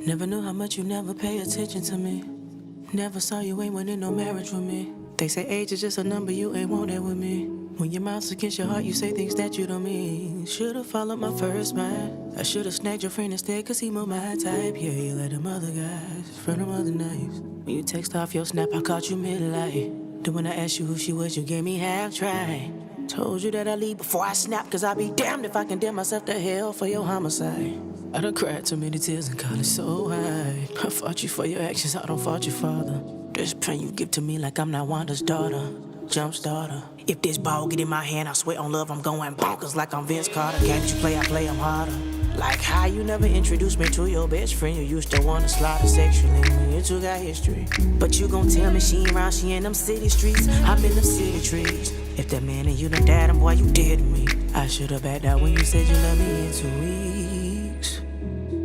Never knew how much you never pay attention to me. Never saw you ain't wanting no marriage with me. They say age is just a number, you ain't want that with me. When your mouth's against your heart, you say things that you don't mean. Should've followed my first mind. I should've snagged your friend instead, cause he more my type. Yeah, you let them other guys, friend them other nights. When you text off your snap, I caught you mid-light. Then when I asked you who she was, you gave me half try. Told you that I'd leave before I snap, cause I'll be damned if I condemn myself to hell for your homicide. I done cried too many tears in college so high. I fought you for your actions, I don't fault your father. This pain you give to me like I'm not Wanda's daughter, jump starter. If this ball get in my hand, I swear on love I'm going bonkers like I'm Vince Carter. Games you play, I play them harder. Like how you never introduced me to your best friend you used to wanna slaughter sexually when you two got history. But you gon' tell me she ain't around, she in them city streets. I'm in them city trees. If that man and you done died, then boy, you dead to me. I should've backed out when you said you love me in 2 weeks.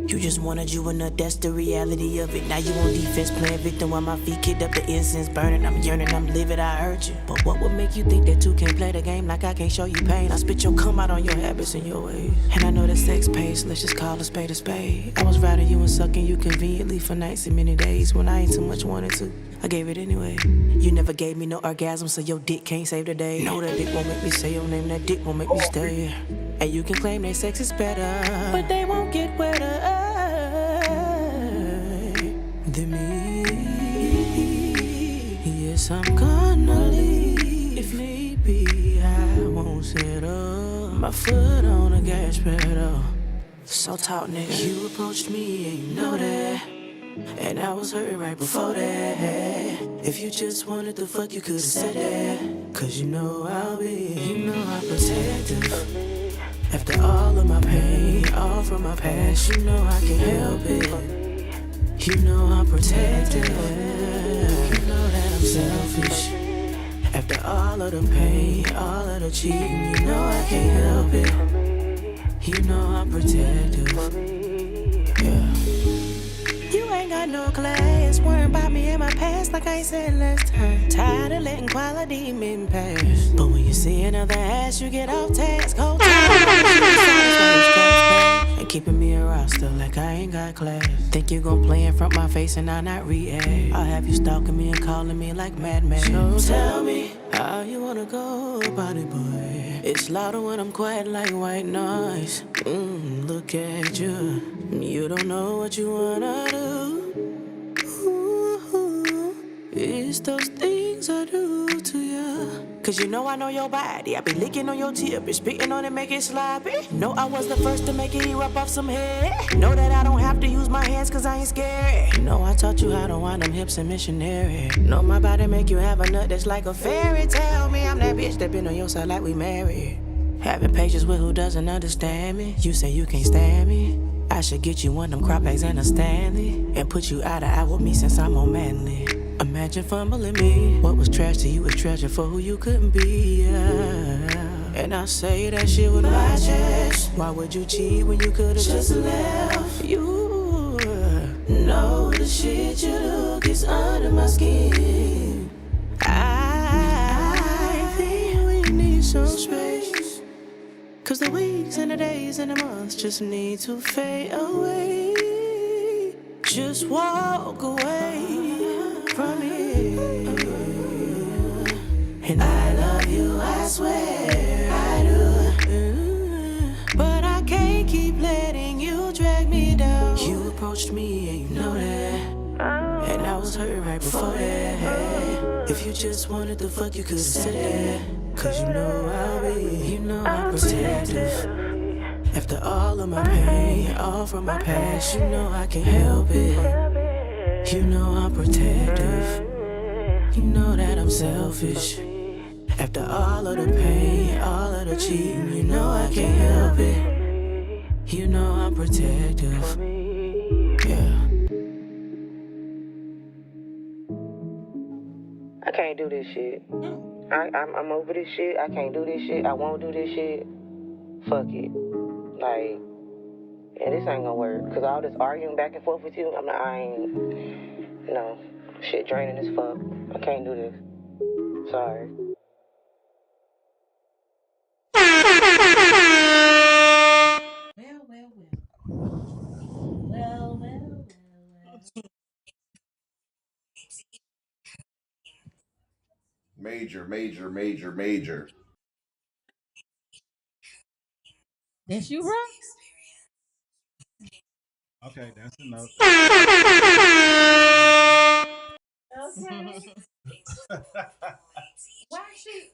You just wanted you enough, that's the reality of it. Now you on defense, playing victim while my feet kicked up the incense burning. I'm yearning, I'm livid, I hurt you. But what would make you think that two can't play the game like I can't show you pain? I spit your come out on your habits and your ways. And I know that sex pays, let's just call a spade a spade. I was riding you and sucking you conveniently for nights and many days when I ain't too much wanted to. I gave it anyway. You never gave me no orgasm, so your dick can't save the day. No, that dick won't make me say your name, that dick won't make me stay. And you can claim that sex is better, but they won't get wetter than me. Yes, I'm gonna leave if need be. I won't sit up, my foot on the gas pedal. So talk, nigga. You approached me and you know that, and I was hurt right before that. If you just wanted the fuck, you could've said that. Cause you know I'll be, you know I'm protective. After all of my pain, all from my past, you know I can't help it. You know I'm protective. You know that I'm selfish. After all of the pain, all of the cheating, you know I can't help it. You know I'm protective. Yeah. You ain't got no class, worrying about me and my past like I said last time. Tired of letting quality men pass. But when you see another ass, you get off task. Whole time and keeping me a roster like I ain't got class. Think you gon' play in front my face and I not react. I'll have you stalking me and calling me like Mad Max. So tell me how you wanna go about it, boy. It's louder when I'm quiet like white noise. Look at you. You don't know what you wanna do. Ooh, it's those things I do to you. Cause you know I know your body. I be licking on your tip and spitting on it, make it sloppy. Know I was the first to make it erupt off some head. Know that I don't have to use my hands cause I ain't scared. Know I taught you how to wind them hips and missionary. Know my body make you have a nut that's like a fairy. Tell me I'm that bitch that been on your side like we married. Having patience with who doesn't understand me. You say you can't stand me. I should get you one of them crop bags and a Stanley and put you eye to eye with me since I'm on manly. Imagine fumbling me. What was trash to you was treasure for who you couldn't be. Yeah. And I say that shit with my chest. Why would you cheat when you could've just left? You know the shit you do gets under my skin. I think we need some space. Cause the weeks and the days and the months just need to fade away. Just walk away from here. And I love you, I swear I do. But I can't keep letting you drag me down. You approached me and you know that, and I was hurt right before that. If you just wanted the fuck, you could've said that. Cause you know I'll be, you know I'm protective. After all of my pain, all from my past, you know I can't help it. You know I'm protective. You know that I'm selfish. After all of the pain, all of the cheating, you know I can't help it. You know I'm protective. Yeah. I can't do this shit. I'm over this shit. I can't do this shit. I won't do this shit. Fuck it. Like, yeah, this ain't gonna work. Cause all this arguing back and forth with you, shit draining as fuck. I can't do this. Sorry. Well. major, major, major, major. That's you, bro? Okay, that's enough. Okay. Why she?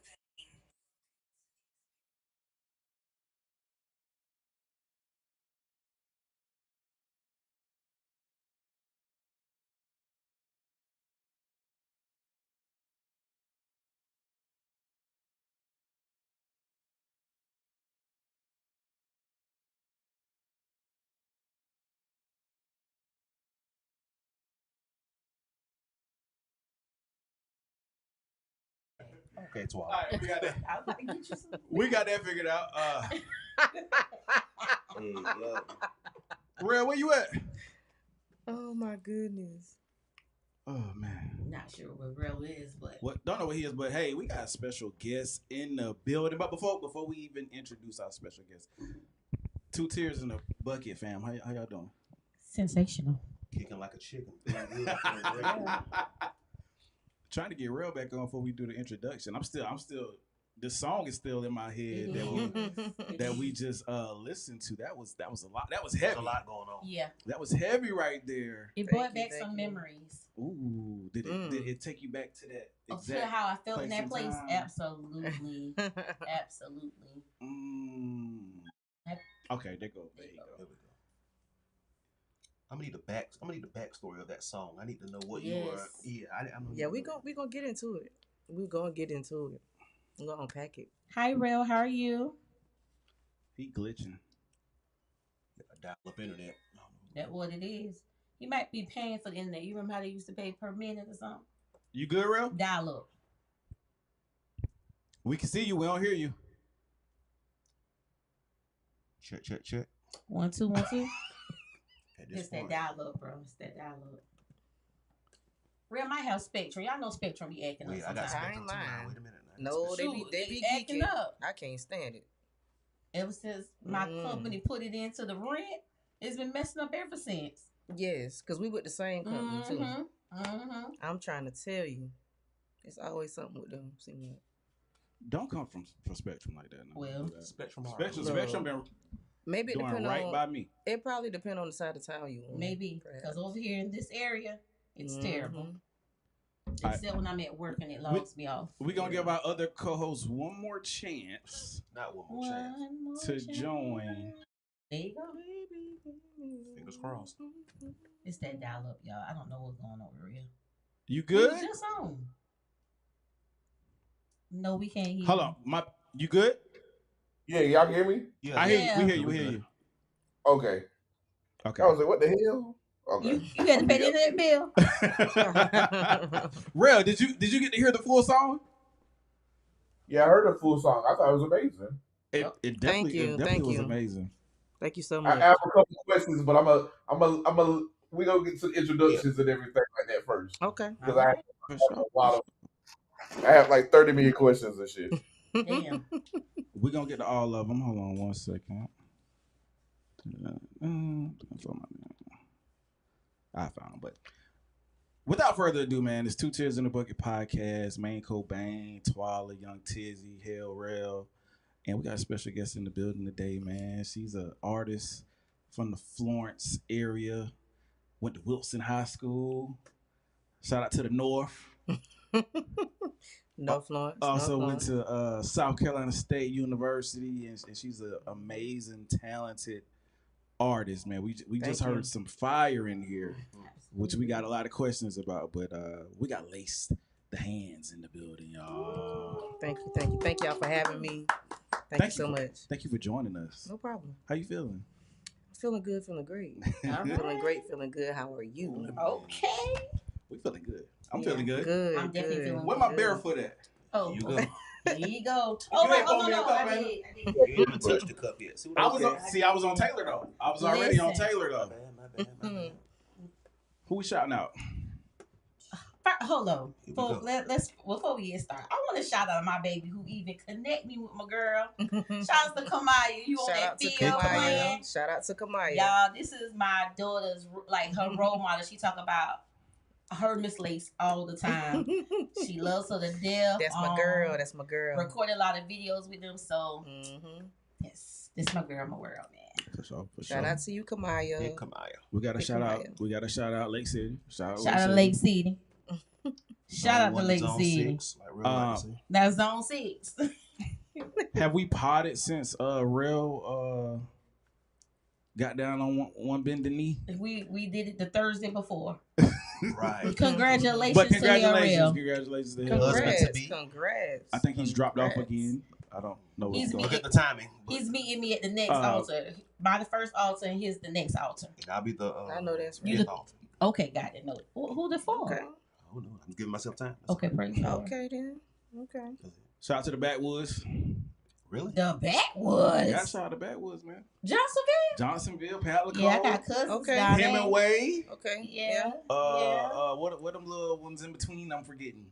Okay, All 12. right, we got that. I was about to get you some. We got that figured out. Hey, yo. Real, where you at? Oh my goodness. Oh man. Not sure what real is, but What? Don't know what he is, but hey, we got a special guest in the building. But before we even introduce our special guest, two tears in the bucket, fam. How y'all doing? sensational. Kicking like a chicken. Feeling good, feeling great. Trying to get real back on before we do the introduction. I'm still. The song is still in my head that we just listened to. That was a lot. That was There's heavy. a lot going on. Yeah, That was heavy right there. it Thank brought you, back thank some you. memories. Ooh, did it take you back to that Of exact how I felt in place that and place. time? Absolutely, absolutely. Mm. Okay, there you go. Here we go. I'm gonna need the backstory of that song. I need to know what you were. Yes. Yeah, I'm Yeah, we gonna get into it. We're gonna get into it. We're gonna unpack it. Hi, Real. How are you? He glitching. dial up internet. That's what it is. You might be paying for the internet. You remember how they used to pay per minute or something? You good, real? Dial up. We can see you. We don't hear you. Check. 1 2 1 2. At this It's that point, dial up, bro. It's that dial up. Real might have Spectrum. Y'all know Spectrum be acting wait, up I got sometimes. Spectrum too now. lying. Wait a minute. No, they Shoot, be it acting geeking. up. I can't stand it. Ever since my company put it into the rent, it's been messing up ever since. Yes, because we with the same company too. Mm-hmm. I'm trying to tell you, it's always something with them. Seem like. Don't come from Spectrum like that. No. Well, Spectrum. Spectrum been Maybe it doing depend right on. by me. It probably depend on the side of town you on. maybe because over here in this area, it's terrible. Except when I'm at work and it logs me off. We're going to give our other co-hosts one more chance Not one more chance. to join. There you go. Fingers crossed. It's that dial up, y'all. I don't know what's going on over here. You We good? was just on. No, we can't hear. Hold on. You good? Yeah, y'all can hear me? Yeah, I hear you. Yeah. We hear you. We hear you. Okay. Okay. I was like, what the hell? Okay. You had to pay the internet bill. Real, did you get to hear the full song? Yeah, I heard the full song. I thought it was amazing. It definitely was amazing. Thank you so much. I have a couple questions, but we gonna get to the introductions and everything like that first. Okay. Because I For have sure. a lot of, I have like 30 million questions and shit. Damn. We're going to get to all of them. Hold on one second. I found them, but without further ado, man, it's Two Tears in the Bucket podcast. Main Cobain, Twala, Young Tizzy, Hell Rail, and we got a special guest in the building today, man. She's an artist from the Florence area. Went to Wilson High School. Shout out to the North. No Florence. Also no went to South Carolina State University, and she's an amazing, talented artist, man. We just heard some fire in here, which we got a lot of questions about, but we got Lace the Hands in the building, y'all. Thank y'all for having me. Thank you so much. Thank you for joining us. No problem. How you feeling? Feeling good, feeling great. All Feeling right. great, feeling good. How are you? Okay. We feeling good. I'm feeling good. Good. I'm definitely good. feeling Where my barefoot at? Oh, You go. there you go. Oh, You wait, ain't poured me a no, cup, I man. did. You ain't even touched the cup yet. See what I was Okay. I was on Taylor though. I was already on Listen. Taylor My though. bad. Who we shouting out? Hold on. Here we go. Let's before we get started, I want to shout out my baby who even connect me with my girl. Shout out to Kamaya. You on Shout that out to field playing? Kamaya. Shout out to Kamaya. Y'all, this is my daughter's like her role model. She talk about her Miss Lace all the time. She loves her to death. That's my girl. That's my girl. Recorded a lot of videos with them, so Mm-hmm. yes, this my girl, my world, man. For sure. For Shout sure. out to you, Kamaya. Yeah, Kamaya. We got to Big shout out. Kamaya. We got to shout out Lake City. Shout out to Lake City. Shout out to Zone Lake 1 to Zone City. 6, like real life, see. That's Zone 6. Have we potted since Real got down on one bend the knee? We did it the Thursday before. Right. Congratulations But to Real. congratulations to him. Congrats. Husband to be. Congrats. I think he's dropped off Congrats. again. I don't know what's He's going on. Look at the timing. But He's meeting me at the next Uh, altar. By the first altar, and here's the next altar. I'll be the. I know that's You right. the- Okay, got it. No, who the for? Okay. Oh no, I'm giving myself time. Okay, praise God. Okay then. Okay. Shout out to the Backwoods. Really? The backwoods. Yeah, shout out to Backwoods, man. Johnsonville. Johnsonville, Palico. Yeah, I got cousins Okay. down there. Hemingway. Okay. Yeah. What them little ones in between? I'm forgetting.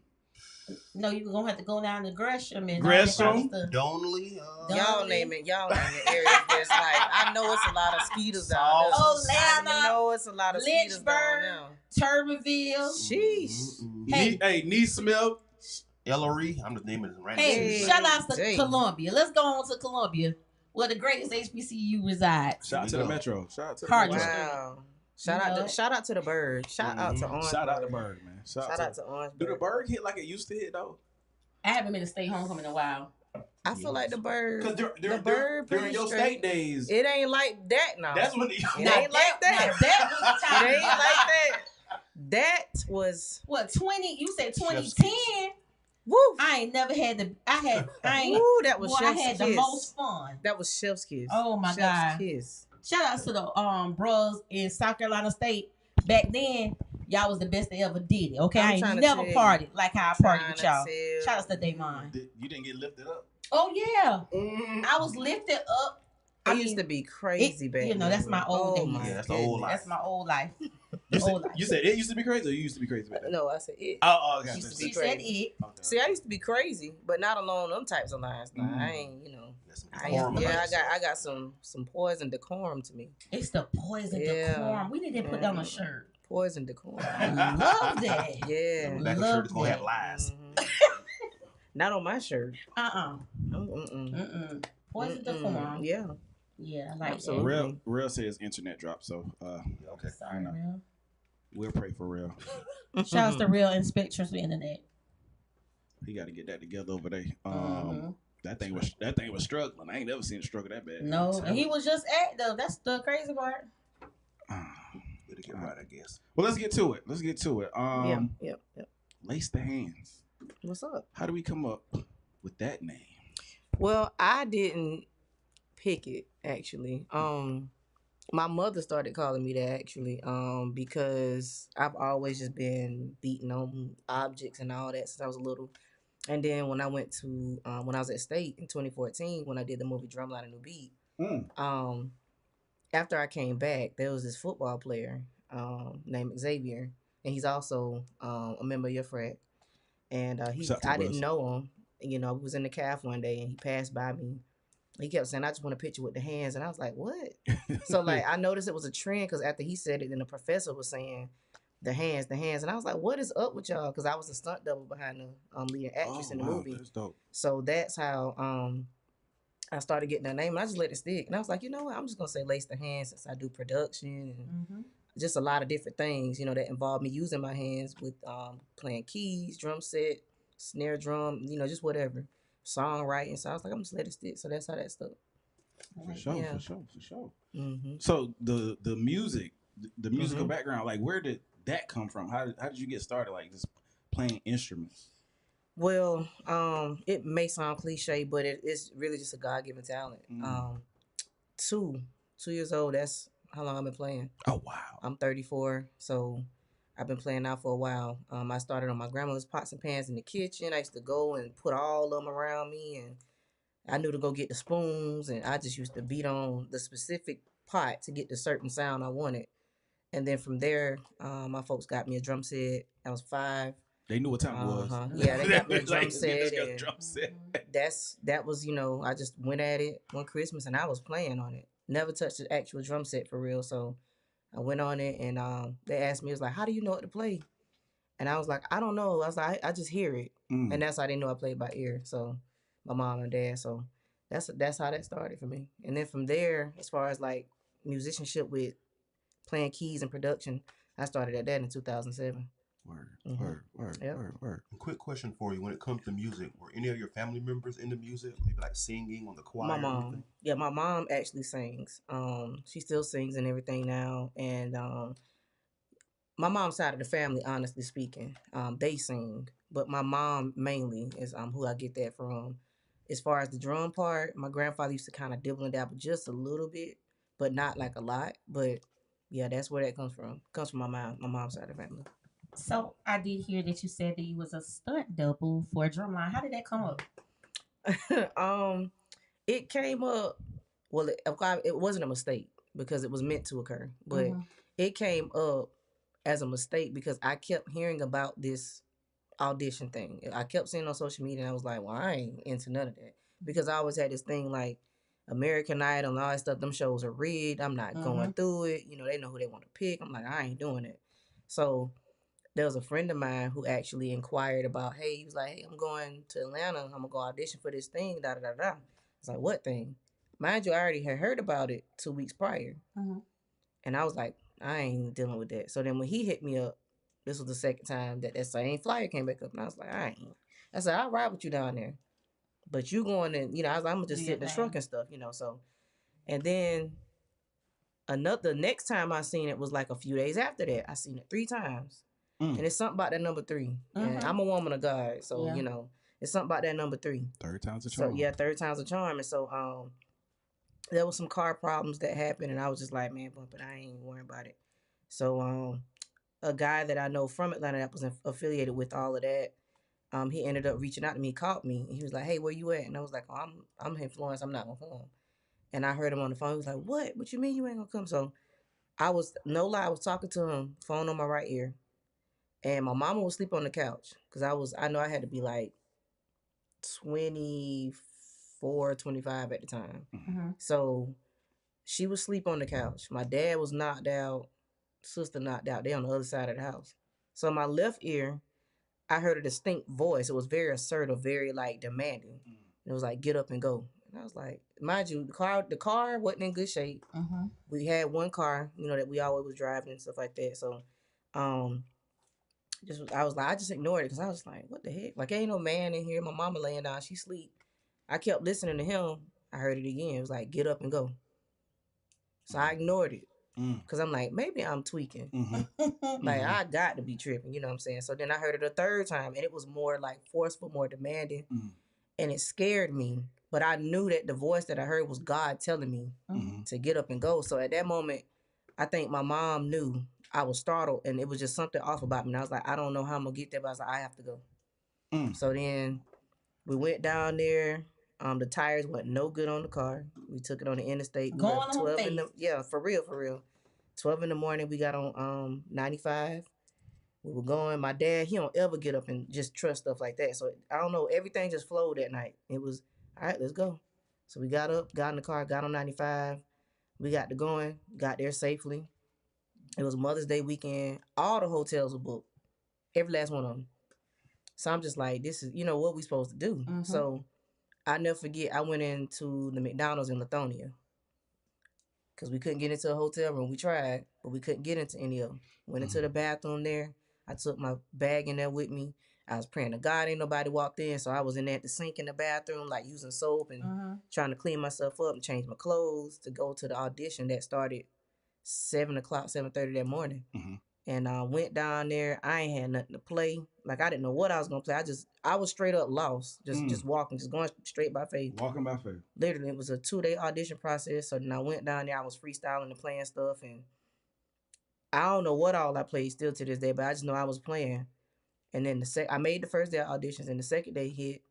No, you're gonna have to go down to Gresham and Gresham? all that kind of stuff. Donley. Y'all name it. Y'all name it areas that's like I know it's a lot of skeeters down there. Oh, I Atlanta, know it's a lot of skeeters down Lynchburg. Turbinville. Sheesh. Hey. Nee Smith. Ellery. I'm just naming it random. Hey, Hey, shout outs to dang. Columbia. Let's go on to Columbia, where the greatest HBCU resides. Shout out to There the we go. Metro. Shout out to the Cardinal. Metro. Wow. You know? Shout out to the bird. Shout out to Orange. Shout out to Berg, man. Shout out to Orange. Do the Berg hit like it used to hit though? I haven't been to state homecoming in a while. I feel like the bird. Because the bird during pretty your straight. state days, It ain't like that now. that's when It the ain't like that. Now that was the It time. ain't like that. That was What 20? You said 2010. woo. I ain't never had the. I ain't. Woo, that was Boy, I chef's had the kiss. most fun. That was chef's kiss. Oh, my Chef's God. kiss. Shout outs to the bros in South Carolina State. Back then, y'all was the best they ever did it. Okay, I'm I trying ain't to never tell you. partied like how I partied Trying with to y'all. tell Shout outs to Damon. You didn't get lifted up. Oh yeah, I was lifted up. I used to be crazy back you know, then. that's my old days. Yeah, that's the old life. That's my old life. You said it used to be crazy, or you used to be crazy back then? No, I said it. Oh, gotcha. Used to be She said crazy. it. Okay. See, I used to be crazy, but not along them types of lines. Nah, I ain't, you know. That's some I decorum ain't, yeah, about yourself. I got some poison decorum to me. It's the poison Yeah. decorum. We need to put that on a shirt. Poison decorum. I love that. Yeah. The back of the shirt is gonna have lies. Mhm. Not on my shirt. Mm-mm. Poison decorum. Yeah. Yeah, I like Absolutely. that. Real says internet drop, so Okay. Sorry, I know. Real. we'll pray for Real. Shout outs to Real Inspectors for Internet. He got to get that together over there. Mhm. That thing was struggling. I ain't never seen it struggle that bad. No, and he was just active. That's the crazy part. Better get right, I guess. Well, let's get to it. Yep. Lace the Hands. What's up? How do we come up with that name? Well, I didn't pick it actually. My mother started calling me that actually. Because I've always just been beating on objects and all that since I was little. And then when I went to when I was at State in 2014, when I did the movie Drumline and New Beat, after I came back, there was this football player named Xavier, and he's also a member of your frat. And Shout out to I didn't Buzz. know him. You know, I was in the calf one day and he passed by me. He kept saying, "I just want a picture with the hands," and I was like, "What?" So like I noticed it was a trend because after he said it, then the professor was saying, the hands," and I was like, "What is up with y'all?" Because I was a stunt double behind the leading actress in the movie. That's dope. So that's how I started getting that name. And I just let it stick, and I was like, you know what? I'm just gonna say Lace the Hands since I do production and just a lot of different things, you know, that involve me using my hands with playing keys, drum set, snare drum, you know, just whatever, songwriting. So I was like, I'm just let it stick. So that's how that stuck. For sure, Yeah. for sure. Mm-hmm. So the music, the musical Mhm. background, like where did that come from? How did you get started? Like just playing instruments? Well, it may sound cliche, but it's really just a God-given talent. Mm. 2 years old, that's how long I've been playing. Oh wow. I'm 34, so I've been playing now for a while. I started on my grandmother's pots and pans in the kitchen. I used to go and put all of them around me, and I knew to go get the spoons, and I just used to beat on the specific pot to get the certain sound I wanted. And then from there, my folks got me a drum set. I was 5. They knew what time it was. Yeah, they got me a Like, drum they set. just got a and drum set. that was, you know, I just went at it one Christmas and I was playing on it. Never touched the actual drum set for real. So I went on it and they asked me, it was like, how do you know what to play? And I was like, I don't know. I was like, I just hear it. Mm. And that's how they knew I played by ear. So my mom and dad. So that's how that started for me. And then from there, as far as like musicianship with playing keys and production, I started at that in 2007. Word, Mhm. word, Yep. word. Quick question for you: when it comes to music, were any of your family members into music? Maybe like singing on the choir My or mom. anything? Yeah, my mom actually sings. She still sings and everything now. And my mom's side of the family, honestly speaking, they sing. But my mom mainly is who I get that from. As far as the drum part, my grandfather used to kind of dibble and dabble just a little bit, but not like a lot. But yeah, that's where that comes from. Comes from my mom's side of the family. So I did hear that you said that you was a stunt double for Drumline. How did that come up? It came up. Well, it wasn't a mistake because it was meant to occur, but Mhm. it came up as a mistake because I kept hearing about this audition thing. I kept seeing on social media, and I was like, "Well, I ain't into none of that," because I always had this thing like American Idol and all that stuff. Them shows are rigged. I'm not going through it. You know, they know who they want to pick. I'm like, I ain't doing it. So there was a friend of mine who actually inquired about, hey, he was like, hey, I'm going to Atlanta. I'm gonna go audition for this thing. Da da da da. I was like, what thing? Mind you, I already had heard about it 2 weeks prior, Mhm. and I was like, I ain't dealing with that. So then when he hit me up, this was the second time that same flyer came back up, and I was like, I ain't. I said, I'll ride with you down there, but you going in, I was like, I'm gonna Do just your sit in the thing. truck and stuff, So, and then the next time I seen it was like a few days after that. I seen it 3 times. Mm. And it's something about that number 3. And I'm a woman of God, so Yeah. it's something about that number 3. Third time's a So charm. yeah, third time's a charm. And so there was some car problems that happened, and I was just like, man, but I ain't worrying about it. So a guy that I know from Atlanta that was affiliated with all of that, he ended up reaching out to me, called me, and he was like, hey, where you at? And I was like, oh, I'm in Florence, I'm not gonna come. And I heard him on the phone. He was like, what? What you mean you ain't gonna come? So I was no lie, I was talking to him, phone on my right ear, and my mama was asleep on the couch because I know I had to be like 24, 25 at the time. Mhm. So she was asleep on the couch. My dad was knocked out, sister knocked out. They on the other side of the house. So my left ear, I heard a distinct voice. It was very assertive, very like demanding. It was like, get up and go. And I was like, mind you, the car wasn't in good shape. Mhm. We had one car, that we always was driving and stuff like that. So um I was like, I just ignored it because I was like, what the heck? Like, ain't no man in here. My mama laying down, she sleep. I kept listening to him. I heard it again. It was like, get up and go. So I ignored it because I'm like, maybe I'm tweaking. Like, I got to be tripping, you know what I'm saying? So then I heard it a third time, and it was more like forceful, more demanding, and it scared me. But I knew that the voice that I heard was God telling me to get up and go. So at that moment, I think my mom knew I was startled, and it was just something off about me. And I was like, I don't know how I'm gonna get there, but I was like, I have to go. So then we went down there. The tires went no good on the car. We took it on the interstate. We Going left on 12 in faith. yeah, for real. 12 in the morning, we got on 95. We were going. My dad, he don't ever get up and just trust stuff like that. So I don't know. Everything just flowed that night. It was all right. Let's go. So we got up, got in the car, got on 95. We got to going, got there safely. It was Mother's Day weekend. All the hotels were booked, every last one of them. So I'm just like, this is, what we supposed to do. So I never forget. I went into the McDonald's in Lithonia because we couldn't get into a hotel room. We tried, but we couldn't get into any of them. Went into the bathroom there. I took my bag in there with me. I was praying to God ain't nobody walked in, so I was in there at the sink in the bathroom, like using soap and trying to clean myself up and change my clothes to go to the audition that started 7:00, 7:30 that morning. And I went down there. I ain't had nothing to play. Like, I didn't know what I was gonna play. I was straight up lost, just walking, just going straight by faith. Walking by faith. Literally, it was a 2-day audition process. So then I went down there. I was freestyling and playing stuff, and I don't know what all I played still to this day, but I just know I was playing. And then I made the first day of auditions, and the second day hit,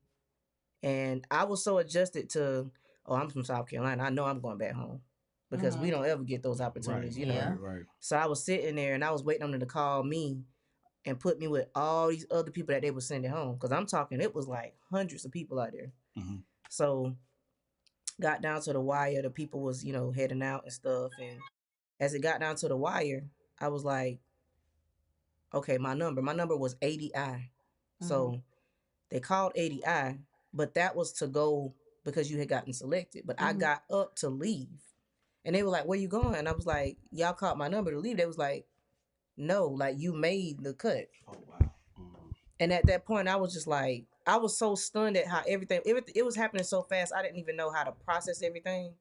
and I was so adjusted to, oh, I'm from South Carolina. I know I'm going back home because we don't ever get those opportunities, Yeah. Right. So I was sitting there, and I was waiting on them to call me and put me with all these other people that they were sending home. Because I'm talking, it was like hundreds of people out there. So got down to the wire, the people was, heading out and stuff. And as it got down to the wire, I was like, okay, my number was 80I. So they called 80I, but that was to go because you had gotten selected. But I got up to leave. And they were like, where you going? And I was like, y'all called my number to leave. They was like, no, like you made the cut. Oh wow. And at that point, I was just like, I was so stunned at how everything, it was happening so fast. I didn't even know how to process everything.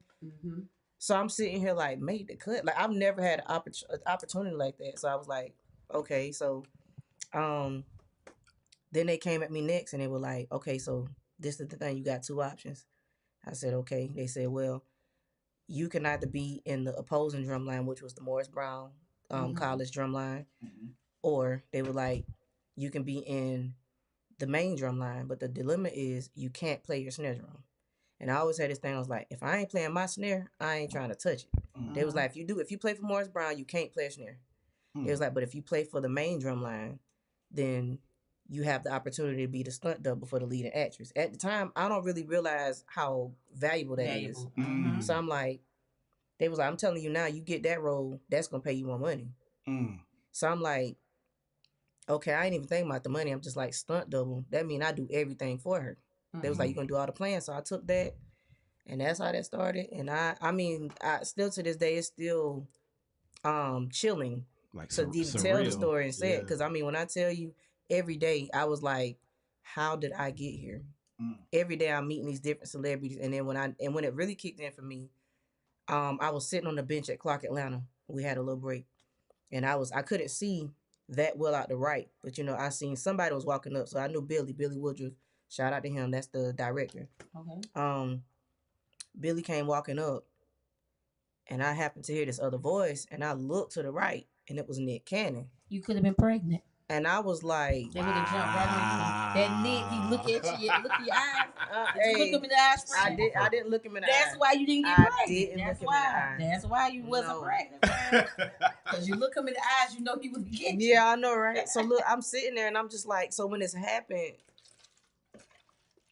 So I'm sitting here like, made the cut. Like I've never had an opportunity like that. So I was like, okay. So then they came at me next and they were like, okay, so this is the thing. You got two options. I said, okay. They said, well, you can either be in the opposing drum line, which was the Morris Brown college drum line, or they were like, you can be in the main drum line, but the dilemma is you can't play your snare drum. And I always had this thing, I was like, if I ain't playing my snare, I ain't trying to touch it. They was like, if you play for Morris Brown, you can't play a snare. It was like, but if you play for the main drum line, then you have the opportunity to be the stunt double for the leading actress. At the time, I don't really realize how valuable that is. So I'm like, they was like, I'm telling you now, you get that role, that's gonna pay you more money. So I'm like, okay, I ain't even thinking about the money. I'm just like, stunt double. That mean I do everything for her. They was like, you gonna do all the plans. So I took that, and that's how that started. And I mean, I still to this day, it's still chilling Like to even tell the story and say it. Yeah. Because I mean, when I tell you, every day I was like, how did I get here? Every day I'm meeting these different celebrities, and then when it really kicked in for me, I was sitting on the bench at Clark Atlanta. We had a little break, and I couldn't see that well out the right, but you know, I seen somebody was walking up, so I knew Billy Woodruff. Shout out to him. That's the director. Billy came walking up, and I happened to hear this other voice, and I looked to the right, and it was Nick Cannon. You could have been pregnant. And I was like, They would have jumped right on you. That Nick, he look at you, look in your eyes. Did you hey, look him in the eyes? Friend? I didn't look him in the That's eye. why you didn't get I pregnant. didn't That's look him why. in the eye. That's why you wasn't pregnant. Because you look him in the eyes, you know he was getting you. Yeah, I know, right? So look, I'm sitting there, and I'm just like, so when this happened,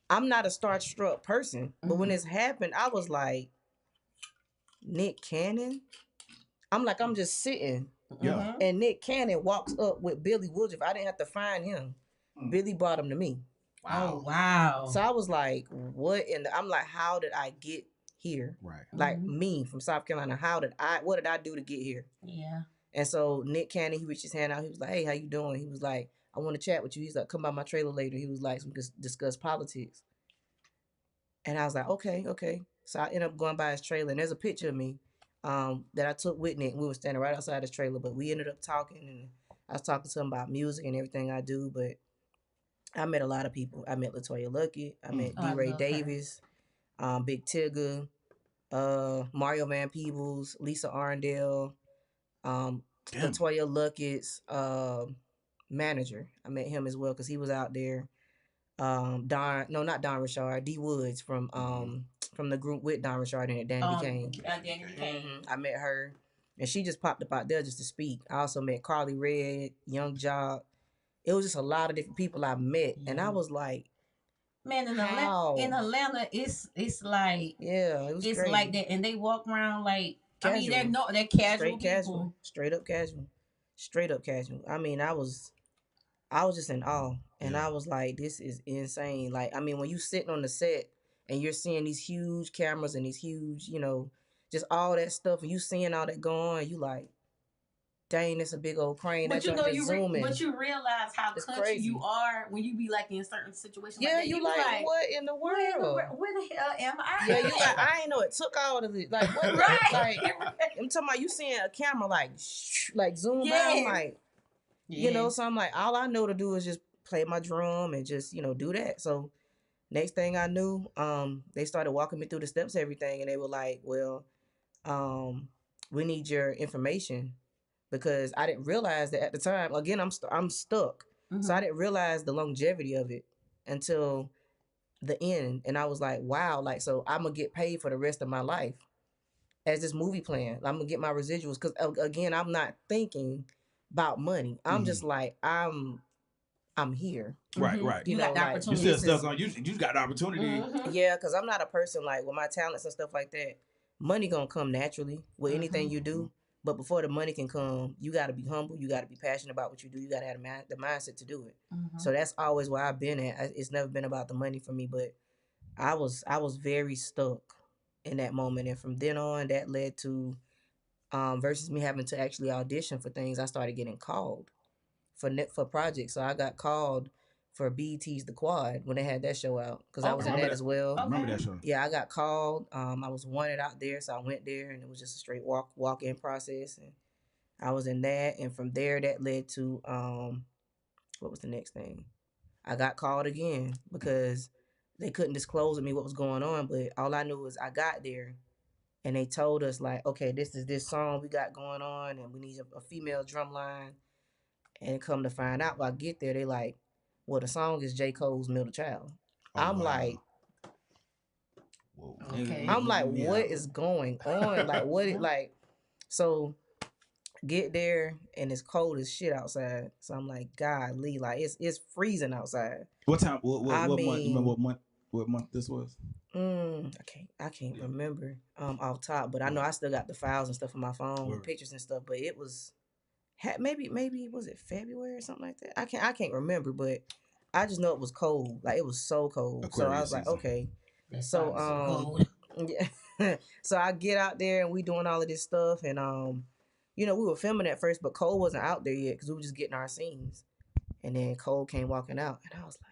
I'm not a starstruck person, but when this happened, I was like, Nick Cannon? I'm just sitting. Yeah. And Nick Cannon walks up with Billy Woodruff. I didn't have to find him. Billy brought him to me. Wow. Oh, wow. So I was like, what? And I'm like, how did I get here? Right. Like me from South Carolina, what did I do to get here? Yeah. And so Nick Cannon, he reached his hand out. He was like, hey, how you doing? He was like, I want to chat with you. He's like, come by my trailer later. He was like, we could discuss politics. And I was like, okay. So I ended up going by his trailer, and there's a picture of me that I took with Nick. We were standing right outside his trailer, but we ended up talking, and I was talking to him about music and everything I do. But I met a lot of people. I met LaToya Luckett. I met D-Ray Davis, Big Tigger, Mario Van Peebles, Lisa Arndale, LaToya Luckett's manager. I met him as well because he was out there. Not Don Richard, D Woods from the group with Don Richard and Danny Kane. Danny Kane. I met her, and she just popped up out there just to speak. I also met Carly Red, Young Jock. It was just a lot of different people I met, and I was like, man, in Atlanta, it's like it was it's crazy. like that, and they walk around like casual. I mean they're casual people. Straight up casual. I mean, I was just in awe, and I was like, this is insane. Like, I mean, when you sitting on the set and you're seeing these huge cameras and these huge, you know, just all that stuff, and you seeing all that going on, you like, dang, it's a big old crane. But you know, but you realize how it's country crazy. you are when you be like in certain situations. Yeah, like that. you like, what in the world? Where the hell am I? Yeah, you like, I ain't know it took all of it. Like, what? Right. Like, I'm talking about you seeing a camera like zoom out, like, you know. So I'm like, all I know to do is just play my drum and just, you know, do that. So next thing I knew, they started walking me through the steps, everything, and they were like, well, we need your information, because I didn't realize that at the time. Again, I'm stuck, so I didn't realize the longevity of it until the end. And I was like, wow, like, so I'm gonna get paid for the rest of my life as this movie playing. I'm gonna get my residuals, because again, I'm not thinking about money. I'm just like, I'm here. Right. You got the opportunity. You still stuck on you. You got the opportunity. Yeah, because I'm not a person like with my talents and stuff like that. Money gonna come naturally with anything you do, But before the money can come, you got to be humble. You got to be passionate about what you do. You got to have the mindset to do it. So that's always where I've been at. It's never been about the money for me, but I was very stuck in that moment, and from then on, that led to versus me having to actually audition for things. I started getting called for projects. So I got called for BET's The Quad when they had that show out because I was in that as well. I remember that show. Yeah, I got called. I was wanted out there, so I went there, and it was just a straight walk in process, and I was in that, and from there that led to what was the next thing? I got called again because they couldn't disclose to me what was going on, but all I knew was I got there and they told us like, okay, this is this song we got going on, and we need a female drum line. And come to find out, when I get there, they like, well, the song is J. Cole's Middle Child. Oh, I'm wow. like, Whoa. Okay. I'm like, Yeah. what is going on? Like, what it like? So get there and it's cold as shit outside. So I'm like, golly, like it's freezing outside. What time? What I month? You remember mean, what month this was? I can't remember off top, but I know I still got the files and stuff on my phone, Word. pictures and stuff. But it was maybe was it February or something like that? I can't remember, but I just know it was cold. Like it was so cold. So I Aquarius was like, season. okay. That So sounds so yeah. So I get out there and we doing all of this stuff, and we were filming at first, but Cole wasn't out there yet because we were just getting our scenes. And then Cole came walking out, and I was like,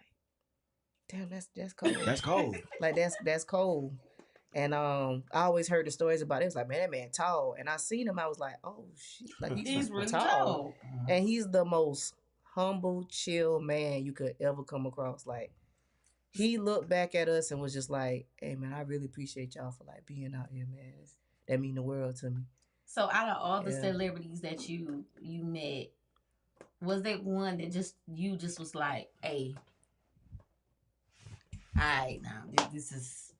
damn, that's cold. That's cold. Like that's cold. And I always heard the stories about it. It was like, man, that man tall. And I seen him, I was like, oh shit, like He's really tall. tall. And he's the most humble, chill man you could ever come across. Like he looked back at us and was just like, hey man, I really appreciate y'all for like being out here, man. That mean the world to me. So out of all the Yeah. celebrities that you met, was there one that just was like, hey, all right, now this is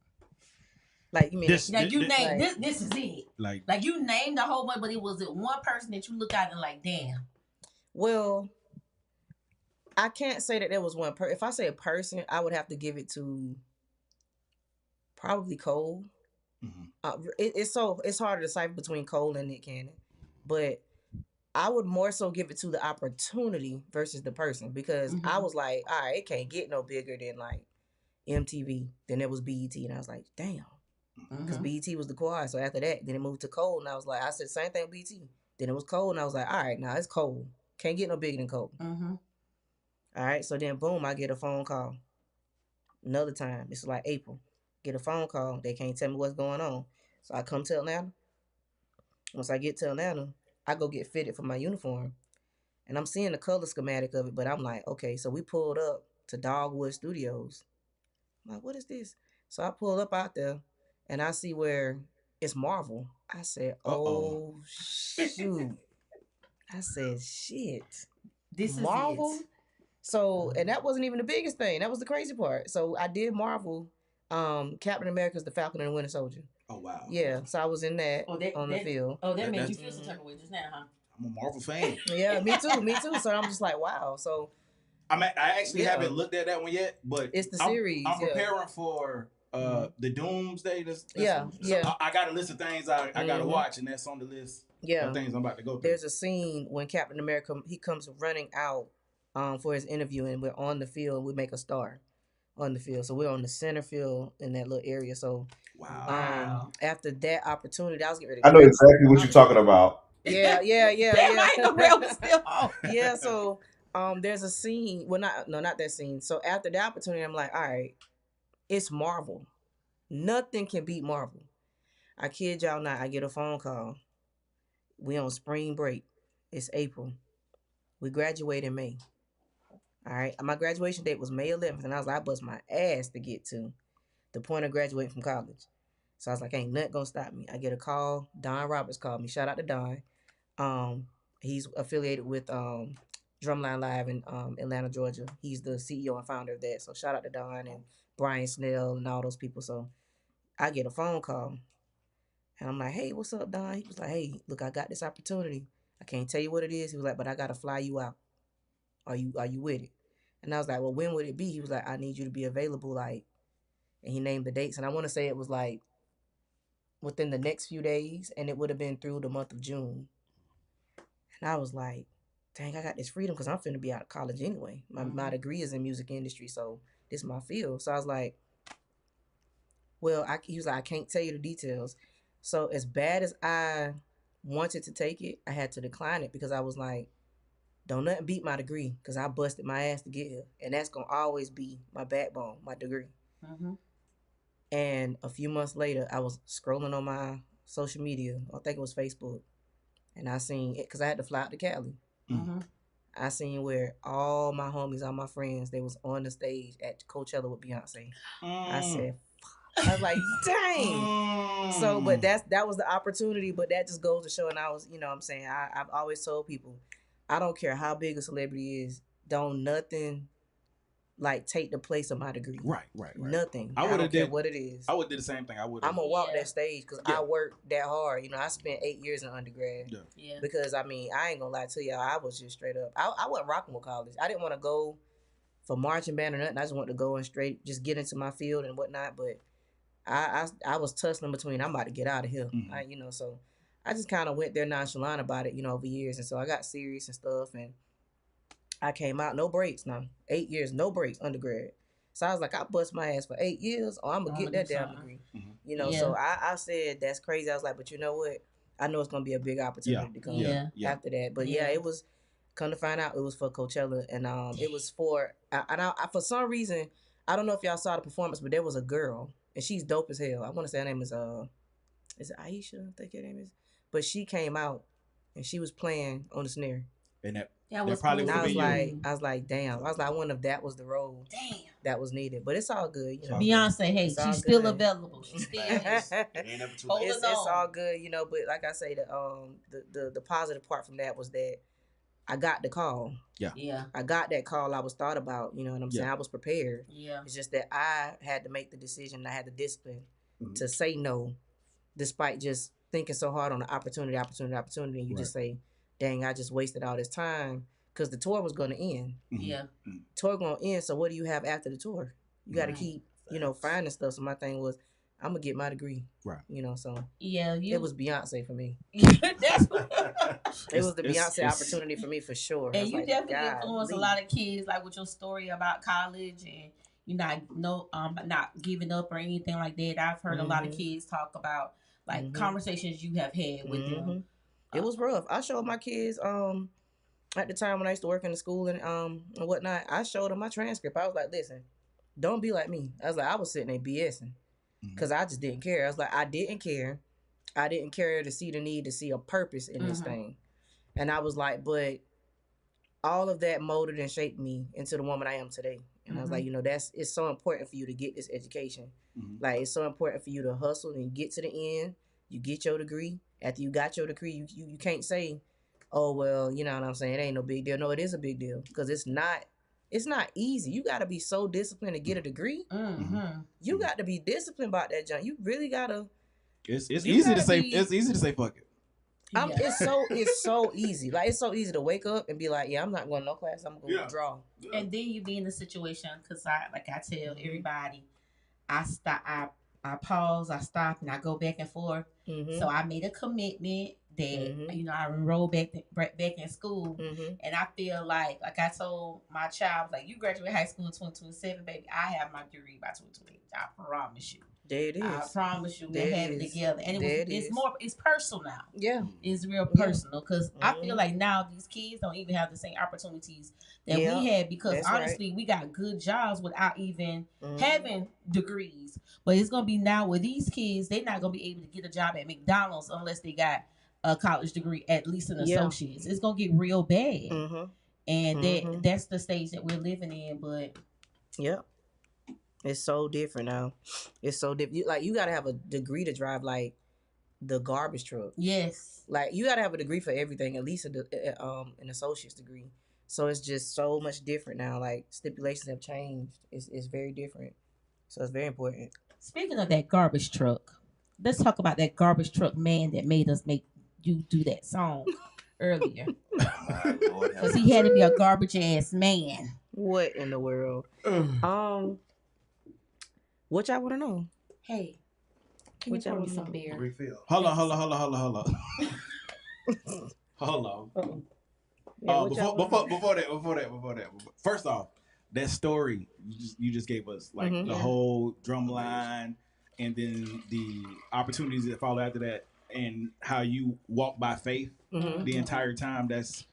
Like you mean This- like you Th- named like- this is it. Like Like you named the whole bunch, but it was it one person that you look at and like, damn. Well, I can't say that there was one person. If I say a person, I would have to give it to probably Cole. It's hard to decipher between Cole and Nick Cannon, but I would more so give it to the opportunity versus the person because I was like, all right, it can't get no bigger than like MTV. Then there was BET, and I was like, damn, because BET was the Quad. So after that, then it moved to Cole, and I was like, I said same thing with BET. Then it was Cole, and I was like, all right, now it's Cole. Can't get no bigger than Cole. All right, so then boom, I get a phone call. Another time, it's like April. Get a phone call. They can't tell me what's going on. So I come to Atlanta. Once I get to Atlanta, I go get fitted for my uniform. And I'm seeing the color schematic of it, but I'm like, okay, so we pulled up to Dogwood Studios. I'm like, what is this? So I pulled up out there and I see where it's Marvel. I said, oh, shoot. I said, shit. This is Marvel? it. So, and that wasn't even the biggest thing. That was the crazy part. So I did Marvel. Captain America's the Falcon and the Winter Soldier. Oh wow. Yeah, so I was in that on the field. Oh, that That- made you that's- feel some type of way just now, huh? I'm a Marvel fan. Yeah, me too. So I'm just like, wow. So I actually Yeah. haven't looked at that one yet, but It's the I'm- series, I'm yeah. preparing for the Doomsday. Yeah, yeah. I got a list of things I gotta Mhm. watch, and that's on the list yeah, of things I'm about to go through. there's a scene when Captain America he comes running out for his interview, and we're on the field. We make a star on the field, so we're on the center field in that little area. So Wow. after that opportunity, I was getting ready. I know exactly what you're talking about. Yeah. Damn, I ain't know Rel was still on. Yeah, so there's a scene. Well, not that scene. So after the opportunity, I'm like, all right, it's Marvel. Nothing can beat Marvel. I kid y'all not. I get a phone call. We on spring break. It's April. We graduate in May. All right. My graduation date was May 11th, and I was like, I bust my ass to get to the point of graduating from college. So I was like, ain't nothing gonna stop me. I get a call. Don Roberts called me. Shout out to Don. He's affiliated with Drumline Live in Atlanta, Georgia. He's the CEO and founder of that. So shout out to Don and Brian Snell and all those people. So I get a phone call. And I'm like, hey, what's up, Don? He was like, hey, look, I got this opportunity. I can't tell you what it is. He was like, but I gotta fly you out. Are you with it? And I was like, well, when would it be? He was like, I need you to be available, like, and he named the dates. And I want to say it was like within the next few days, and it would have been through the month of June. And I was like, dang, I got this freedom because I'm finna be out of college anyway. My degree is in music industry, so this is my field. So I was like, well, he was like, I can't tell you the details. So as bad as I wanted to take it, I had to decline it because I was like, don't nothing beat my degree because I busted my ass to get here. And that's going to always be my backbone, my degree. Mm-hmm. And a few months later, I was scrolling on my social media. I think it was Facebook. And I seen it because I had to fly out to Cali. Mm-hmm. I seen where all my homies, all my friends, they was on the stage at Coachella with Beyonce. I said, I was like, dang. So, but that was the opportunity, but that just goes to show, and I was, you know what I'm saying, I've always told people, I don't care how big a celebrity is, don't nothing like take the place of my degree. Right. Nothing. I I don't care did what it is. I would do the same thing. I would. I'm gonna walk Yeah. that stage because Yeah. I worked that hard. You know, I spent 8 years in undergrad. Yeah. Because I mean, I ain't gonna lie to y'all, I was just straight up. I wasn't rocking with college. I didn't want to go for marching band or nothing. I just wanted to go and straight just get into my field and whatnot. But I was tussling between. I'm about to get out of here. Mhm. So I just kind of went there nonchalant about it, over years, and so I got serious and stuff, and I came out no breaks now. 8 years, no breaks, undergrad. So I was like, I bust my ass for 8 years, or I'm gonna get that damn degree. Mhm. So I said that's crazy. I was like, but you know what? I know it's gonna be a big opportunity to come Yeah. after that. But yeah, it was. Come to find out, it was for Coachella, and it was for. I for some reason, I don't know if y'all saw the performance, but there was a girl, and she's dope as hell. I want to say her name is it Aisha? I think her name is. But she came out, and she was playing on the snare. And that was probably cool. would And have I was been you. like, damn. I was like, I wonder if that was the role Damn. that was needed. But it's all good, Beyonce, hey, It's all she's still good. available. She still is. It ain't never too Hold late. it It's on. all good, But like I say, the positive part from that was that I got the call. Yeah. I got that call. I was thought about. You know what I'm saying? I was prepared. Yeah. It's just that I had to make the decision. I had the discipline Mhm. to say no, despite just thinking so hard on the opportunity. And you just say, dang, I just wasted all this time because the tour was going to end. Yeah. Tour going to end. So what do you have after the tour? You got to Right. keep, finding stuff. So my thing was, I'm going to get my degree. Right. So Yeah. it was Beyonce for me. That's It was the It's- Beyonce opportunity for me for sure. I And was you like, definitely influence a golly. lot of kids, like with your story about college and you not giving up or anything like that. I've heard a lot of kids talk about like conversations you have had with them. It was rough. I showed my kids at the time when I used to work in the school and whatnot. I showed them my transcript. I was like, listen, don't be like me. I was like, I was sitting there BSing because I just didn't care. I was like, I didn't care. I didn't care to see the need to see a purpose in this thing. And I was like, but all of that molded and shaped me into the woman I am today. And I was like, it's so important for you to get this education. Like, it's so important for you to hustle and get to the end. You get your degree. After you got your degree, you can't say, oh, well, you know what I'm saying? It ain't no big deal. No, it is a big deal because it's not easy. You got to be so disciplined to get a degree. You got to be disciplined about that, John. You really got to. It's You easy to gotta say. be- It's easy to say fuck it. It's so easy. Like, it's so easy to wake up and be like, yeah, I'm not going to no class. I'm going to withdraw. And then you be in the situation because I tell everybody, I pause, I stop, and I go back and forth. So I made a commitment that I enrolled back in school, and I feel like I told my child, like, you graduate high school in 2027, baby. I have my degree by 2028. I promise you. There it is. I promise you, There we have it it is. together, and There it it's is. more. It's personal now. Yeah. It's real personal because I feel like now these kids don't even have the same opportunities that we had because that's honestly, we got good jobs without even having degrees. But it's gonna be now with these kids, they're not gonna be able to get a job at McDonald's unless they got a college degree, at least an associate's. It's gonna get real bad, and that's the stage that we're living in. But yep. It's so different now. It's so different. You got to have a degree to drive like the garbage truck. yes, Like, you got to have a degree for everything, at least an associate's degree. So it's just so much different now. Like, stipulations have changed. It's very different. So it's very important. speaking of that garbage truck, let's talk about that garbage truck man that made us make you do that song earlier My Lord, because he had to be a garbage ass man. What in the world? What y'all want to know? Hey, can you What y'all pour me wanna some know? beer? refill. Hold on. Hold on. Yeah, what y'all want? Before that. First off, that story you just gave us, like the whole drum line, and then the opportunities that follow after that, and how you walk by faith the entire time. That's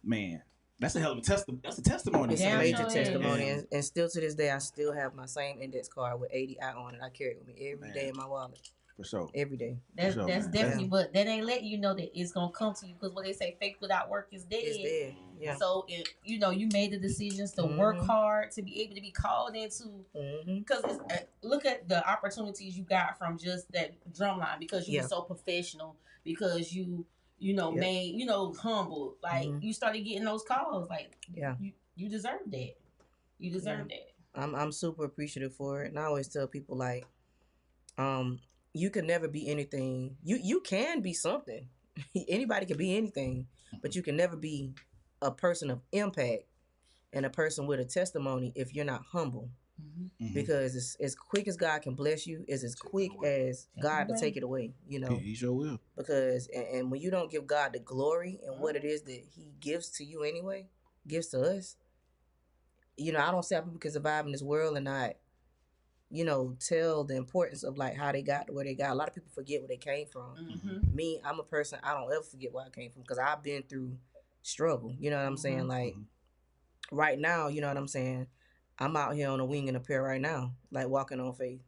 a hell of a testimony. That's a testimony. It's Damn a major sure is. testimony, and still to this day, I still have my same index card with 80I on it. I carry it with me every day in my wallet. For sure. Every day. That's sure, that's man. definitely, but that ain't letting you know that it's gonna come to you, because what they say, faith without work is dead. It's dead. Yeah. So if you made the decisions to work hard to be able to be called into, because look at the opportunities you got from just that drum line, because you were so professional, because you made humble, like you started getting those calls, like you deserve that. You deserve that. I'm super appreciative for it, and I always tell people like, you can never be anything. You can be something. Anybody can be anything, but you can never be a person of impact and a person with a testimony if you're not humble. Because it's as quick as God can bless you, is as quick as God to take it away. He sure will. Because and when you don't give God the glory and what it is that He gives to you anyway, gives to us. I don't say people can survive in this world and not, tell the importance of like how they got to where they got. A lot of people forget where they came from. Me, I'm a person, I don't ever forget where I came from, because I've been through struggle. You know what I'm saying? Like right now, you know what I'm saying? I'm out here on a wing and a prayer right now, like walking on faith.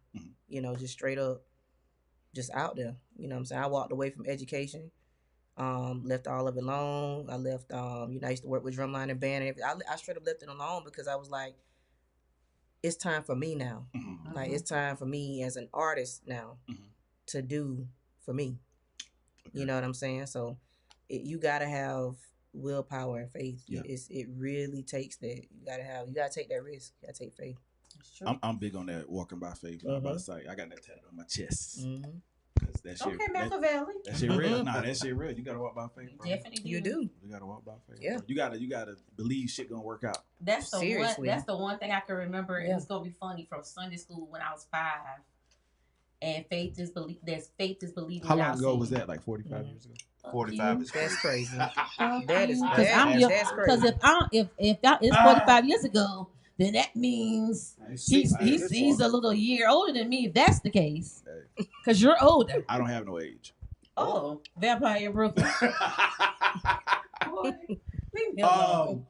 Just straight up, just out there. You know what I'm saying? I walked away from education, left all of it alone. I left, I used to work with drumline and band and everything. I straight up left it alone because I was like, it's time for me now. Like, it's time for me as an artist now to do for me. You know what I'm saying? So you got to have willpower and faith. It really takes that. You got to take that risk. You got to take faith. I'm big on that walking by faith. I'm about to say, I got that tattooed on my chest. That shit, okay, Machiavelli. That shit real. Nah, that shit real. You gotta walk by faith, bro. Definitely, you do. You gotta walk by faith. Yeah, bro. You gotta believe shit gonna work out. That's the Seriously. one. That's the one thing I can remember. Yeah. It's gonna be funny from Sunday school when I was 5. And faith is believing. How long ago was that? Like 45 years ago. 45 is that's crazy. That is that's crazy. Because if that is 45 years ago, then that means he's a little year older than me. If that's the case, because you're older. I don't have no age. Oh, vampire in Brooklyn. Boy, leave me alone.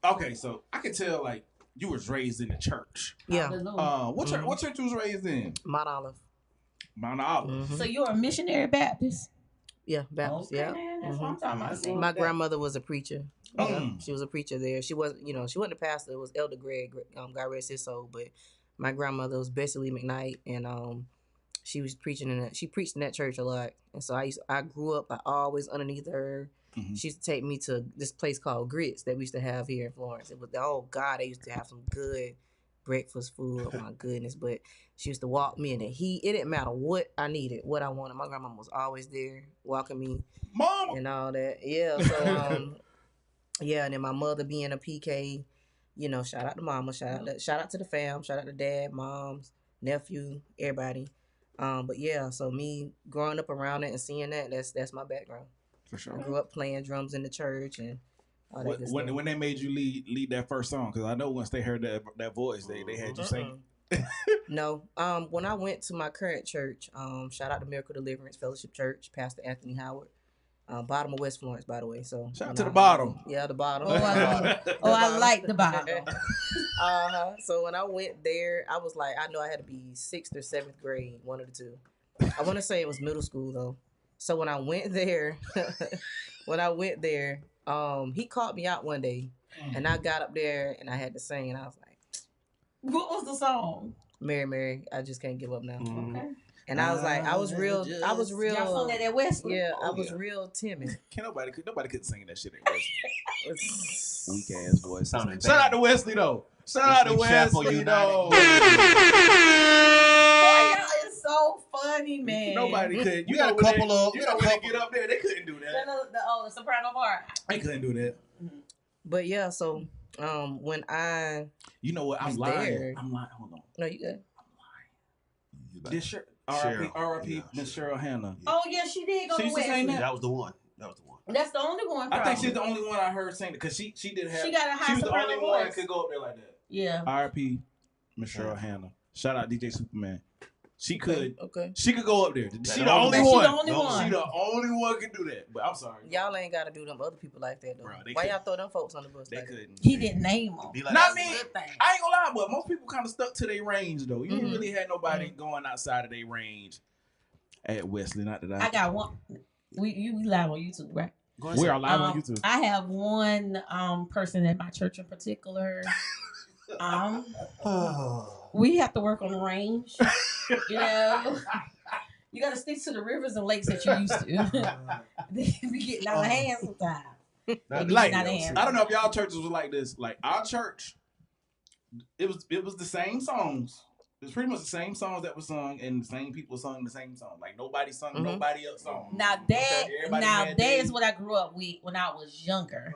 Okay, so I can tell like you was raised in the church. Yeah. What church you was raised in? Mount Olive. Mount Olive. So you're a missionary Baptist? Yeah, Baptist. Okay, Yeah. man, that's what I'm talking about. My grandmother was a preacher. She was a preacher there. She wasn't, she wasn't a pastor. It was Elder Greg. God rest his soul. But my grandmother was Bessie Lee McKnight, and she was preaching she preached in that church a lot. And so I grew up. I always underneath her. She used to take me to this place called Grits that we used to have here in Florence. It was they used to have some good breakfast food. Oh my goodness! But she used to walk me in the heat. It didn't matter what I needed, what I wanted. My grandma was always there, walking me, Mom, and all that. Yeah. So yeah, and then my mother being a PK. Shout out to mama. Shout out to the fam. Shout out to dad, moms, nephew, everybody. But yeah, so me growing up around it and seeing that's my background. For sure. I grew up playing drums in the church and all that good stuff. When they made you lead that first song, because I know once they heard that voice, they had you sing. No. When I went to my current church, shout out to Miracle Deliverance Fellowship Church, Pastor Anthony Howard. Bottom of West Florence, by the way. So shout out to the bottom. Yeah, the bottom. I like the bottom. So when I went there, I was like, I know I had to be 6th or 7th grade, one of the two. I want to say it was middle school though. So when I went there, he called me out one day, and I got up there and I had to sing, and I was like, "What was the song?" Mary, Mary, I just can't give up now. Okay. And I was like, I was real. Y'all sung that at Wesley? Yeah, I was real timid. Nobody could sing that shit at Wesley. Weak ass voice. Shout out to Wesley though. Shout out to Wesley though. So funny, man. Nobody could. You got a couple of. You know when they get up there, they couldn't do that. The soprano part. They couldn't do that. But yeah, so when I, you know what, I'm lying. Hold on. No, you good. I'm lying. R.I.P. Miss Cheryl Hannah. Oh yeah, she did go to Wesley. That was the one. That was the one. That's the only one. I think she's the only one I heard saying it because she did have. She got a high She was the soprano only one that voice. could go up there like that. Yeah. R.I.P. Miss Cheryl Hannah. Shout out DJ Superman. She could. Okay. She could go up there. She the only only one. one. She the only one. She the only one can do that. But I'm sorry. Y'all ain't gotta do them other people like that though. Bro, Why y'all throw them folks on the bus? They like couldn't. He didn't name them. Be like, Not me. Good thing. I ain't gonna lie, but most people kind of stuck to their range though. You Mhm. really had nobody going outside of their range at Wesley. Not that I got one. We live on YouTube, right? We are live on YouTube. I have one person at my church in particular. We have to work on the range. You know, you got to stick to the rivers and lakes that you used to. They be getting out of hand sometimes. Like, I don't know if y'all churches was like this. Like our church, it was the same songs. It was pretty much the same songs that were sung, and the same people sung the same song. Like nobody sung nobody else's song. Now that is what I grew up with when I was younger.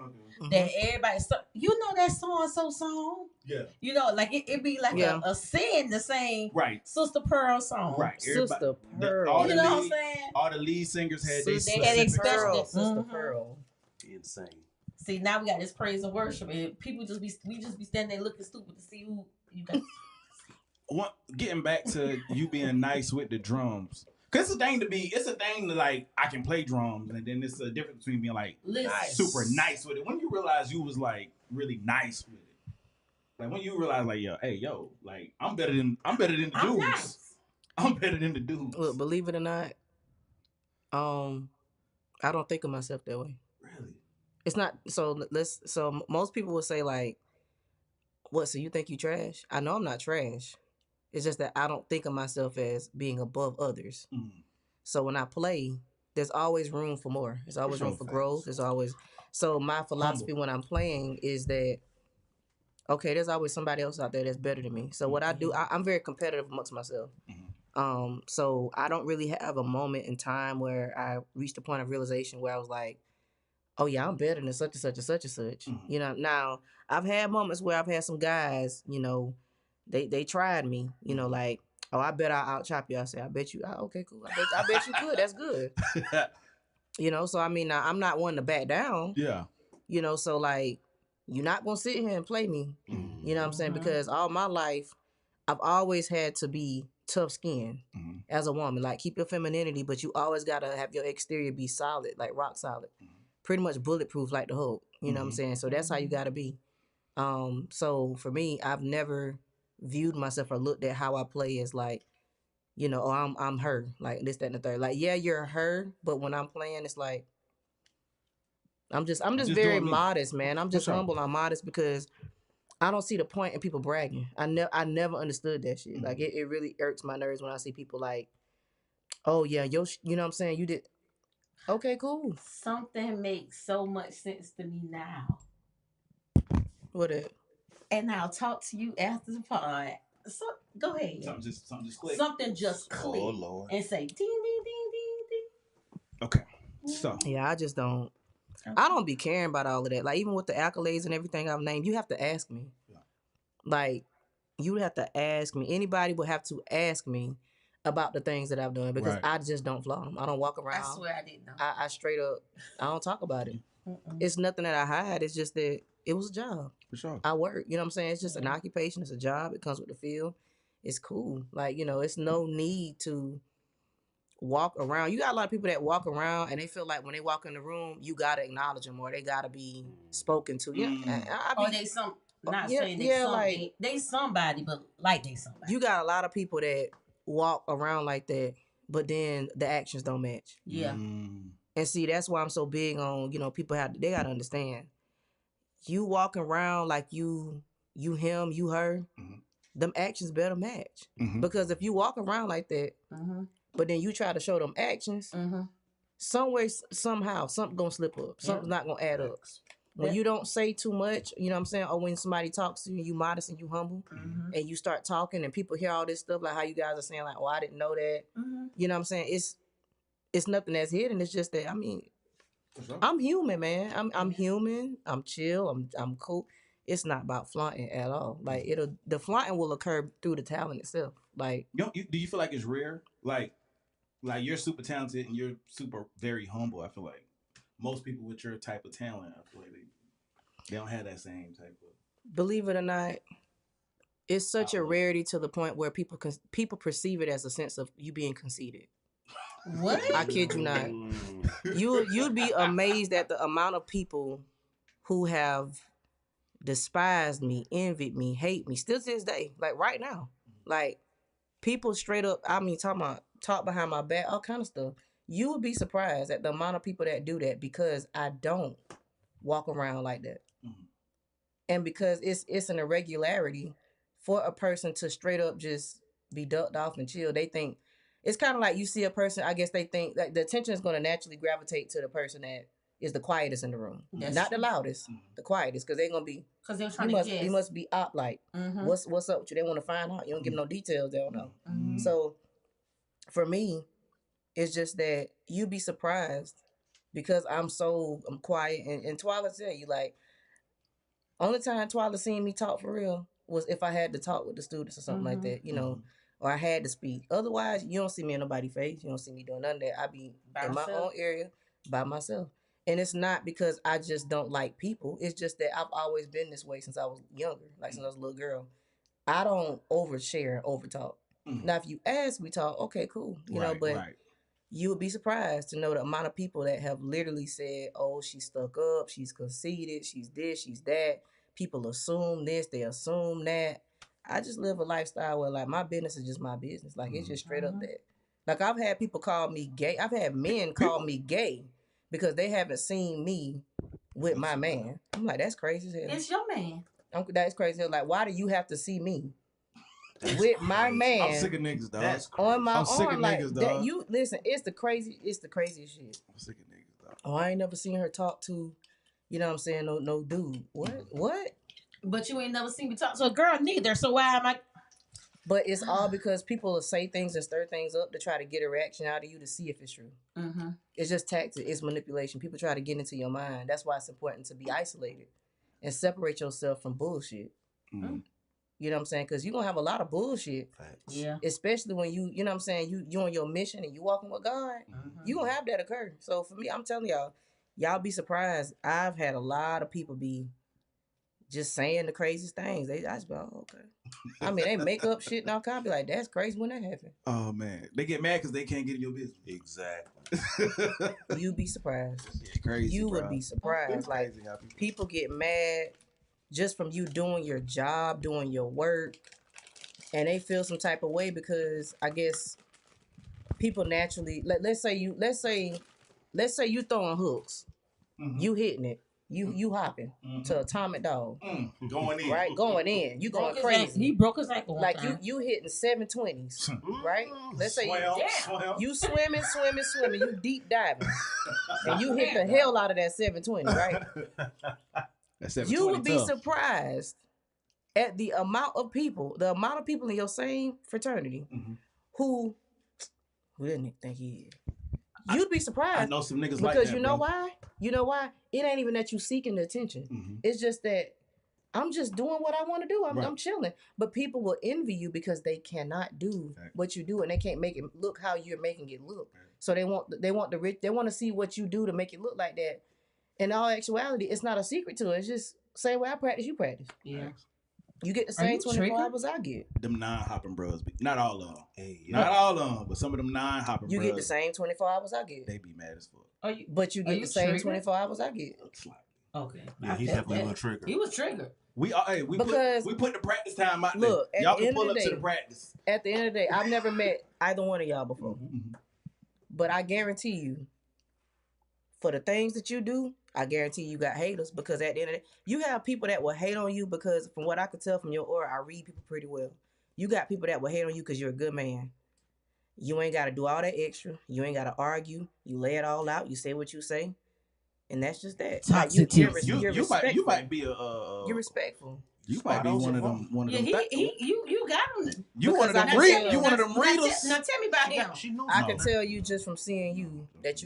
That everybody, you know that song. Yeah. You know, like it be like a sin to sing Sister Pearl song. Right. Sister Pearl. You know what I'm saying? All the lead singers had Sister Pearl. Sister Pearl. Insane. See, now we got this praise and worship, and people we just be standing there looking stupid to see who you got. Getting back to you being nice with the drums. Cause it's a thing to like I can play drums, and then it's a difference between being like super nice with it. When you realize you was like really nice with it, like when you realize like like I'm better than the dudes. Nice. I'm better than the dudes. Look, believe it or not, I don't think of myself that way. Really? It's not so. So most people will say like, "What? So you think you trash?" I know I'm not trash. It's just that I don't think of myself as being above others. Mm. So when I play, there's always room for more. There's always room for growth. There's always so my philosophy when I'm playing is that okay, there's always somebody else out there that's better than me. So what I do, I'm very competitive amongst myself. Mm-hmm. So I don't really have a moment in time where I reached a point of realization where I was like, oh yeah, I'm better than such and such and such and such. Mm-hmm. You know, now I've had moments where I've had some guys, you know, they tried me, you know, like, oh, I bet I'll out-chop you. I say, I bet you, okay, cool. I bet you could. That's good. You know, so I mean, I'm not one to back down. Yeah. You know, so like, you're not going to sit here and play me. Mm-hmm. You know what I'm saying? Because all my life, I've always had to be tough skinned as a woman. Like, keep your femininity, but you always got to have your exterior be solid, like rock solid. Pretty much bulletproof like the Hulk. You know what I'm saying? So that's how you got to be. So for me, I've never viewed myself or looked at how I play as like, you know, oh, I'm her, like this, that, and the third. Like, yeah, you're her, but when I'm playing, it's like, I'm just very modest, man. I'm just humble. I'm modest because I don't see the point in people bragging. I never understood that shit. Like, it really irks my nerves when I see people like, oh yeah, you know what I'm saying? You did. Okay, cool. Something makes so much sense to me now. What it? And I'll talk to you after the pod. So go ahead. Something just clicked. Something just clicked. Oh Lord. And say ding ding ding ding ding. Okay. So yeah, I just don't. I don't be caring about all of that. Like, even with the accolades and everything I've named, you have to ask me. Yeah. Like, you have to ask me. Anybody would have to ask me about the things that I've done because I just don't flaunt them. I don't walk around. I swear I didn't know. I straight up, I don't talk about it. It's nothing that I hide. It's just that it was a job. For sure. I work. You know what I'm saying? It's just an occupation. It's a job. It comes with the field. It's cool. Like, you know, it's no need to walk around. You got a lot of people that walk around and they feel like when they walk in the room, you got to acknowledge them or they got to be spoken to. They some, not saying they somebody, but like they somebody. You got a lot of people that walk around like that, but then the actions don't match. Yeah. And see, that's why I'm so big on, you know, people they got to understand. You walking around like you him, you her, them actions better match. Because if you walk around like that, but then you try to show them actions, somewhere, somehow, something gonna slip up. Something's not gonna add up. When you don't say too much, you know what I'm saying? Or when somebody talks to you, you modest and you humble, and you start talking and people hear all this stuff, like how you guys are saying, like, oh, I didn't know that. You know what I'm saying? It's nothing that's hidden. It's just that, I mean, I'm human, man. I'm human. I'm chill. I'm cool. It's not about flaunting at all. Like, the flaunting will occur through the talent itself. Like, do you feel like it's rare? Like you're super talented and you're super very humble. I feel like most people with your type of talent, I feel like they don't have that same type of. Believe it or not, it's such a outlook. rarity to the point where people perceive it as a sense of you being conceited. What? I kid you not. You'd be amazed at the amount of people who have despised me, envied me, hate me, still to this day. Like right now, like people straight up. I mean, talk behind my back, all kind of stuff. You would be surprised at the amount of people that do that because I don't walk around like that, and because it's an irregularity for a person to straight up just be ducked off and chill. They think it's kind of like you see a person. I guess they think that the attention is going to naturally gravitate to the person that is the quietest in the room, not the loudest, the quietest, because they're gonna be. Because they're trying to guess. You must be up like, what's up with you? They want to find out. You don't give no details. They don't know. So, for me, it's just that you'd be surprised because I'm quiet. And Twyla tell you like, only time Twyla seen me talk for real was if I had to talk with the students or something like that, you know, or I had to speak. Otherwise, you don't see me in nobody's face. You don't see me doing none of that. I be in my own area by myself. And it's not because I just don't like people. It's just that I've always been this way since I was younger, like since I was a little girl. I don't overshare and overtalk. Now, if you ask me talk, okay, cool. You know, but you would be surprised to know the amount of people that have literally said, oh, she's stuck up, she's conceited, she's this, she's that. People assume this, they assume that. I just live a lifestyle where like my business is just my business. Like it's just straight up that. Like I've had people call me gay. I've had men call me gay because they haven't seen me with my man. I'm like, that's crazy as hell. It's your man. That's crazy. Like, why do you have to see me with my man? I'm sick of niggas, dog. That's on my I'm sick arm, of like niggas, that. dog. You listen, it's the craziest shit. I'm sick of niggas, dog. Oh, I ain't never seen her talk to, you know what I'm saying, no dude. What? But you ain't never seen me talk to a girl neither. So why am I? But it's all because people will say things and stir things up to try to get a reaction out of you to see if it's true. It's just tactic. It's manipulation. People try to get into your mind. That's why it's important to be isolated and separate yourself from bullshit. You know what I'm saying? Because you're going to have a lot of bullshit. Facts. Yeah. Especially when you know what I'm saying, you on your mission and you walking with God, you going to have that occur. So for me, I'm telling y'all be surprised. I've had a lot of people be just saying the craziest things. I just be, oh, okay. I mean, they make up shit and I'll be like, that's crazy when that happened. Oh, man. They get mad because they can't get in your business. Exactly. You'd be surprised. It's crazy, You bro. would be surprised. It's Like, crazy how people- people get mad just from you doing your job, doing your work, and they feel some type of way because I guess people naturally, let's say you throwing hooks, you hitting it, you hopping to Atomic Dog, going in. right? Going in, you going He crazy. broke his ankle. Like you hitting 720s, right? Let's say you swimming, you deep diving, and you hit the hell out of that 720, right? You would be surprised at the amount of people in your same fraternity who didn't think he is. You'd be surprised. I know some niggas because like that, you know bro. why? You know why? It ain't even that you seeking the attention. It's just that I'm just doing what I want to do. I'm chilling. But people will envy you because they cannot do what you do and they can't make it look how you're making it look. So they want to see what you do to make it look like that. In all actuality, it's not a secret to it. It's just same way I practice, you practice. Yeah. You get the same 24 hours I get. Them non-hopping bros. Not all of them. Hey, Not all of them, but some of them non-hopping You bros. get the same 24 hours I get. They be mad as fuck. But you get the same 24 hours I get. Okay. Yeah, he definitely was triggered. He was triggered. We put the practice time out Look, there. Y'all can pull up to the practice. At the end of the day, I've never met either one of y'all before. But I guarantee you, for the things that you do, I guarantee you got haters because at the end of the day, you have people that will hate on you because from what I could tell from your aura, I read people pretty well. You got people that will hate on you because you're a good man. You ain't got to do all that extra. You ain't got to argue. You lay it all out. You say what you say. And that's just that. Toxic you're You might be you're respectful. You might be one of them. You got him. You one of them readers. You one of them readers. Now tell me about him. She knows. I can tell you just from seeing you that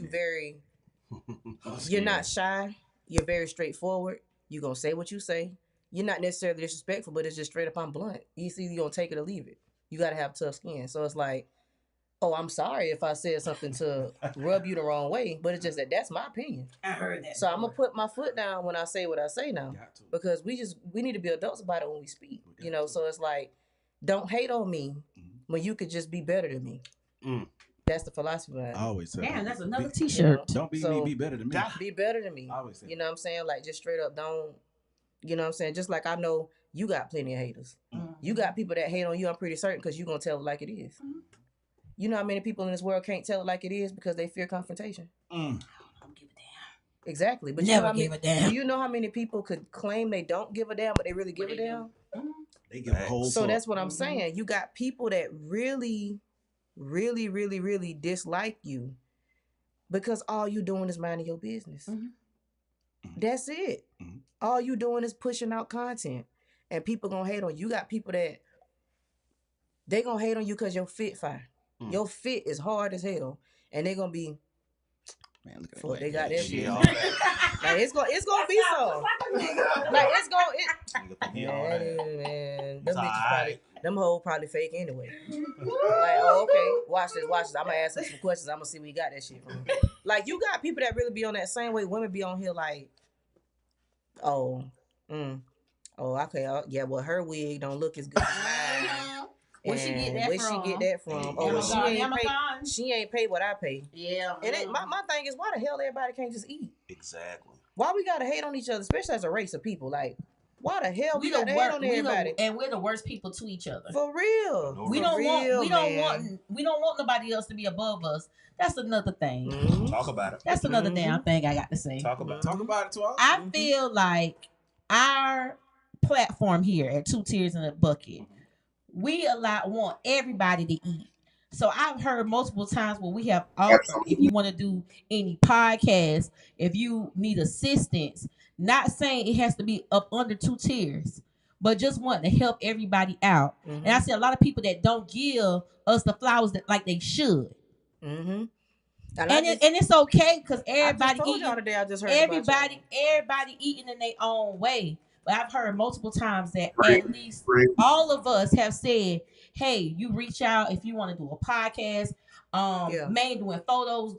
you're not shy. You're very straightforward. You're going to say what you say. You're not necessarily disrespectful, but it's just straight up, I'm blunt. You see, you're going to take it or leave it. You got to have tough skin. So it's like, oh, I'm sorry if I said something to rub you the wrong way, but it's just that's my opinion. I heard that. So I'm gonna put my foot down when I say what I say now, Got to. because we need to be adults about it when we speak. You know, so it's like, don't hate on me when you could just be better than me. That's the philosophy behind it. I always say, Damn, that's another You T-shirt. know? don't be So, me, be better than me. Be better than me. I always say You know what I'm saying? Like, just straight up, don't. You know what I'm saying? Just like I know you got plenty of haters. You got people that hate on you. I'm pretty certain because you gonna tell it like it is. You know how many people in this world can't tell it like it is because they fear confrontation. I don't give a damn. Exactly, but Never you know give a damn. Do you know how many people could claim they don't give a damn, but they really give a damn? they give a whole. So fuck. that's what I'm saying. You got people that really, really, really, really dislike you because all you doing is minding your business. That's it. All you doing is pushing out content, and people gonna hate on you. You got people that they gonna hate on you because your fit fire. Your fit is hard as hell, and they gonna be. Man, look at Fuck, that. they got that shit. Yeah, all Like that. it's gonna be so. Like it's gonna. Nigga think he all Man, that. man, It's them bitches alright. them hoes probably fake anyway. Like, oh, okay, watch this. I'm gonna ask them some questions. I'm gonna see where you got that shit from. Like, you got people that really be on that same way. Women be on here like, oh, okay, yeah, well, her wig don't look as good as mine. Where she get that Where from? she get that from? Oh, well, she ain't pay what I pay. Yeah. And my thing is, why the hell everybody can't just eat? Exactly. Why we gotta hate on each other, especially as a race of people? Like, why the hell we gotta hate on everybody? And we're the worst people to each other. For real. We don't want nobody else to be above us. That's another thing. Talk about it. That's another damn thing I got to say. Talk about it to us. I feel like our platform here at Two Tears in a Bucket, we want everybody to eat. So I've heard multiple times where we have offered, if you want to do any podcast, if you need assistance, not saying it has to be up under 2 tiers, but just wanting to help everybody out. And I see a lot of people that don't give us the flowers that like they should. And it's okay because everybody eating in their own way. But I've heard multiple times that at least all of us have said, hey, you reach out if you want to do a podcast, man doing photos,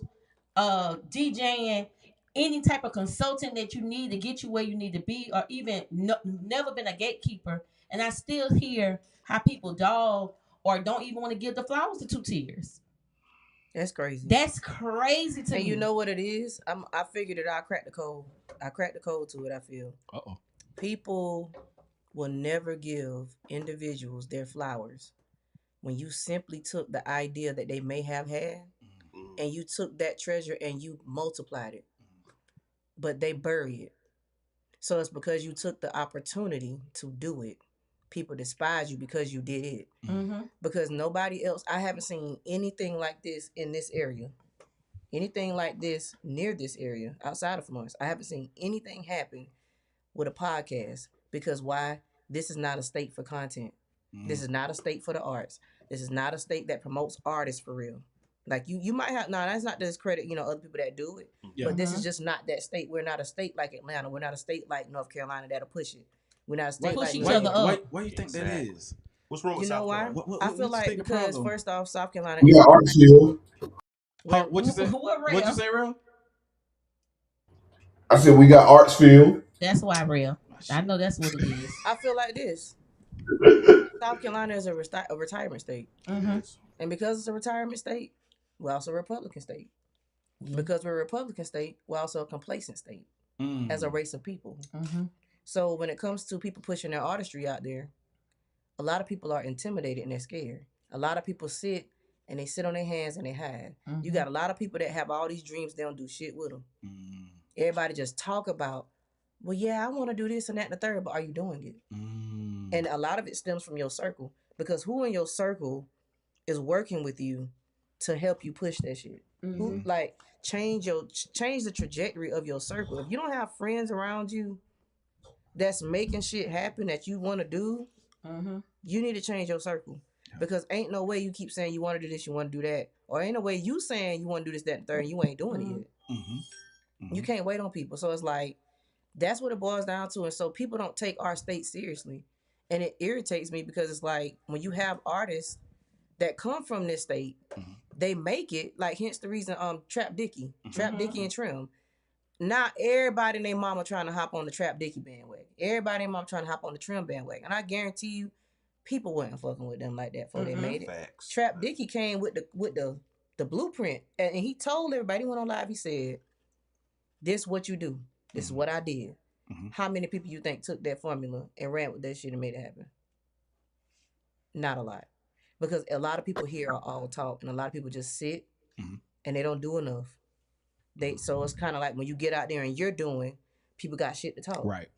DJing, any type of consultant that you need to get you where you need to be, or even never been a gatekeeper. And I still hear how people dog or don't even want to give the flowers to 2 tiers. That's crazy. That's crazy to me. And you know what it is? I figured it out. I cracked the code. I cracked the code to it, I feel. People will never give individuals their flowers when you simply took the idea that they may have had and you took that treasure and you multiplied it. But they bury it. So it's because you took the opportunity to do it. People despise you because you did it. Because nobody else, I haven't seen anything like this in this area. Anything like this near this area outside of Florence. I haven't seen anything happen with a podcast. Because why? This is not a state for content. This is not a state for the arts. This is not a state that promotes artists for real. Like you might have, that's not to discredit, other people that do it. But this is just not that state. We're not a state like Atlanta. We're not a state like North Carolina that'll push it. We're not a state like each other up. Why do you think that is? What's wrong with South Carolina? What I feel like because first off, South Carolina. We got Artsville. What you say? What you say, Real? I said we got Artsville. That's why, Real. I know that's what it is. I feel like this. South Carolina is a retirement state. And because it's a retirement state, we're also a Republican state. Because we're a Republican state, we're also a complacent state as a race of people. So when it comes to people pushing their artistry out there, a lot of people are intimidated and they're scared. A lot of people sit and they sit on their hands and they hide. You got a lot of people that have all these dreams, they don't do shit with them. Everybody just talk about, well, yeah, I want to do this and that and the third, but are you doing it? And a lot of it stems from your circle, because who in your circle is working with you to help you push that shit? Who, like, change the trajectory of your circle. If you don't have friends around you that's making shit happen that you want to do, you need to change your circle. Because ain't no way you keep saying you want to do this, you want to do that. Or ain't no way you saying you want to do this, that, and third, and you ain't doing it yet. You can't wait on people. So it's like, that's what it boils down to. And so people don't take our state seriously. And it irritates me because it's like, when you have artists that come from this state they make it, like hence the reason Trap Dicky Mhm. and Trim. Not everybody and their mama trying to hop on the Trap Dicky bandwagon. Everybody and mama trying to hop on the Trim bandwagon. And I guarantee you, people wasn't fucking with them like that before they made it. Facts. Trap Dicky came with the blueprint, and he told everybody. He went on live. He said, "This what you do. This is what I did." How many people you think took that formula and ran with that shit and made it happen? Not a lot, because a lot of people here are all talk, and a lot of people just sit and they don't do enough. So it's kind of like when you get out there and you're doing, people got shit to talk. Right.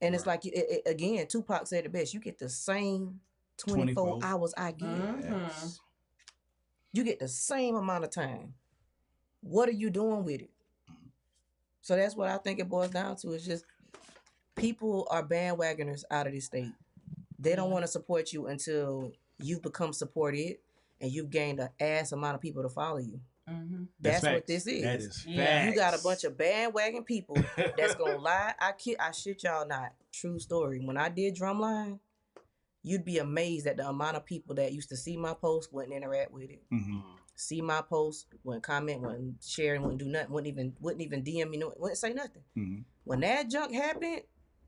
And it's like, again, Tupac said it best. You get the same 24 hours I get. Yes. You get the same amount of time. What are you doing with it? So that's what I think it boils down to. It's just people are bandwagoners out of this state. They don't want to support you until you've become supported and you've gained an ass amount of people to follow you. That's what this is. That is Yeah. You got a bunch of bandwagon people that's gonna lie. I shit y'all not. True story. When I did Drumline, you'd be amazed at the amount of people that used to see my post, wouldn't interact with it. See my post, wouldn't comment, wouldn't share, wouldn't do nothing, wouldn't even DM me, wouldn't say nothing. When that junk happened,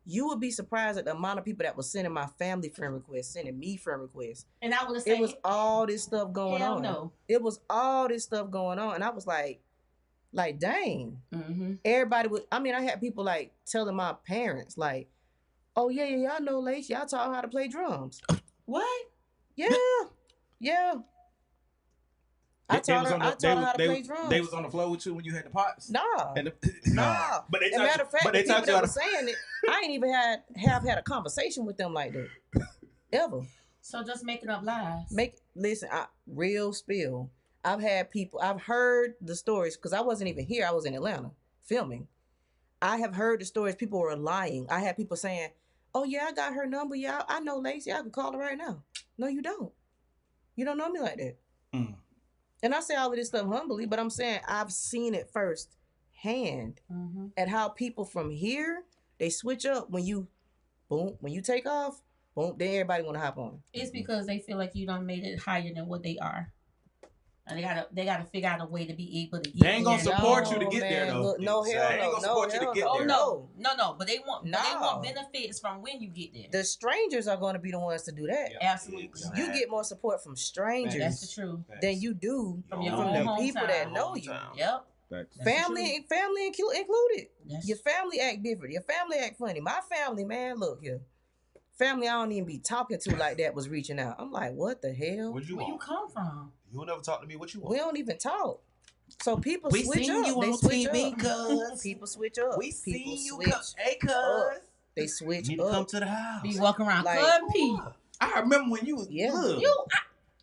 you would be surprised at the amount of people that was sending my family friend requests, sending me friend requests. And I would say it was all this stuff going on. No. It was all this stuff going on, and I was like dang. Everybody would. I mean, I had people like telling my parents, like, "Oh yeah, y'all know Lace, y'all taught her how to play drums." What? Yeah. I taught her how to play drums. They was on the floor with you when you had the pots? Nah. Nah. But they As a matter of fact, the people taught you that how was saying it, I ain't even have had a conversation with them like that. Ever. So just making up lies. Listen, real spill. I've heard the stories, because I wasn't even here. I was in Atlanta filming. I have heard the stories. People were lying. I had people saying, "Oh yeah, I got her number. Yeah, I know Lacey. I can call her right now." No, you don't. You don't know me like that. And I say all of this stuff humbly, but I'm saying I've seen it firsthand at how people from here, they switch up when you take off, boom, then everybody want to hop on. It's because they feel like you done made it higher than what they are. And they gotta figure out a way to be able to get They ain't gonna there. support you to get there though. Look, no, hell They ain't gonna support you to get Oh there. no. But they want No. benefits from when you get there. The strangers are going to be the ones to do that. Absolutely. Exactly. You get more support from strangers That's the truth. than you do From from your the own people hometown. that know you. Yep. Facts. That's the Family included. That's Your family act different. Your family act funny. My family, man, look here. Family I don't even be talking to like that was reaching out. I'm like, what the hell? What you Where you want? come from? You'll never talk to me. What you want? We don't even talk. So people We switch seen up. you They on switch TV, up. cuz. People switch up. We People seen you switch come. Hey, cuz. up. They switch You need to come up. to the house. Be walking around Like- Club P. I remember when you was little.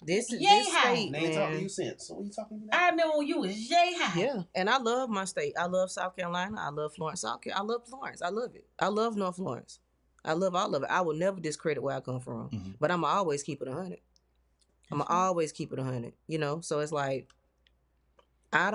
This is Yay this high. state, They ain't talking to man. you since. So what you talking to me now? I remember when you was Jay High. Yeah, and I love my state. I love South Carolina. I love Florence, South Carolina. I love Florence. I love it. I love North Florence. I love all of it. I will never discredit where I come from, but I'm always keep it 100. I'm always keep it 100. You know, so it's like I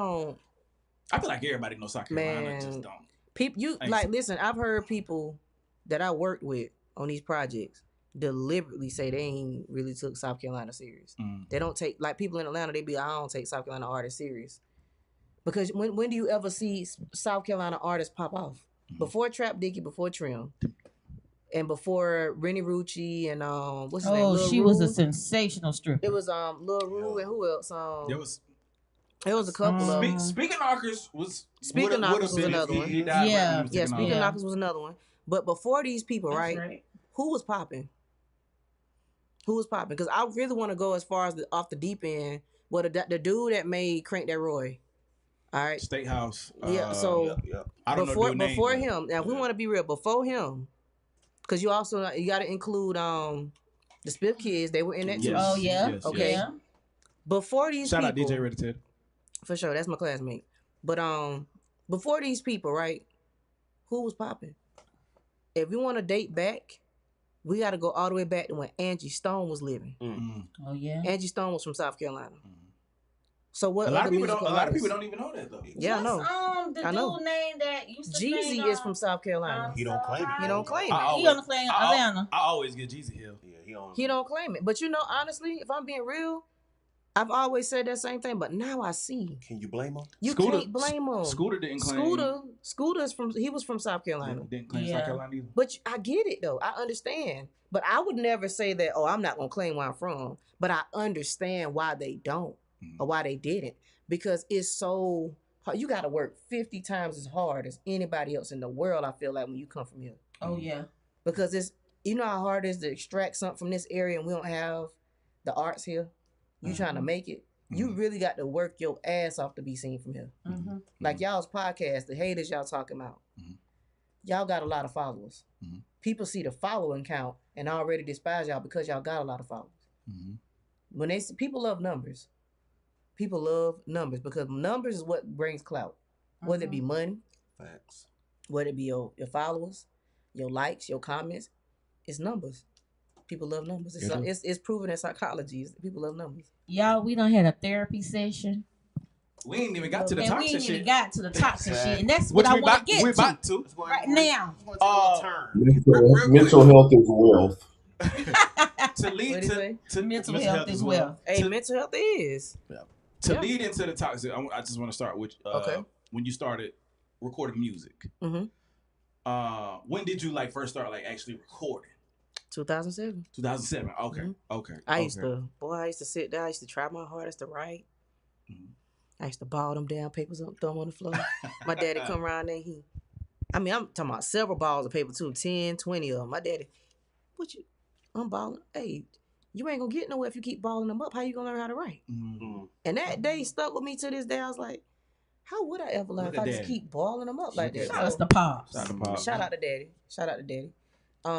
feel like everybody knows South Carolina, just don't. People, listen. I've heard people that I worked with on these projects deliberately say they ain't really took South Carolina serious. They don't take, like people in Atlanta, I don't take South Carolina artists serious. Because when do you ever see South Carolina artists pop off? Before Trap Dicky, before Trim, and before Rennie Rucci and what's his name? Lil she Rue. was a sensational stripper. It was Lil Rue and who else? It was a couple of them. Speaking Knockers was another one. Yeah. Speaking Knockers was another one. But before these people, That's right? Who was popping? Because I really want to go as far as off the deep end. Well, the dude that made Crank That Roy. All right. State House. Yeah. So I don't know before him. Now, we want to be real. Before him, because you got to include the Spiff Kids. They were in that too. Oh yeah. Yes, Okay. Yeah. Before these Shout people, out DJ Ready Ted. for sure. That's my classmate. But before these people, right? Who was popping? If we want to date back, we got to go all the way back to when Angie Stone was living. Oh yeah. Angie Stone was from South Carolina. So what? A lot of people artists? don't even know that though. Yeah, I know. The I know. dude name that used to Jeezy sing, is from South Carolina. He don't claim it. He don't claim it. He on the claim Atlanta. I always get Jeezy Hill. Yeah, He don't claim it. But honestly, if I'm being real, I've always said that same thing, but now I see. Can you blame them? You can't blame him. Scooter didn't claim. Scooter's he was from South Carolina. Didn't claim South Carolina either. But I get it though. I understand. But I would never say that, oh, I'm not gonna claim where I'm from. But I understand why they don't or why they didn't. Because it's so hard. You gotta work 50 times as hard as anybody else in the world, I feel like, when you come from here. Oh yeah. Because it's, you know how hard it is to extract something from this area and we don't have the arts here? You trying to make it? You really got to work your ass off to be seen from here. Like y'all's podcast, the haters y'all talking about. Y'all got a lot of followers. People see the following count and already despise y'all because y'all got a lot of followers. When they see, people love numbers. People love numbers because numbers is what brings clout. Whether it be money, Facts. whether it be your followers, your likes, your comments, it's numbers. People love numbers. It's proven in psychology. People love numbers. Y'all, we done had a therapy session. We ain't even got to the And toxic we ain't shit. even got to the toxic shit. And that's Which what I want to get we're to. about to. Right now. Mental health is wealth. To lead to mental health as well. Hey, mental health is. To lead into the toxic, I just want to start with when you started recording music. When did you first start actually recording? 2007. 2007. Okay. Okay. I used to sit there. I used to try my hardest to write. I used to ball them down papers up, throw them on the floor. My daddy come around there. I'm talking about several balls of paper too, 10, 20 of them. My daddy, I'm balling. Hey, you ain't gonna get nowhere if you keep balling them up. How you gonna learn how to write? And that day stuck with me to this day. I was like, how would I ever learn if I just keep balling them up like that? Shout out to Pops. Shout out to Daddy. Shout out to Daddy. So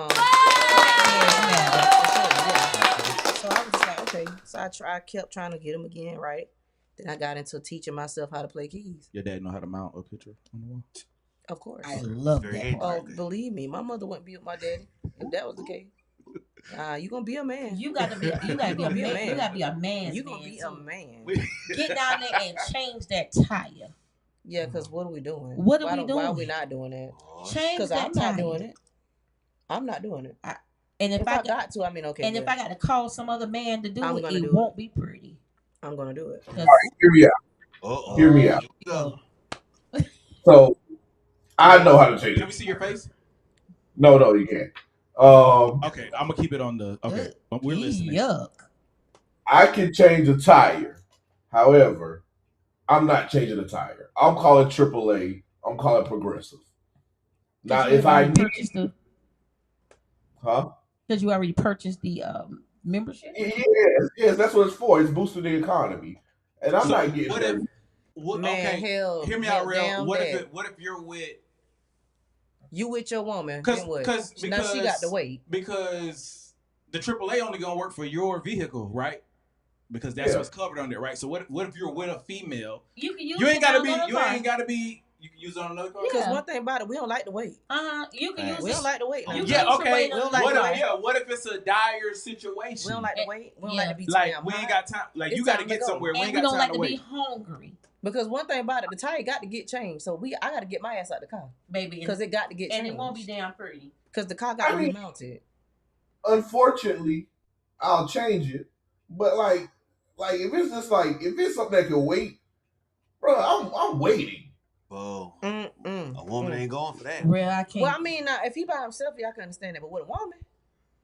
I was just like, okay. So I kept trying to get them again, right? Then I got into teaching myself how to play keys. Your dad know how to mount a picture on the wall? Of course. I love that. Oh, believe me, my mother wouldn't be with my daddy if that was the case. You gonna be a man. You gotta be a man. You gotta be a man. You gonna be a man. Get down there and change that tire. Yeah, because what are we doing? What are we doing? Why are we not doing that? Change that tire. Because I'm not doing it. I'm not doing it. And if I got to, I mean, okay. And if I got to call some other man to do it, it won't be pretty. I'm gonna do it. All right, hear me out. Hear me out. So I know how to change it. Can we see your face? No, you can't. Okay, I'm gonna keep it on the. Okay, we're listening. Yuck. I can change a tire. However, I'm not changing a tire. I'm calling AAA. I'm calling Progressive. Now, if I need, Because you already purchased the membership. Yes, that's what it's for. It's boosting the economy, and I'm not getting. Hear me out, real. What if you're with? You with your woman? Because now she got to wait. Because the AAA only gonna work for your vehicle, right? Because that's what's covered under it, right? So what if you're with a female? You can use. You ain't gotta be. You can use it on another car. Because one thing about it, we don't like to wait. You can use. We don't like to wait. Okay. We don't like to wait. What if it's a dire situation? We don't like to wait. We don't like to be we ain't got time. You got to get somewhere. We ain't got time to wait. We don't like to be hungry. Because one thing about it, the tire got to get changed. So I got to get my ass out the car, baby. Because it got to get changed. And it won't be damn pretty. Because the car got to be mounted. Unfortunately, I'll change it. But if it's just if it's something that can wait, bro, I'm waiting. Whoa. A woman ain't going for that. Real, I can't. Well, I mean, if he by himself, I can understand that. But with a woman,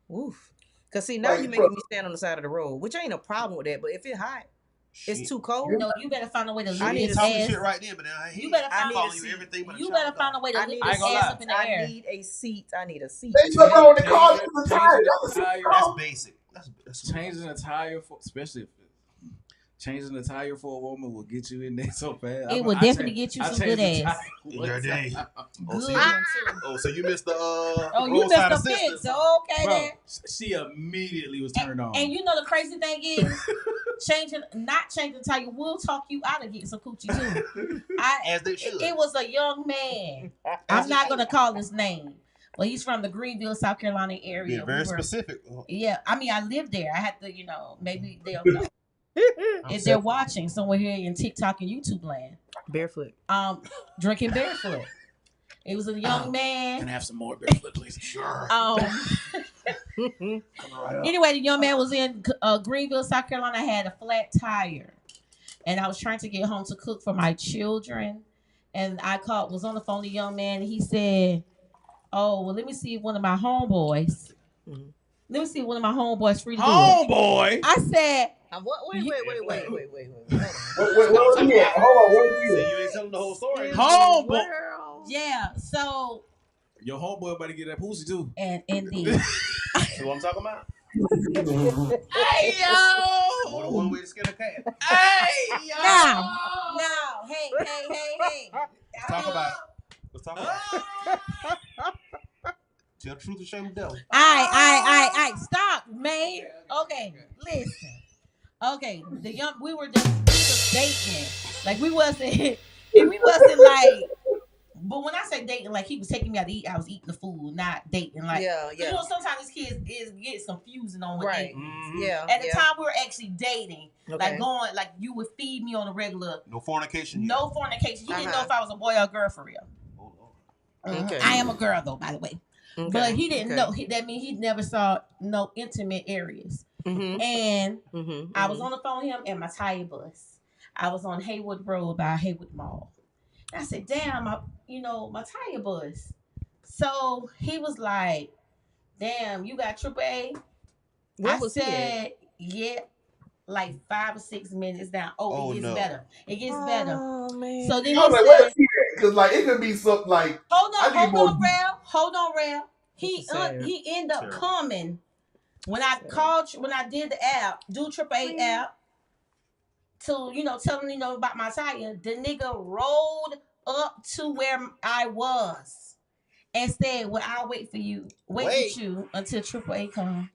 oof. Because see, now you're making me stand on the side of the road, which ain't a problem with that. But if it's hot, it's too cold. No, you better find a way to lift his his ass. Shit right there, but you better find a way to lift his ass up in the air. I need a seat. That's basic. That's changing a tire for, especially. Changing the tire for a woman will get you in there so fast. It will definitely get you some good ass. Your day. So you missed the you missed the fix. Okay, then. She immediately was turned on. And you know the crazy thing is, not changing the tire will talk you out of getting some coochie too. As they should. It was a young man. I'm not gonna call his name. Well, he's from the Greenville, South Carolina area. Yeah, very specific. Yeah, I mean, I lived there. I had to, maybe they'll know. If they're watching somewhere here in TikTok and YouTube land. Barefoot. Drinking barefoot. It was a young man. Can I have some more barefoot, please? Sure. Anyway, the young man was in Greenville, South Carolina. I had a flat tire, and I was trying to get home to cook for my children. And I was on the phone to the young man, and he said, "Oh, well, let me see if one of my homeboys. Let me see if one of my homeboys free to do it." Homeboy. I said, Wait. Wait, where was he at? Hold on, where was he See, at? you ain't telling the whole story. Homeboy. "Yeah." So, Your homeboy about to get that pussy too. and indeed, See what I'm talking about? Hey More yo. than one way to skin a cat. Hey yo. now, hey. Let's talk about it. Let's talk about it. Tell the truth and shame the devil. I stop, man. Okay, listen. Okay, we were dating. Like we wasn't like. But when I say dating, like he was taking me out to eat, I was eating the food, not dating. Like, Yeah. You know, sometimes these kids get confusing on what Right. dating is. Yeah. At the time, we were actually dating, Okay. like you would feed me on a regular. No fornication. No fornication. He didn't know if I was a boy or a girl for real. Oh, Lord. Okay. I am a girl though, by the way. Okay. But he didn't know. That means he never saw no intimate areas. And I was on the phone with him and my tire bus. I was on Haywood Road by Haywood Mall. I said, "Damn, my tire bus." So he was like, "Damn, you got AAA?" What was said, "Yeah." Like 5 or 6 minutes down. It gets better. It gets better. Oh man. So then I was like, where is he at? Because like it could be something like Hold on, Rel. He ended up Terrible. coming when I did the app, do AAA app, to tell him about my tire. The nigga rolled up to where I was and said, "Well, I'll wait with you until AAA come."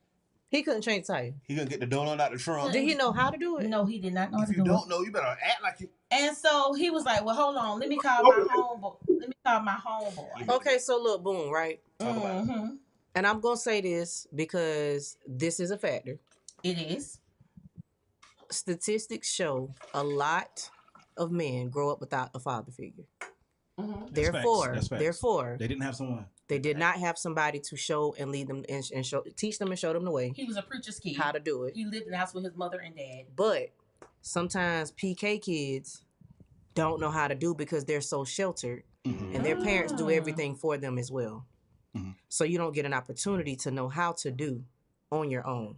He couldn't change the tire. He gonna get the donut out the trunk. Did he know how to do it? No, he did not know how to If you do it. don't know, you better act like you. And so he was like, "Well, hold on, let me call my homeboy." Okay, so look, boom, right? Talk about it. And I'm gonna say this because this is a factor. It is. Statistics show a lot of men grow up without a father figure. Therefore, they didn't have someone. They did not have somebody to show and lead them and teach them and show them the way. He was a preacher's kid. How to do it. He lived in the house with his mother and dad. But sometimes PK kids don't know how to do because they're so sheltered, and their parents do everything for them as well. So you don't get an opportunity to know how to do on your own.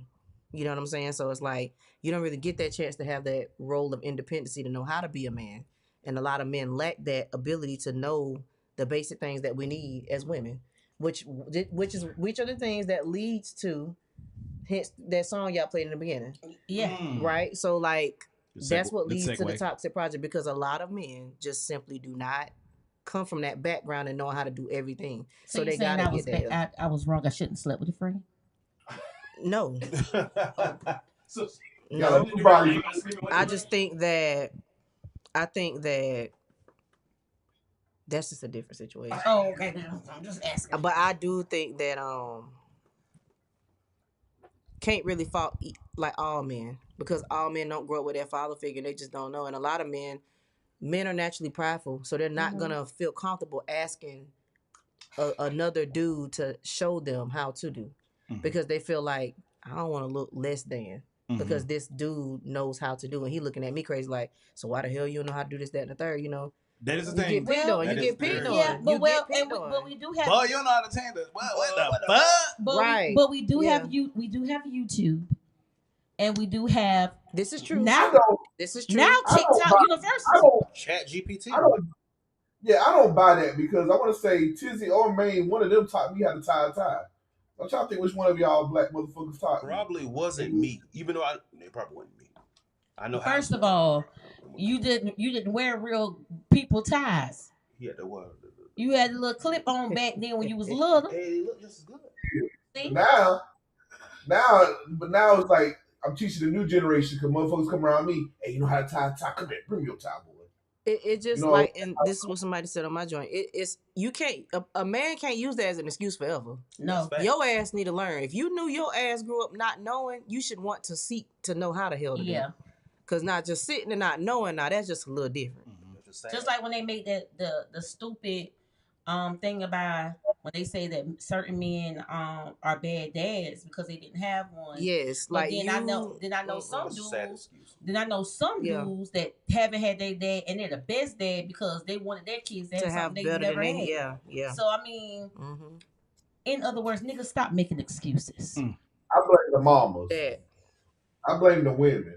You know what I'm saying? So it's like you don't really get that chance to have that role of independency to know how to be a man. And a lot of men lack that ability to know the basic things that we need as women, which are the things that leads to hence that song y'all played in the beginning. Yeah. Right? So like that's what leads to the toxic project, because a lot of men just simply do not come from that background and know how to do everything. So they gotta get that. I was wrong. I shouldn't have slept with a friend. No. So, no. I think that that's just a different situation. Oh, okay. I'm just asking. But I do think that can't really fault like all men, because all men don't grow up with their father figure. They just don't know. And a lot of men are naturally prideful, so they're not gonna feel comfortable asking another dude to show them how to do, because they feel like, I don't want to look less than, because this dude knows how to do, and he looking at me crazy like, so why the hell you don't know how to do this, that, and the third, you know? That is the thing. You get picked on. Yeah, but we do have. Boy, you don't know how to change it. What the fuck? Right. But we do have YouTube, and we do have. This is true. Now this is true. Now TikTok University. Chat GPT. I don't buy that, because I want to say Tizzy or Maine, one of them taught me how to tie a tie. I'm trying to think which one of y'all black motherfuckers taught me. Probably wasn't me, even though it probably wasn't me. I know. First of all, you didn't wear real people ties. He had the what? You had a little clip on back then when you was little. Hey, they look just as good. See? Now it's like I'm teaching the new generation, because motherfuckers come around me. Hey, you know how to tie a tie? Come here, bring me your tie, boy. It just like, and this is what somebody said on my joint. It's you can't a man can't use that as an excuse forever. No, your ass need to learn. If you knew your ass grew up not knowing, you should want to seek to know how the hell to do. Because not just sitting and not knowing, now that's just a little different. Just like when they made the stupid thing about when they say that certain men are bad dads because they didn't have one. Yes, but like then you. I know some That's a sad dudes. excuse. Then I know some Yeah. dudes that haven't had their dad and they're the best dad because they wanted their kids to have something they better never than had. they. Yeah, yeah. So I mean, Mm-hmm. in other words, niggas stop making excuses. I blame the mamas. That. I blame the women.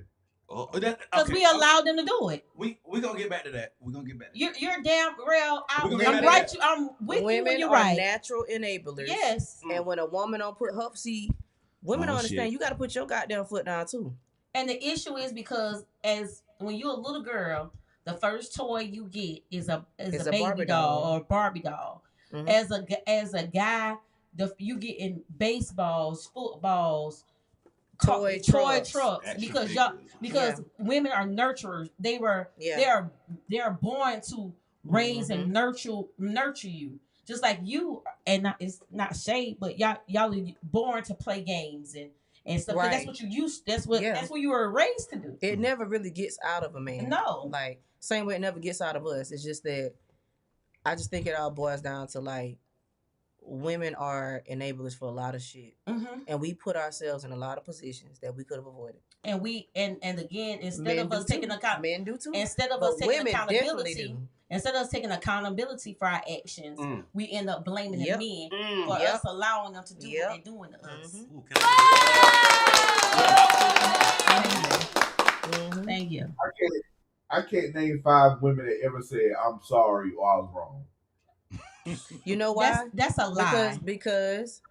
Oh, Because we allow them to do it. We gonna get back to that. We gonna get back. You're damn real. I'm gonna get right. back to I'm with you when Women you're are right. natural enablers. Yes. And when a woman don't put her, see, women don't understand. shit. You got to put your goddamn foot down too. And the issue is because as when you're a little girl, the first toy you get is a baby Barbie doll doll. or Barbie doll. Mhm. As a guy, you getting baseballs, footballs, Toy trucks. Action because figures. women are nurturers. They are born to raise and nurture you. Just like you, and it's not shade, but y'all are born to play games and stuff. 'Cause that's what you used. That's what you were raised to do. It never really gets out of a man. No. Like same way it never gets out of us. It's just that I just think it all boils down to like women are enablers for a lot of shit. And we put ourselves in a lot of positions that we could have avoided. And we and again, instead Men of us do taking too. account, Men do too. instead of But us taking women definitely accountability, do. instead of us taking accountability for our actions, we end up blaming Yep. the men for us allowing them to do what they're doing to us. Ooh, can I Thank you. I can't name 5 women that ever said I'm sorry or I was wrong. You know why? That's a lie. Because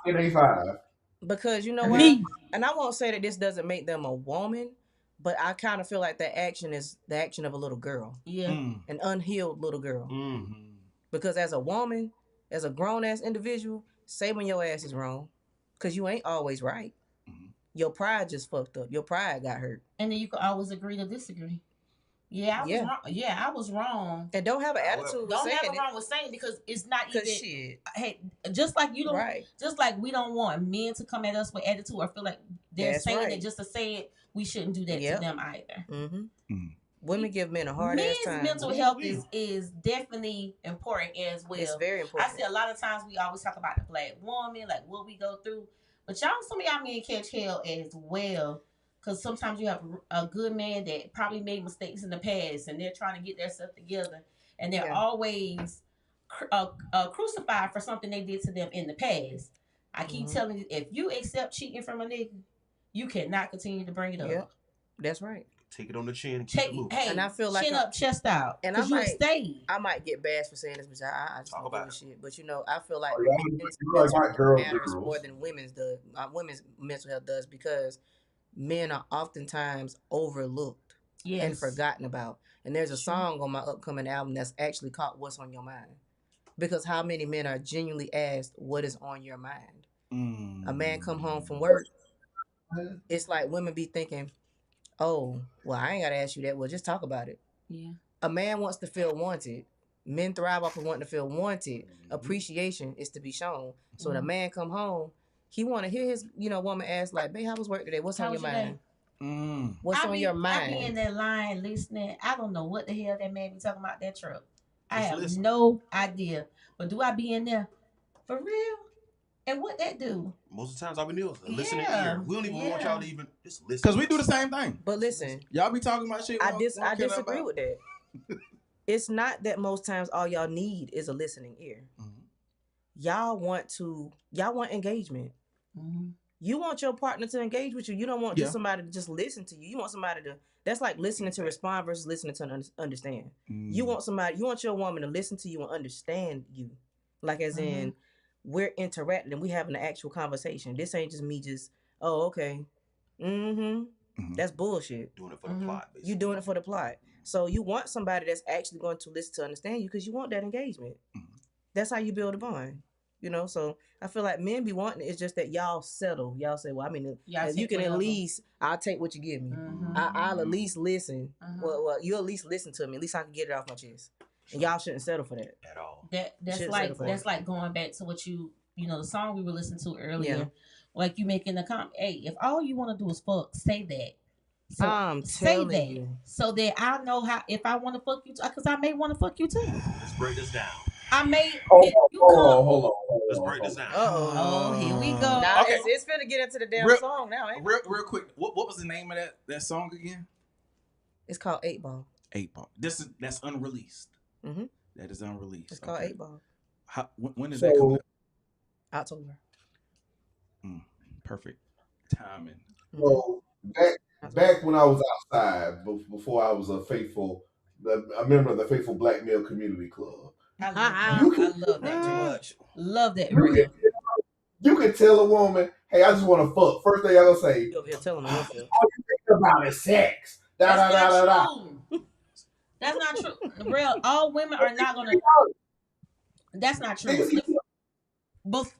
I can name 5. Because you know why? Me. And I won't say that this doesn't make them a woman, but I kind of feel like that action is the action of a little girl. Yeah. An unhealed little girl. Mm-hmm. Because as a woman, as a grown-ass individual, say when your ass is wrong. Because you ain't always right. Your pride just fucked up. Your pride got hurt. And then you can always agree to disagree. Yeah, I was wrong. Yeah, I was wrong. And don't have an attitude. Don't have a wrong with saying it because it's not even. Shit. Hey, just like you don't. Right. Just like we don't want men to come at us with attitude or feel like they're That's saying right. it just to say it. We shouldn't do that to them either. Women give men a hard ass time. Men's mental health is definitely important as well. It's very important. I see a lot of times we always talk about the black woman, like what we go through, but some of y'all men catch hell as well. Because sometimes you have a good man that probably made mistakes in the past and they're trying to get themselves together. And they're always crucified for something they did to them in the past. I keep telling you, if you accept cheating from a nigga, you cannot continue to bring it up. Yep. That's right. Take it on the chin and keep it moving. Hey, and I feel like chin up, chest out. And I might get bashed for saying this, but I just don't give a shit. But I feel like men's matters more than women's does. Women's mental health does because men are oftentimes overlooked and forgotten about. And there's a song on my upcoming album that's actually called "What's on Your Mind," because how many men are genuinely asked what is on your mind? A man come home from work, it's like women be thinking, oh, well, I ain't gotta ask you that. Well, just talk about it. Yeah. A man wants to feel wanted. Men thrive off of wanting to feel wanted. Appreciation is to be shown. So when a man come home, he want to hear his, woman ask like, "Babe, how was work today? What's on your mind? What's on your mind?" I be in that line listening. I don't know what the hell that man be talking about that truck. I have no idea. But do I be in there for real? And what that do? Most of the times, all we do is a listening ear. We don't even want y'all to even just listen. Because we do the same thing. But listen, y'all be talking about shit. I disagree with that. It's not that most times all y'all need is a listening ear. Y'all want engagement. You want your partner to engage with you. You don't want just somebody to just listen to you. You want somebody to. That's like listening to respond versus listening to understand. You want your woman to listen to you and understand you, like as in we're interacting and we having an actual conversation. This ain't just me just okay. That's bullshit. Doing it for the plot. Basically. You doing it for the plot. So you want somebody that's actually going to listen to understand you because you want that engagement. That's how you build a bond. So I feel like men be wanting it. It's just that y'all settle. Y'all say, well, I mean, if you can at least, I'll take what you give me. I'll at least listen. Well, you at least listen to me. At least I can get it off my chest. And y'all shouldn't settle for that. At all. That's like going back to what the song we were listening to earlier. Yeah. Like you making the comment, hey, if all you want to do is fuck, say that. So I'm say telling that you. so that I know how if I want to fuck you, because I may want to fuck you too. Let's break this down. I made Hold if on, you hold come. on, hold on, Let's hold on, break this hold on. down. Oh, here we go. Nah, Okay. it's finna get into the damn Real- song now, ain't it? Real quick. What was the name of that song again? It's called 8 Ball. 8 Ball. That's unreleased. Mm-hmm. That is unreleased. It's called 8 Ball. When is that coming out? October. Perfect timing. So back when I was outside, before I was a member of the Faithful Black Male Community Club. I love that. Too much. Love that, real. You can tell a woman, "Hey, I just want to fuck." First thing I gonna say, You over here telling them yourself. all you think about is sex. Da da da da da. That's not true. Real. All women are not gonna. That's not true. But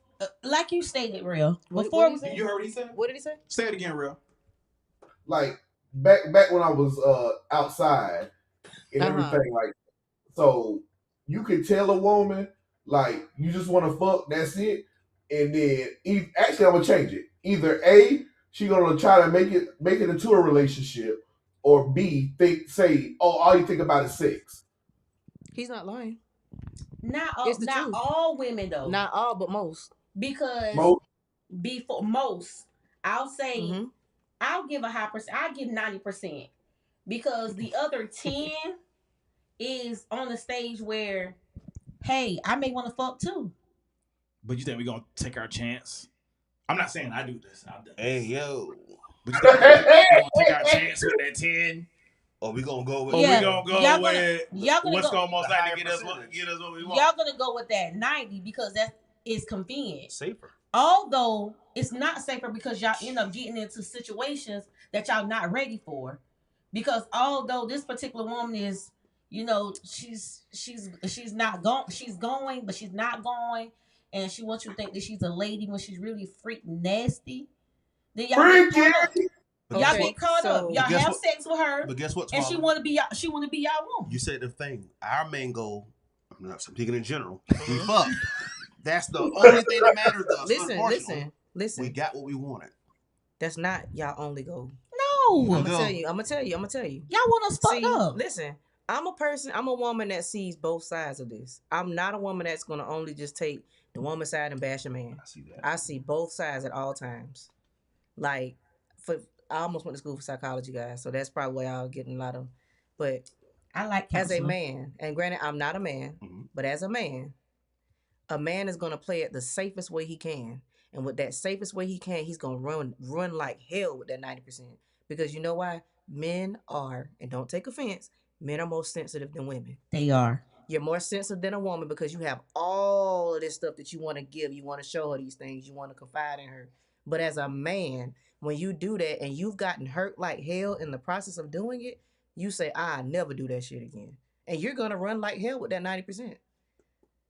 like you stated, real. Before What did he say? You heard what he said? What did he say? Say it again, real. Like back when I was outside and everything, like, so you can tell a woman, like, you just want to fuck, that's it. And then actually I'm gonna change it. Either A, she gonna try to make it into a relationship, or B, say, oh, all you think about is sex. He's not lying. Not truth. all women though. Not all, but most. Because before most, I'll say I'll give a high percent. I'll give 90%. Because the other 10 is on the stage where, hey, I may want to fuck too. But you think we're gonna take our chance? I'm not saying I do this. I've done Hey, this. yo. But you think we're gonna take our chance with that 10? Or we gonna go with Or we gonna go y'all with what's go, gonna most the likely higher get us percentage. what we want? y'all gonna go with that 90 because that is convenient. Safer. Although it's not safer because y'all end up getting into situations that y'all not ready for. Because although this particular woman is, she's not going, she's going, but she's not going, and she wants you to think that she's a lady when she's really freak nasty. Then y'all get caught up. Y'all get caught up. Y'all have sex with her. But guess what, and she want to be y'all woman. You said the thing. Our main goal, I'm speaking in general, we fuck. That's the only thing that matters to us. Listen. We got what we wanted. That's not y'all only goal. No. I'm gonna tell you. Y'all want us fucked up. Listen, I'm a woman that sees both sides of this. I'm not a woman that's gonna only just take the woman side and bash a man. I see that. I see both sides at all times. Like, I almost went to school for psychology, guys, so that's probably why y'all getting a lot of. But I like counseling. As a man, and granted, I'm not a man, but as a man is gonna play it the safest way he can, and with that safest way he can, he's gonna run like hell with that 90%. Because you know why? Men are, and don't take offense, men are more sensitive than women. They are. You're more sensitive than a woman because you have all of this stuff that you want to give. You want to show her these things. You want to confide in her. But as a man, when you do that and you've gotten hurt like hell in the process of doing it, you say, I never do that shit again. And you're going to run like hell with that 90%.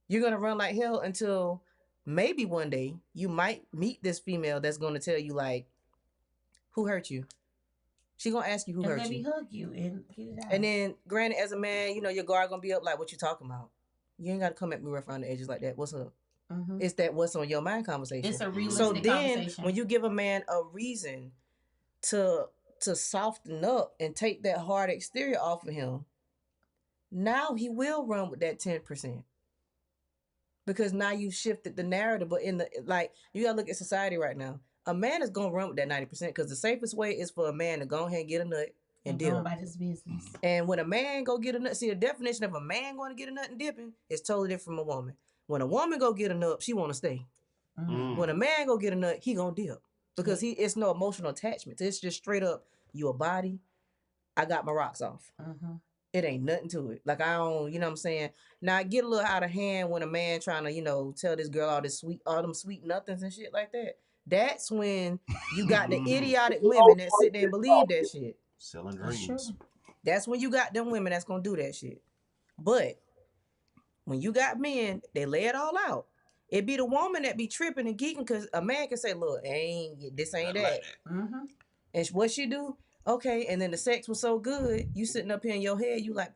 You're going to run like hell until maybe one day you might meet this female that's going to tell you, like, who hurt you? She gonna ask you who hurt you. And let me hug you and get it out. And then, granted, as a man, your guard gonna be up like, what you talking about? You ain't gotta come at me rough around the edges like that. What's up? It's that what's on your mind conversation. It's a realistic conversation. When you give a man a reason to soften up and take that hard exterior off of him, now he will run with that 10%. Because now you've shifted the narrative. But you gotta look at society right now. A man is gonna run with that 90% because the safest way is for a man to go ahead and get a nut and dip. About his business. And when a man go get a nut, see, the definition of a man going to get a nut and dipping is totally different from a woman. When a woman go get a nut, she want to stay. When a man go get a nut, he gonna dip because it's no emotional attachment. It's just straight up, you a body. I got my rocks off. It ain't nothing to it. Like, I don't, you know what I'm saying? Now, I get a little out of hand when a man trying to, tell this girl all them sweet nothings and shit like that. That's when you got the idiotic women that sit there and believe that shit. Selling dreams. That's when you got them women that's gonna do that shit. But when you got men, they lay it all out. It be the woman that be tripping and geeking because a man can say, look, this ain't that. And what she do? Okay, and then the sex was so good, you sitting up here in your head, you like,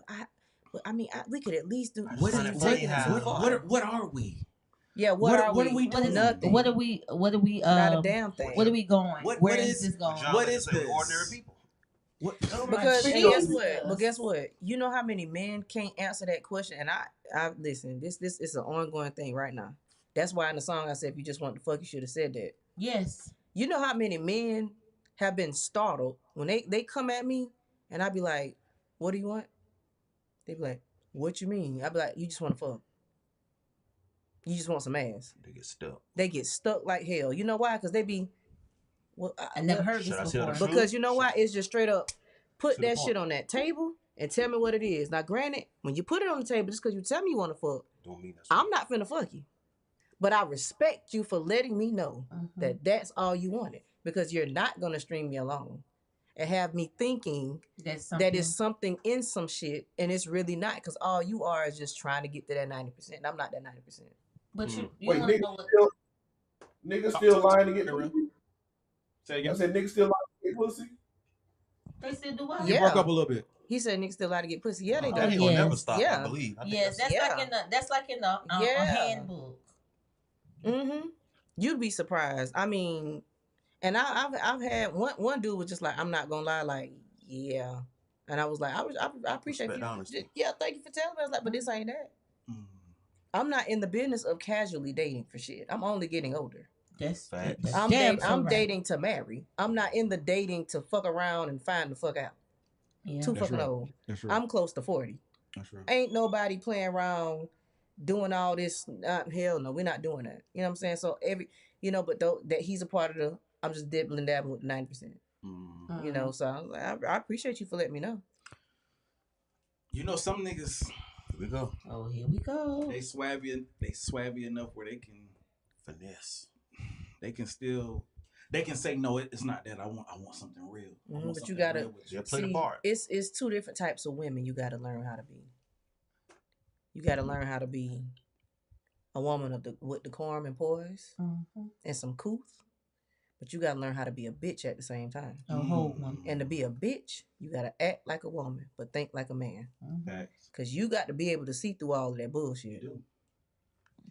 we could at least do. What are we? Yeah, what are we doing? Nothing. What are we? Not a damn thing. Where are we going? Where is this going? What is this? Ordinary people. What? Because Speak and up. guess what? But guess what? You know how many men can't answer that question? And I listen. This is an ongoing thing right now. That's why in the song I said, if you just want to fuck, you should have said that. Yes. You know how many men have been startled when they come at me, and I be like, "What do you want?" They be like, "What you mean?" I be like, "You just want to fuck. You just want some ass." They get stuck. They get stuck like hell. You know why? Because they be. Well, I never heard Should I this tell the before. truth? Because you know why? It's just straight up put To the that point. shit on that table and tell me what it is. Now, granted, when you put it on the table, just because you tell me you want to fuck, Don't mean that's I'm not finna fuck you. But I respect you for letting me know that that's all you wanted. Because you're not going to string me along and have me thinking that it's something in some shit, and it's really not. Because all you are is just trying to get to that 90%. I'm not that 90%. But you Wait, want to know what? niggas still lying to get Real. pussy? Say I again. said niggas still lying to get pussy? They still do what? You broke up a little bit. He said niggas still allowed to get pussy. Yeah, they do. That ain't gonna never stop. Yeah. I believe. I think Yes, that's Yeah. like in the a handbook. Mm-hmm. You'd be surprised. I mean, and I've had one dude was just like, I'm not gonna lie, like, yeah. And I was like, I appreciate Respect you. honesty. Yeah, thank you for telling me. I was like, but this ain't that. I'm not in the business of casually dating for shit. I'm only getting older. That's I'm dating to marry. I'm not in the dating to fuck around and find the fuck out. Yeah. Too fucking old. That's right. I'm close to 40. That's right. Ain't nobody playing around doing all this. Hell no, we're not doing that. You know what I'm saying? So but though that he's a part of the, I'm just dibbling dabbling with 90%. You know, so I was like, I appreciate you for letting me know. You know, some niggas. Here we go. Oh, here we go. They swabby enough where they can Finesse. They can say no. It's not that. I want something real. But you gotta play the part. It's two different types of women. You gotta learn how to be. You gotta learn how to be a woman with decorum and poise and some couth. But you gotta learn how to be a bitch at the same time. A whole one. And to be a bitch, you gotta act like a woman, but think like a man. Cause you got to be able to see through all of that bullshit.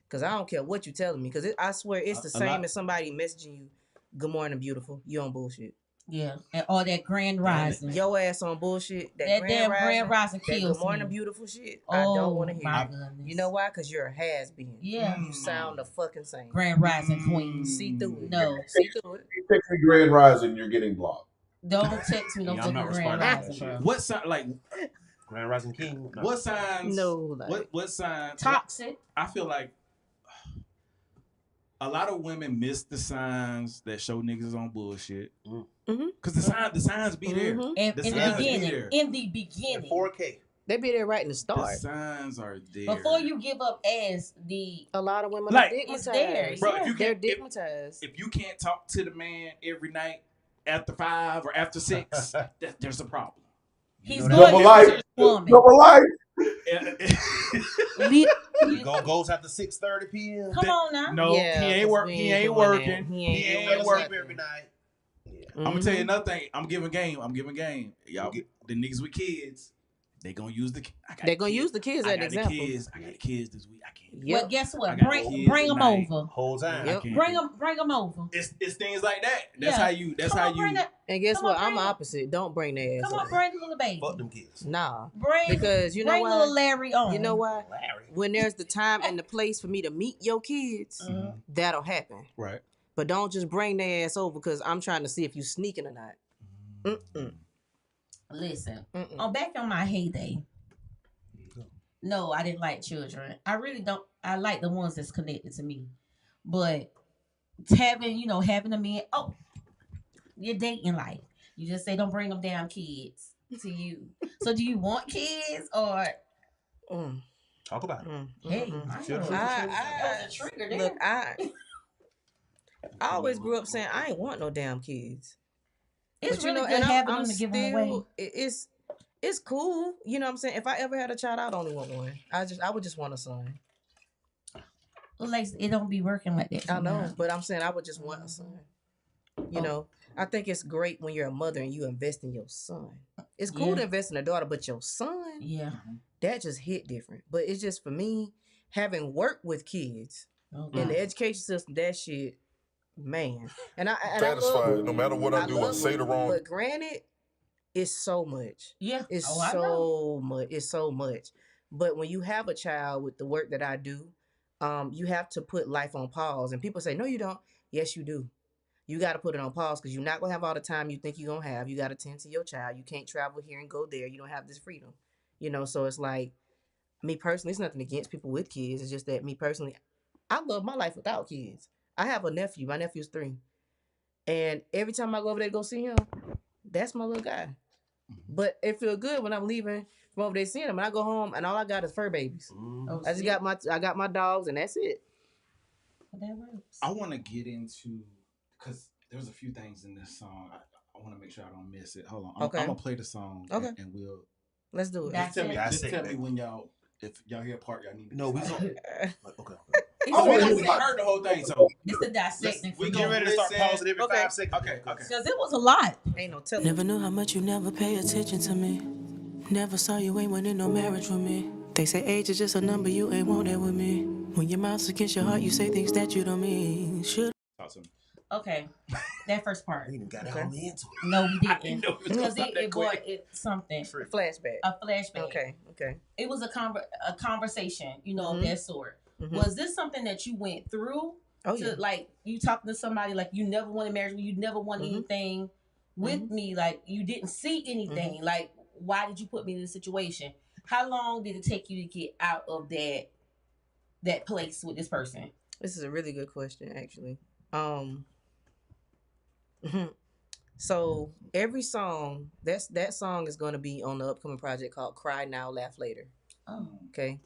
Cause I don't care what you telling me. Cause I swear it's the same as somebody messaging you, "Good morning, beautiful." You on bullshit. Yeah, and all that grand rising. Your ass on bullshit. That damn grand rising kills me. Good morning, beautiful shit. I don't want to hear. My goodness. You know why? Cause you're a has been. Yeah. You sound the fucking same. Grand rising queen. See through it. No. See through it. You text me grand rising, you're getting blocked. Don't text me no fucking grand rising, bro. What sign? Like Grand rising king. No. What signs? No. Like, what signs? Toxic. I feel like a lot of women miss the signs that show niggas on bullshit. Cause the signs be there. In the beginning. 4K. They be there right in the start. The signs are there. Before you give up ass, a lot of women like, are stigmatized. There. Bro, yeah. They're stigmatized. If you can't talk to the man every night after 5 or after 6, there's a problem. He's going to woman. Double life. Goes after 6:30 p.m. Come on now. No, he ain't working. He ain't working. He ain't working every night. Yeah. I'm gonna tell you another thing. I'm giving game. Y'all, the niggas with kids, they gonna use the. They're gonna use the kids as an example. I got the kids this week. I can't. Well, guess what? Bring them over. Whole time. Yep. Bring them over. It's things like that. That's how you. That's how you. And guess what? I'm opposite. Don't bring their ass. Come on, bring the little baby. Fuck them kids. Nah. Because you know why? Little Larry on. You know why? Larry. When there's the time and the place for me to meet your kids, that'll happen. Right. But don't just bring their ass over because I'm trying to see if you sneaking or not. Listen, back on my heyday. No, I didn't like children. I really don't. I like the ones that's connected to me. But having a man, you're dating life. You just say don't bring them damn kids to you. So do you want kids or? Talk about it. Hey, that was a trigger there. Look, I always grew up saying I ain't want no damn kids. It's really good having them to give them away. It's cool. You know what I'm saying? If I ever had a child, I'd only want one. I would just want a son. Well, like, it don't be working like that. I know, but I'm saying I would just want a son. You know, I think it's great when you're a mother and you invest in your son. It's cool to invest in a daughter, but your son, that just hit different. But it's just for me, having worked with kids in the education system, that shit, man. And I satisfied no matter what I do, I say the wrong. But granted, It's so much. Yeah. It's I know. so much. It's so much. But when you have a child with the work that I do, you have to put life on pause. And people say, no, you don't. Yes, you do. You got to put it on pause because you're not going to have all the time you think you're going to have. You got to tend to your child. You can't travel here and go there. You don't have this freedom. So it's like, me personally, it's nothing against people with kids. It's just that me personally, I love my life without kids. I have a nephew. My nephew's 3. And every time I go over there to go see him, that's my little guy. But it feels good when I'm leaving from over there seeing him. And I go home and all I got is fur babies. I just got my dogs and that's it. That works. I want to get into, because there's a few things in this song. I want to make sure I don't miss it. Hold on. I'm gonna play the song. Okay. And we'll. Let's do it. Just tell me when y'all, if y'all hear a part y'all need to. No, we don't. Okay. We heard the whole thing, so it's the dissecting. We get ready to start pausing every 5 seconds. Okay. Because it was a lot. Ain't no telling. Never knew how much you never pay attention to me. Never saw you ain't winning no marriage with me. They say age is just a number, you ain't want that with me. When your mouth's against your heart, you say things that you don't mean. Should. Talk to me. Okay, that first part. We even got all into it. No, we didn't. Because it brought something. Flashback. A flashback. Okay. It was a conversation, of that sort. Mm-hmm. Was this something that you went through? Like, you talking to somebody, like, you never wanted marriage, you never wanted anything with me, like, you didn't see anything. Like, why did you put me in this situation? How long did it take you to get out of that place with this person? This is a really good question, actually. So every song, that song is going to be on the upcoming project called Cry Now, Laugh Later. Oh. Okay.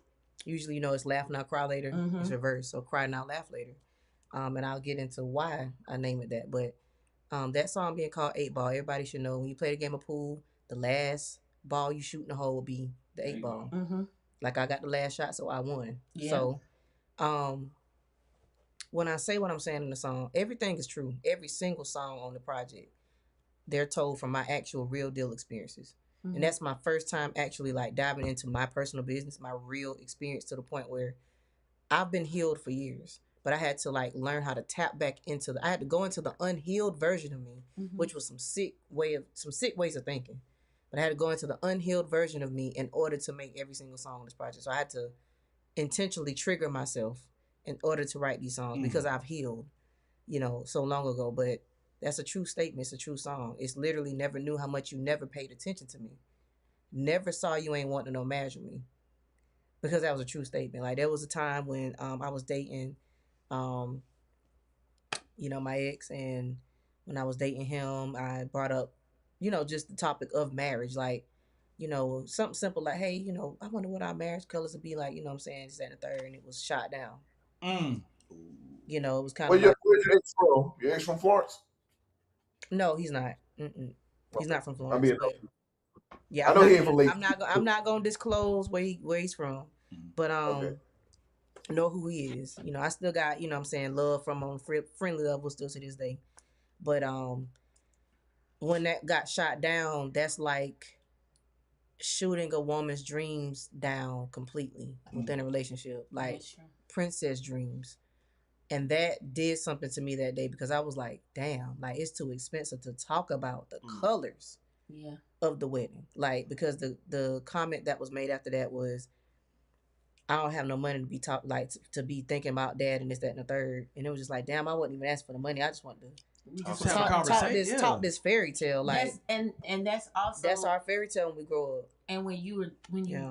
Usually, it's laugh now, cry later. It's reverse. So cry now, laugh later. And I'll get into why I name it that. But that song being called 8 Ball, everybody should know when you play the game of pool, the last ball you shoot in the hole will be the 8 ball. Mm-hmm. Like, I got the last shot, so I won. Yeah. So when I say what I'm saying in the song, everything is true. Every single song on the project, they're told from my actual real deal experiences. Mm-hmm. And that's my first time actually, like, diving into my personal business, my real experience, to the point where I've been healed for years, but I had to, like, learn how to tap back into I had to go into the unhealed version of me, which was some sick ways of thinking. But I had to go into the unhealed version of me in order to make every single song on this project. So I had to intentionally trigger myself in order to write these songs, because I've healed, so long ago. But that's a true statement. It's a true song. It's literally never knew how much you never paid attention to me. Never saw you ain't wanting no marriage with me. Because that was a true statement. Like, there was a time when I was dating, my ex, and when I was dating him, I brought up, just the topic of marriage. Like, something simple like, hey, I wonder what our marriage colors would be like, what I'm saying, this, that, and the third, and it was shot down. It was kind of. Where's your ex from? Your ex from Florence? No, he's not. He's not from Florence. I know he ain't from Lake. I'm not gonna disclose where he's from, but know who he is. I still got love from on friendly level still to this day. But when that got shot down, that's like shooting a woman's dreams down completely within a relationship, like princess dreams. And that did something to me that day, because I was like, damn, like, it's too expensive to talk about the colors of the wedding. Like, because the comment that was made after that was, I don't have no money to be to be thinking about dad and this, that, and the third. And it was just like, damn, I wasn't even asking for the money. I just wanted to talk this fairy tale. Like, that's also, that's our fairy tale when we grow up. And when you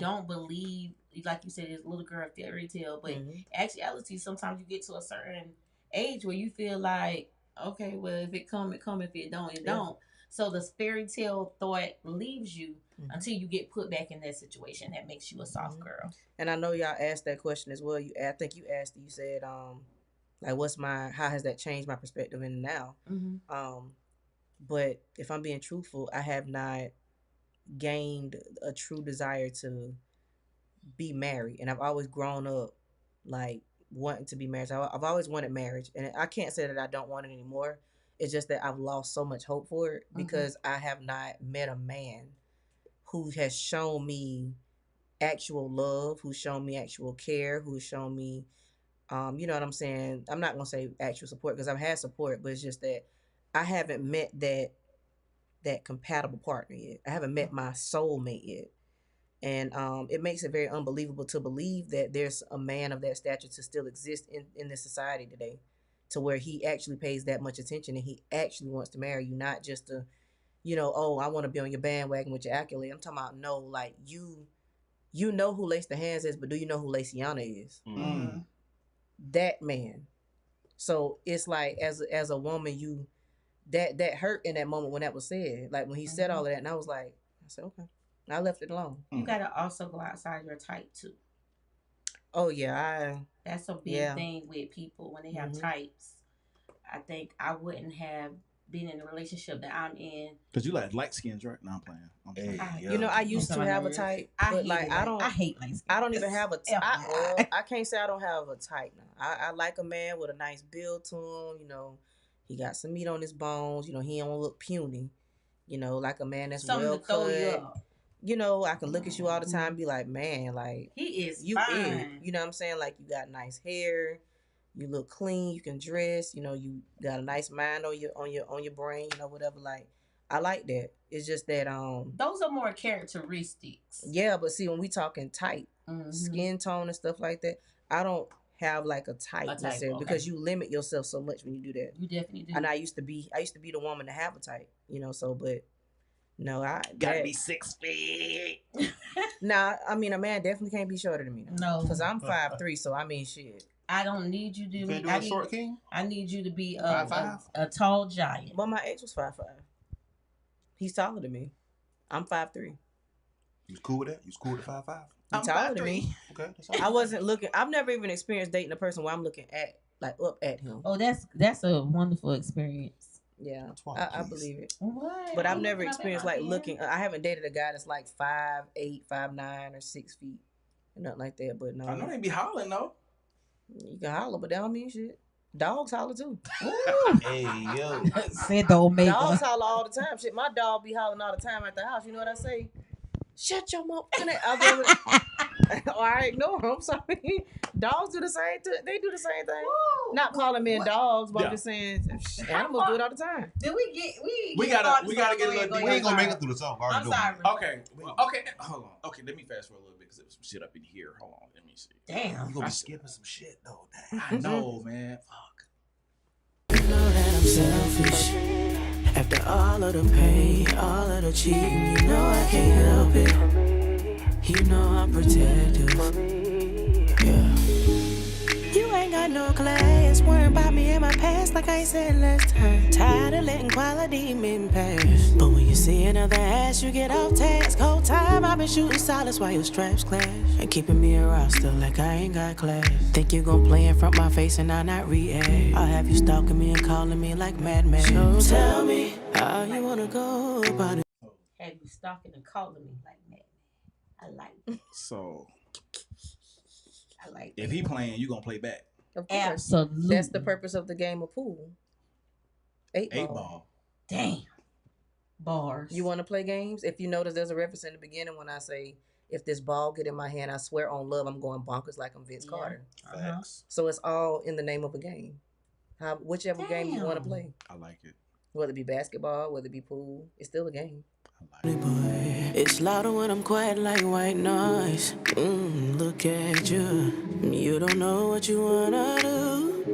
don't believe, like you said, it's a little girl fairy tale, but actuality, sometimes you get to a certain age where you feel like, okay, well, if it come, it come. If it don't, it don't. So the fairy tale thought leaves you until you get put back in that situation that makes you a soft girl. And I know y'all asked that question as well. I think you asked it. You said, like, how has that changed my perspective in now? But if I'm being truthful, I have not gained a true desire to be married. And I've always grown up, like, wanting to be married. I've always wanted marriage. And I can't say that I don't want it anymore. It's just that I've lost so much hope for it, because I have not met a man who has shown me actual love, who's shown me actual care, who's shown me, you know what I'm saying? I'm not going to say actual support, because I've had support, but it's just that I haven't met that that compatible partner yet. I haven't met my soulmate yet. And it makes it very unbelievable to believe that there's a man of that stature to still exist in this society today, to where he actually pays that much attention and he actually wants to marry you, not just to, oh, I want to be on your bandwagon with your accolade. I'm talking about, no, like you know who Lace the Hands is, but do you know who Laciana is? Mm-hmm. That man. So it's like, as a woman, that hurt in that moment when that was said. Like when he said all of that, and I said, okay. I left it alone. You gotta also go outside your type too. Oh yeah, that's a big thing with people when they have types. I think I wouldn't have been in the relationship that I'm in. Because you like light skins, right? No, I'm playing. I used to have a type, but like I hate light skins. I don't even have a type. I can't say I don't have a type now. I like a man with a nice build to him. He got some meat on his bones. He don't look puny. Like a man that's something well to throw cut. You up. I can look at you all the time and be like, man, like he is you fine. You know what I'm saying? Like you got nice hair, you look clean, you can dress, you got a nice mind on your brain, whatever. Like I like that. It's just that those are more characteristics. Yeah, but see when we talking type, skin tone and stuff like that, I don't have like a type necessarily because you limit yourself so much when you do that. You definitely do. And I used to be the woman to have a type, so but no, I gotta be 6 feet. Nah, I mean a man definitely can't be shorter than me. No, because I'm 5'3", so I mean shit. I don't need you to be a short king. I need you to be a tall giant. Well, my ex was 5'5". He's taller than me. I'm 5'3". You cool with that? You cool with 5'5"? He's taller than me. Okay. I wasn't looking. I've never even experienced dating a person where I'm looking at up at him. Oh, that's a wonderful experience. Yeah, I believe it. What? But I've never experienced looking. I haven't dated a guy that's like 5'8", 5'9", or 6 feet, or nothing like that. But no, I know they be hollering though. You can holler, but that don't mean shit. Dogs holler too. Hey yo, said don't make dogs holler all the time. Shit, my dog be hollering all the time at the house. You know what I say? Shut your mouth. Or I ignore them. I'm sorry. Dogs do the same thing. They do the same thing. Woo. Not calling men dogs, but I'm just saying animals do it all the time. Did we gotta get a little. We ain't gonna make it through the song. I'm sorry. Okay. Hold on. Okay, let me fast forward a little bit because there was some shit up in here. Hold on. Let me see. Damn. You gonna be skipping some shit though. I know, man. Fuck. You know that I'm selfish. After all of the pain, all of the cheating, you know I can't help it. You know I'm protective. Yeah. You ain't got no class. Worrying about me in my past like I said last time. Tired of letting quality men pass. But when you see another ass, you get off task. Whole time I've been shooting solids while your straps clash. And keeping me a roster like I ain't got class. Think you gon' play in front my face and I not react. I'll have you stalking me and calling me like madman. So tell me how you wanna go about it. Have you stalking and calling me like madman? I like it. So I like if he playing, you gonna play back. Of course. Absolutely. That's the purpose of the game of pool. 8 ball. Damn. Bars. You want to play games? If you notice, there's a reference in the beginning when I say, if this ball get in my hand, I swear on love, I'm going bonkers like I'm Vince Carter. Facts. So it's all in the name of a game. Whichever game you want to play. I like it. Whether it be basketball, whether it be pool, it's still a game. It's louder when I'm quiet like white noise. Look at you. You don't know what you wanna do.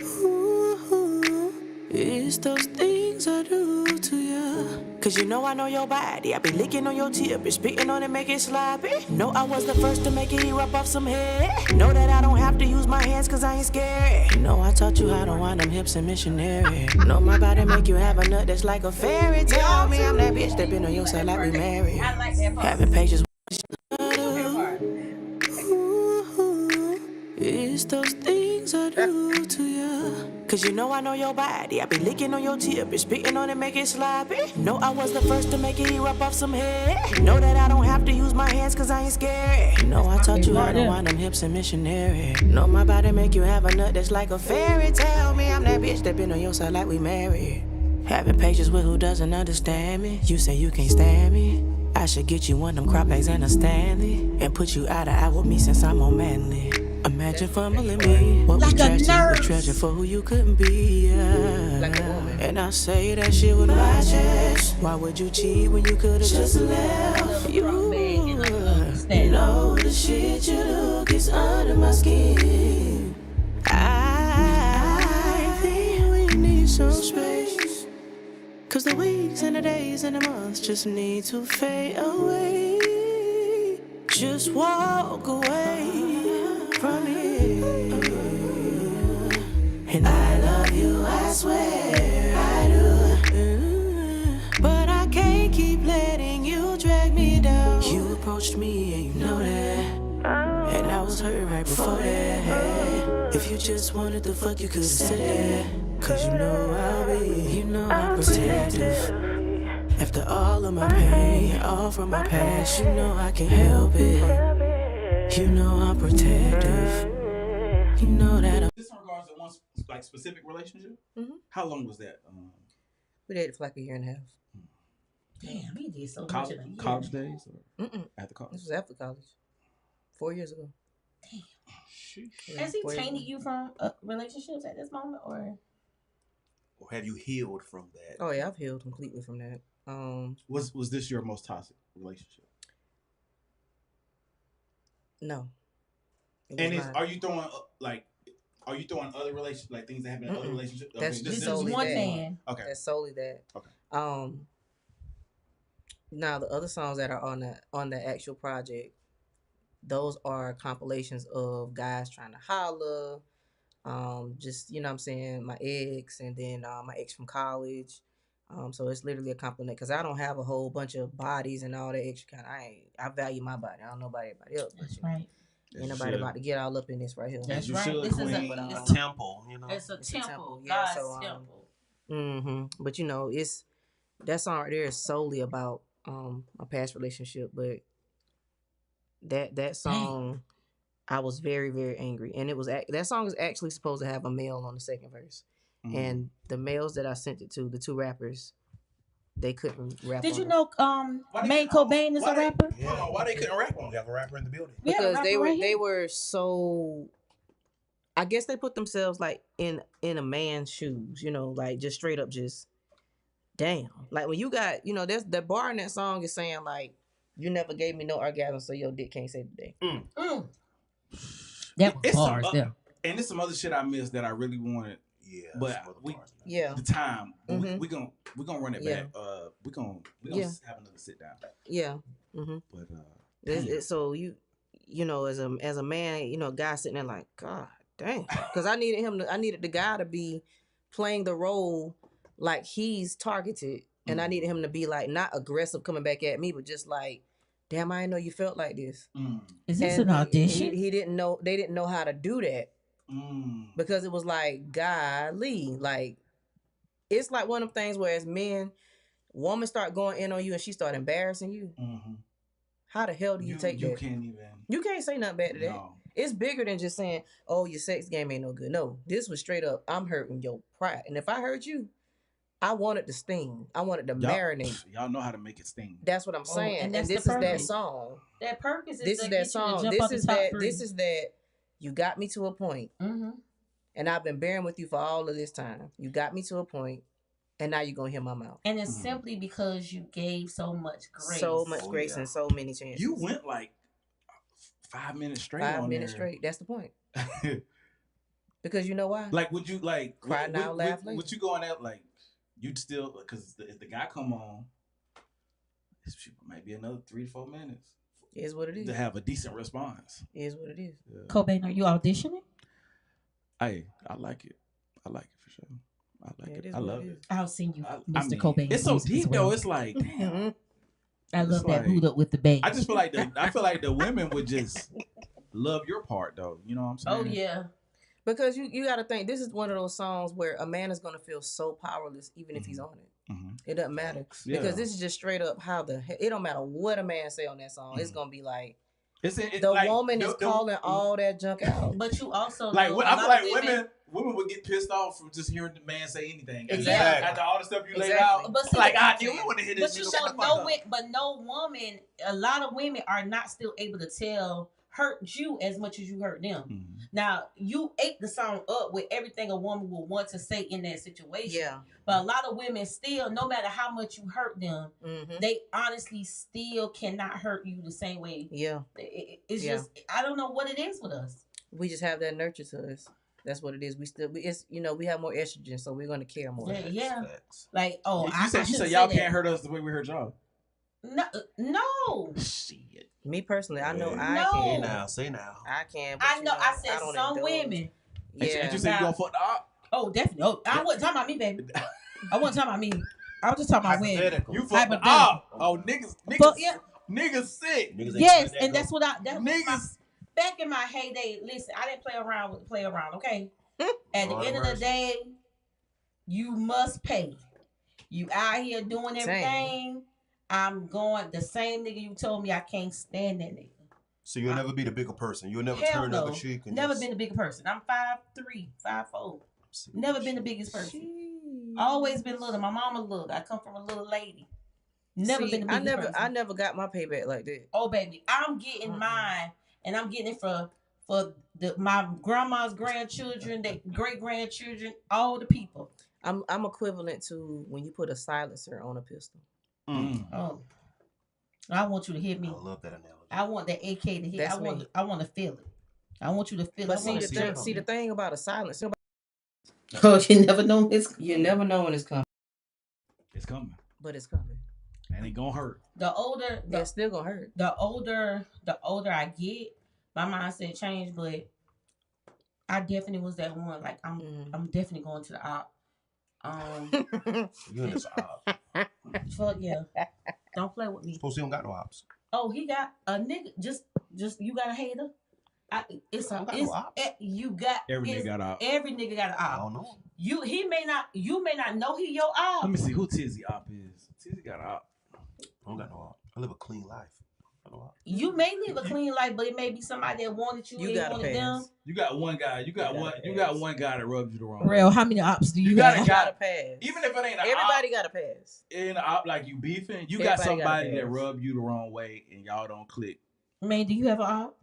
Ooh, it's those things I do to you. Cause you know I know your body. I be licking on your tip and spitting on it, make it sloppy. Know I was the first to make it erupt off some head. Know that I don't have to use my hands cause I ain't scared. Know I taught you how to wind them hips and missionary. Know my body make you have a nut that's like a fairy. Tell me I'm that bitch that been on your side like we married. I like that part. Having patience. Ooh, it's those things I do to you. Cause you know I know your body. I be licking on your tip and spitting on it, make it sloppy. Know I was the first to make it erupt off some head. Know that I don't have to use my hands cause I ain't scared. Know I taught you how to wind them hips and missionary. Know my body make you have a nut that's like a fairy. Tell me I'm that bitch that been on your side like we married. Having patience with who doesn't understand me. You say you can't stand me. I should get you one of them crop legs and a Stanley. And put you out of eye with me since I'm on manly. Imagine fumbling me. What Like was a trash to you, a nurse. treasure for who you couldn't be. Yeah. Like a woman. And I say that shit with my chest. Why would you cheat when you could've just left? You know the shit you do gets under my skin. I think we need some space. Cause the weeks and the days and the months just need to fade away. Just walk away from here. And I love you, I swear I do. But I can't keep letting you drag me down. You approached me and you know that. And I was hurt right before that. If you just wanted the fuck, you could've said that. Cause you know I'll be, you know I'm protective. After all of my pain, all from my past, you know I can't help it. You know I'm protective. You know that I'm... This in regards to one like specific relationship? Mm-hmm. How long was that? We dated for like a year and a half. Damn, he did so much in a year. College days? Or after This college? was after college. 4 years ago. Damn. Has he tainted you from relationships at this moment, or have you healed from that? Oh yeah, I've healed completely from that. Was this your most toxic relationship? No. And are you throwing other relationships, like things that happen in other relationships? That's Okay, just this is solely one that. man? Okay. That's solely that. Okay. Now the other songs that are on the actual project, those are compilations of guys trying to holler. Just, you know what I'm saying, my ex, and then my ex from college. So it's literally a compliment because I don't have a whole bunch of bodies and all that extra kind. I value my body. I don't know about everybody else. That's right. Ain't nobody about to get all up in this right here. That's right. Should, This queen. is a temple, you know. It's a temple. temple. Yeah, God's temple. Mm-hmm. But you know, that song right there is solely about my past relationship. But that song, I was very, very angry, and it was that song is actually supposed to have a male on the second verse, and the males that I sent it to, the two rappers, they couldn't rap. Did you know Maine Cobain is a rapper? Yeah. Why they couldn't rap on? We have a rapper in the building. Because they were so. I guess they put themselves like in a man's shoes, you know, like just straight up, just damn. Like when you got, you know, there's the bar in that song is saying like, you never gave me no orgasm, so your dick can't save the day. That was bars there. And there's some other shit I missed that I really wanted. Yeah, but the time we gonna run it back. We gonna have another sit down. Yeah. Mm-hmm. But so you know, as a man, you know, guy sitting there like, God damn, because I needed the guy to be playing the role like he's targeted, and I needed him to be like not aggressive coming back at me, but just like, damn, I didn't know you felt like this. Is this an audition? He didn't know. They didn't know how to do that. Because it was like, golly, like it's like one of them things where as men, woman start going in on you and she start embarrassing you. How the hell do you take that? You can't say nothing bad to that. No. It's bigger than just saying, oh, your sex game ain't no good. No, this was straight up, I'm hurting your pride. And if I hurt you, I wanted to sting. I wanted to marinate. Y'all know how to make it sting. That's what I'm saying. And this is that song. That purpose is this is that song. This is that you got me to a point. And I've been bearing with you for all of this time. You got me to a point, and now you're going to hear my mouth. And it's simply because you gave so much grace. So much grace and so many chances. You went like 5 minutes straight. 5 minutes straight. That's the point. Because you know why? Like, would you like cry now, laugh later? Would you go on that like you'd still, because if the guy come on, it might be another 3 to 4 minutes. Is what it is. To have a decent response. Is what it is. Yeah. Cobain, are you auditioning? I like it. I like it for sure. I like it. I love it. I've seen you, Mr. Cobain. It's so deep though. It's like, damn. I love that boot up with the bass. I just feel like the women would just love your part though. You know what I'm saying? Oh yeah. Because you got to think, this is one of those songs where a man is going to feel so powerless even if he's on it. It doesn't matter. Yeah. Because this is just straight up it don't matter what a man say on that song. It's going to be like, the woman is calling all that junk out. But you also like, I feel like women would get pissed off from just hearing the man say anything. Exactly. After all the stuff you laid out. But see, like, we want to hear this. But no woman, a lot of women are not still able to tell hurt you as much as you hurt them. Mm-hmm. Now, you ate the song up with everything a woman would want to say in that situation. Yeah. But a lot of women still, no matter how much you hurt them, they honestly still cannot hurt you the same way. Yeah. It's just, I don't know what it is with us. We just have that nurture to us. That's what it is. It's we have more estrogen, so we're gonna care more. Yeah. Facts. Like, you said y'all can't hurt us the way we hurt y'all. No. Shit. Me personally, I know I No. can. Say now. I can. I know. I said some women. Yeah. And you said you gonna fuck the op? Oh, definitely. Oh, I wasn't talking about me, baby. I wasn't talking about me. I was just talking about women. You fuck the op. Oh, niggas sick. Yes, and that's what niggas. Back in my heyday, listen, I didn't play around, okay? At the end of the day, you must pay. You out here doing everything. I'm going the same nigga you told me I can't stand that nigga. So you'll never be the bigger person. You'll never turn the other cheek. Never been the bigger person. I'm 5'3", 5'4". Never been the biggest person. Always been little. My mama little. I come from a little lady. Never been the biggest person. I never got my payback like that. Oh, baby. I'm getting mine. And I'm getting it for my grandma's grandchildren, the great grandchildren, all the people. I'm equivalent to when you put a silencer on a pistol. Oh, I want you to hit me. I love that analogy. I want that AK to hit. That's I want to feel it. I want you to feel but it. See the thing about a silencer. Oh, you never know You never know when it's coming. It's coming. But it's coming. And it gonna hurt. It's still gonna hurt. The older I get, my mindset changed, but I definitely was that one. Like I'm definitely going to the op. You in this op. Fuck yeah. Don't play with me. Suppose he don't got no ops. Oh, he got a nigga. Just you got a hater. You got every nigga got an op. Every nigga got an op. I don't know. You may not know he your op. Let me see who Tizzy op is. Tizzy got an op. I don't got no op. I live a clean life. You may live a clean life, but it may be somebody that wanted you. You got to pass. You got one guy. You got one guy that rubs you the wrong way. Real, how many ops do you got? got? You got to pass. Even if it ain't an everybody got to pass. In an op like you beefing, you got somebody that rub you the wrong way and y'all don't click. Man, do you have an op?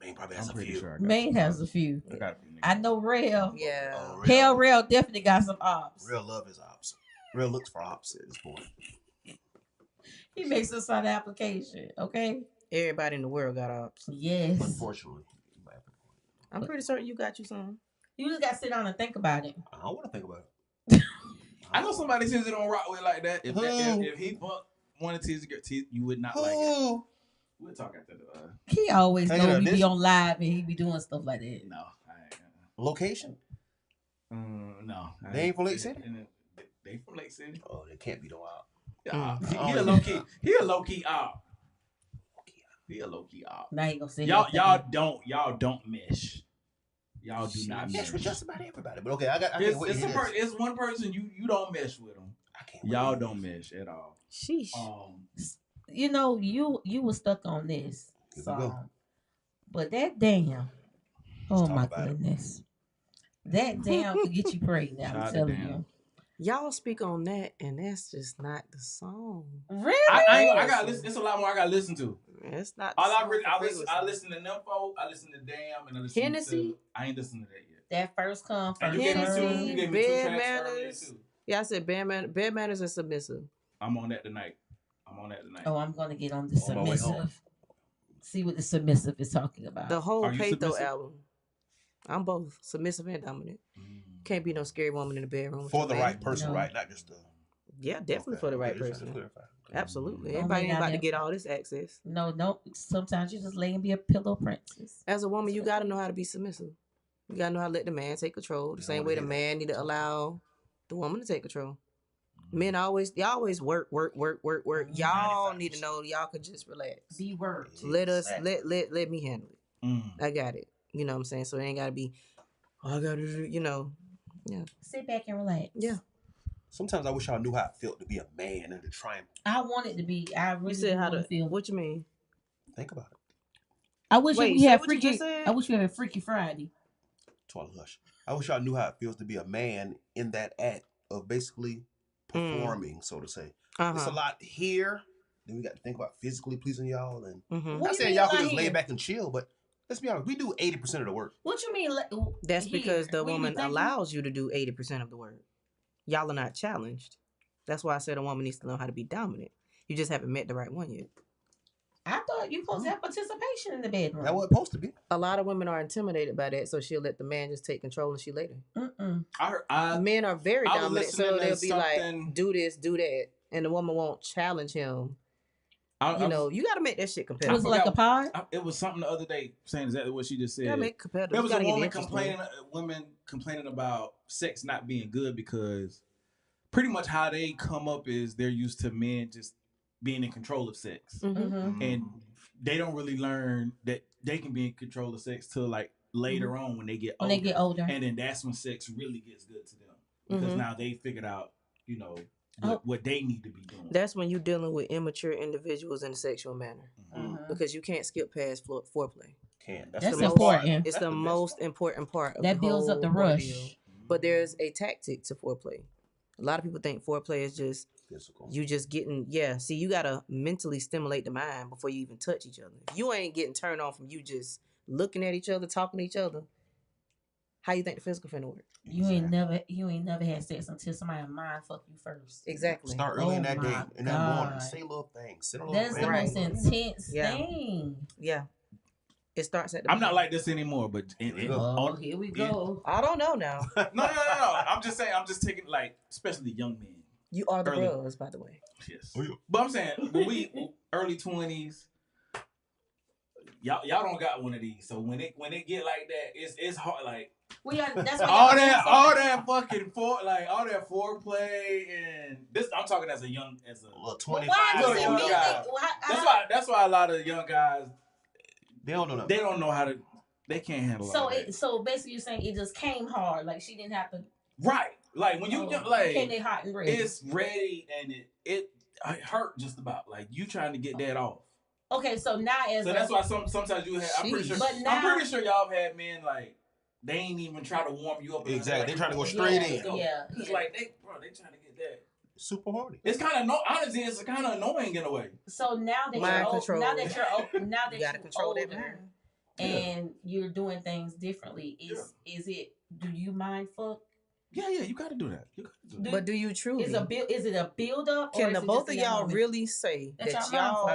Maine probably has a few. Sure Maine has a few. I got a few. I know Rail. Yeah. Hell, Rail definitely got some ops. Real love his ops. Real looks for ops at this point. He makes us sign the application, okay? Everybody in the world got ops. Yes. Unfortunately. I'm pretty certain you got you some. You just got to sit down and think about it. I don't want to think about it. I know somebody says it don't rock with like that. If he fuck one of Tizzy, you would not like it. We'll talk after the. He always know we be on live and he be doing stuff like that. No, I ain't. Location? No. They ain't from Lake City? They from Lake City. Oh, they can't be no op. He a low key. He a low key op. He a low key op. Now he gonna say y'all don't mesh. Y'all do not mesh with just about everybody. But okay, it's one person you don't mesh with them. Y'all don't mesh at all. Sheesh. You know, you were stuck on this song, but that damn, oh my goodness, that damn could get you pregnant. I'm telling you. Y'all speak on that, and that's just not the song. Really? I got listen. It's a lot more I got to listen to. It's not. I listen to Nympho. I listen to Damn, and I listen Hennessy. to. I ain't listening to that yet. That first come from Hennessy, you gave me Bad Manners. Yeah, I said Bad Manners and Submissive. I'm on that tonight. Oh, I'm gonna get on the Submissive. See what the Submissive is talking about. The whole Patho album. I'm both submissive and dominant. Can't be no scary woman in the bedroom. For the right person, right? Not just the. Yeah, definitely for the right person. Absolutely. Everybody ain't about to get all this access. No. Sometimes you just lay and be a pillow princess. As a woman, you gotta know how to be submissive. You gotta know how to let the man take control. The same way the man need to allow the woman to take control. Men y'all always work. Y'all need to know y'all could just relax. Be worked. Let me handle it. I got it. You know what I'm saying? So it ain't gotta be, I gotta do, yeah. Sit back and relax. Yeah. Sometimes I wish I knew how it felt to be a man and to try and. I want it to be. I really said how to feel. What you mean? Think about it. I wish we had freaky. I wish we had a Freaky Friday. Twilight Hush. I wish I knew how it feels to be a man in that act of basically performing, so to say. It's a lot here then we got to think about physically pleasing y'all. And Mm-hmm. I said y'all could just lay back and chill, but let's be honest, we do 80% of the work. What you mean? That's because the woman allows you to do 80% of the work. Y'all are not challenged. That's why I said a woman needs to know how to be dominant. You just haven't met the right one yet. I thought you supposed to have participation in the bedroom. That's what it's supposed to be. A lot of women are intimidated by that, so she'll let the man just take control and she later. Men are very dominant, so they'll be like, do this, do that, and the woman won't challenge him. You got to make that shit competitive. Was it like a pod? It was something the other day saying exactly what she just said. You gotta make competitive. There was a woman complaining about sex not being good because pretty much how they come up is they're used to men just being in control of sex. Mm-hmm. And they don't really learn that they can be in control of sex till like later on when they get older. And then that's when sex really gets good to them. Because now they figured out, what they need to be doing. That's when you're dealing with immature individuals in a sexual manner. Because you can't skip past foreplay. That's important. It's the most important part of that builds up the rush. Ordeal. But there's a tactic to foreplay. A lot of people think foreplay is just physical. You just getting, see, you got to mentally stimulate the mind before you even touch each other. If you ain't getting turned on from you just looking at each other, talking to each other, how you think the physical finna work? You ain't never had sex until somebody mind fuck you first. Exactly. Start early in that day, in that morning. Say little things. Sit a little That's the most intense thing. Yeah. It starts at I'm not like this anymore, but here we go. I don't know now. No. I'm just saying. I'm just taking especially young men. You are the bros, by the way. Yes. But I'm saying when we early 20s, y'all don't got one of these. So when it get like that, it's hard. Like that's all that fucking all that foreplay and this. I'm talking as a 25-year-old guy. That's why a lot of young guys. They don't know how to. They can't handle it. So basically, you're saying it just came hard. Like she didn't have to. Right. Like when you came in hot and ready. It's ready and it hurt just about. Like you trying to get that off. Okay, so now that's why sometimes you have. I'm pretty sure y'all have had men like they ain't even try to warm you up. Exactly. They trying to go straight in. Yeah. It's like they trying to get that. Super horny. It's kind of honestly, it's kind of annoying in a way. So now that you gotta control that mind. And you're doing things differently. Is it? Do you mind fuck? Yeah, you got to do that. But do you truly? Is it a build up? Can the both of y'all really say that y'all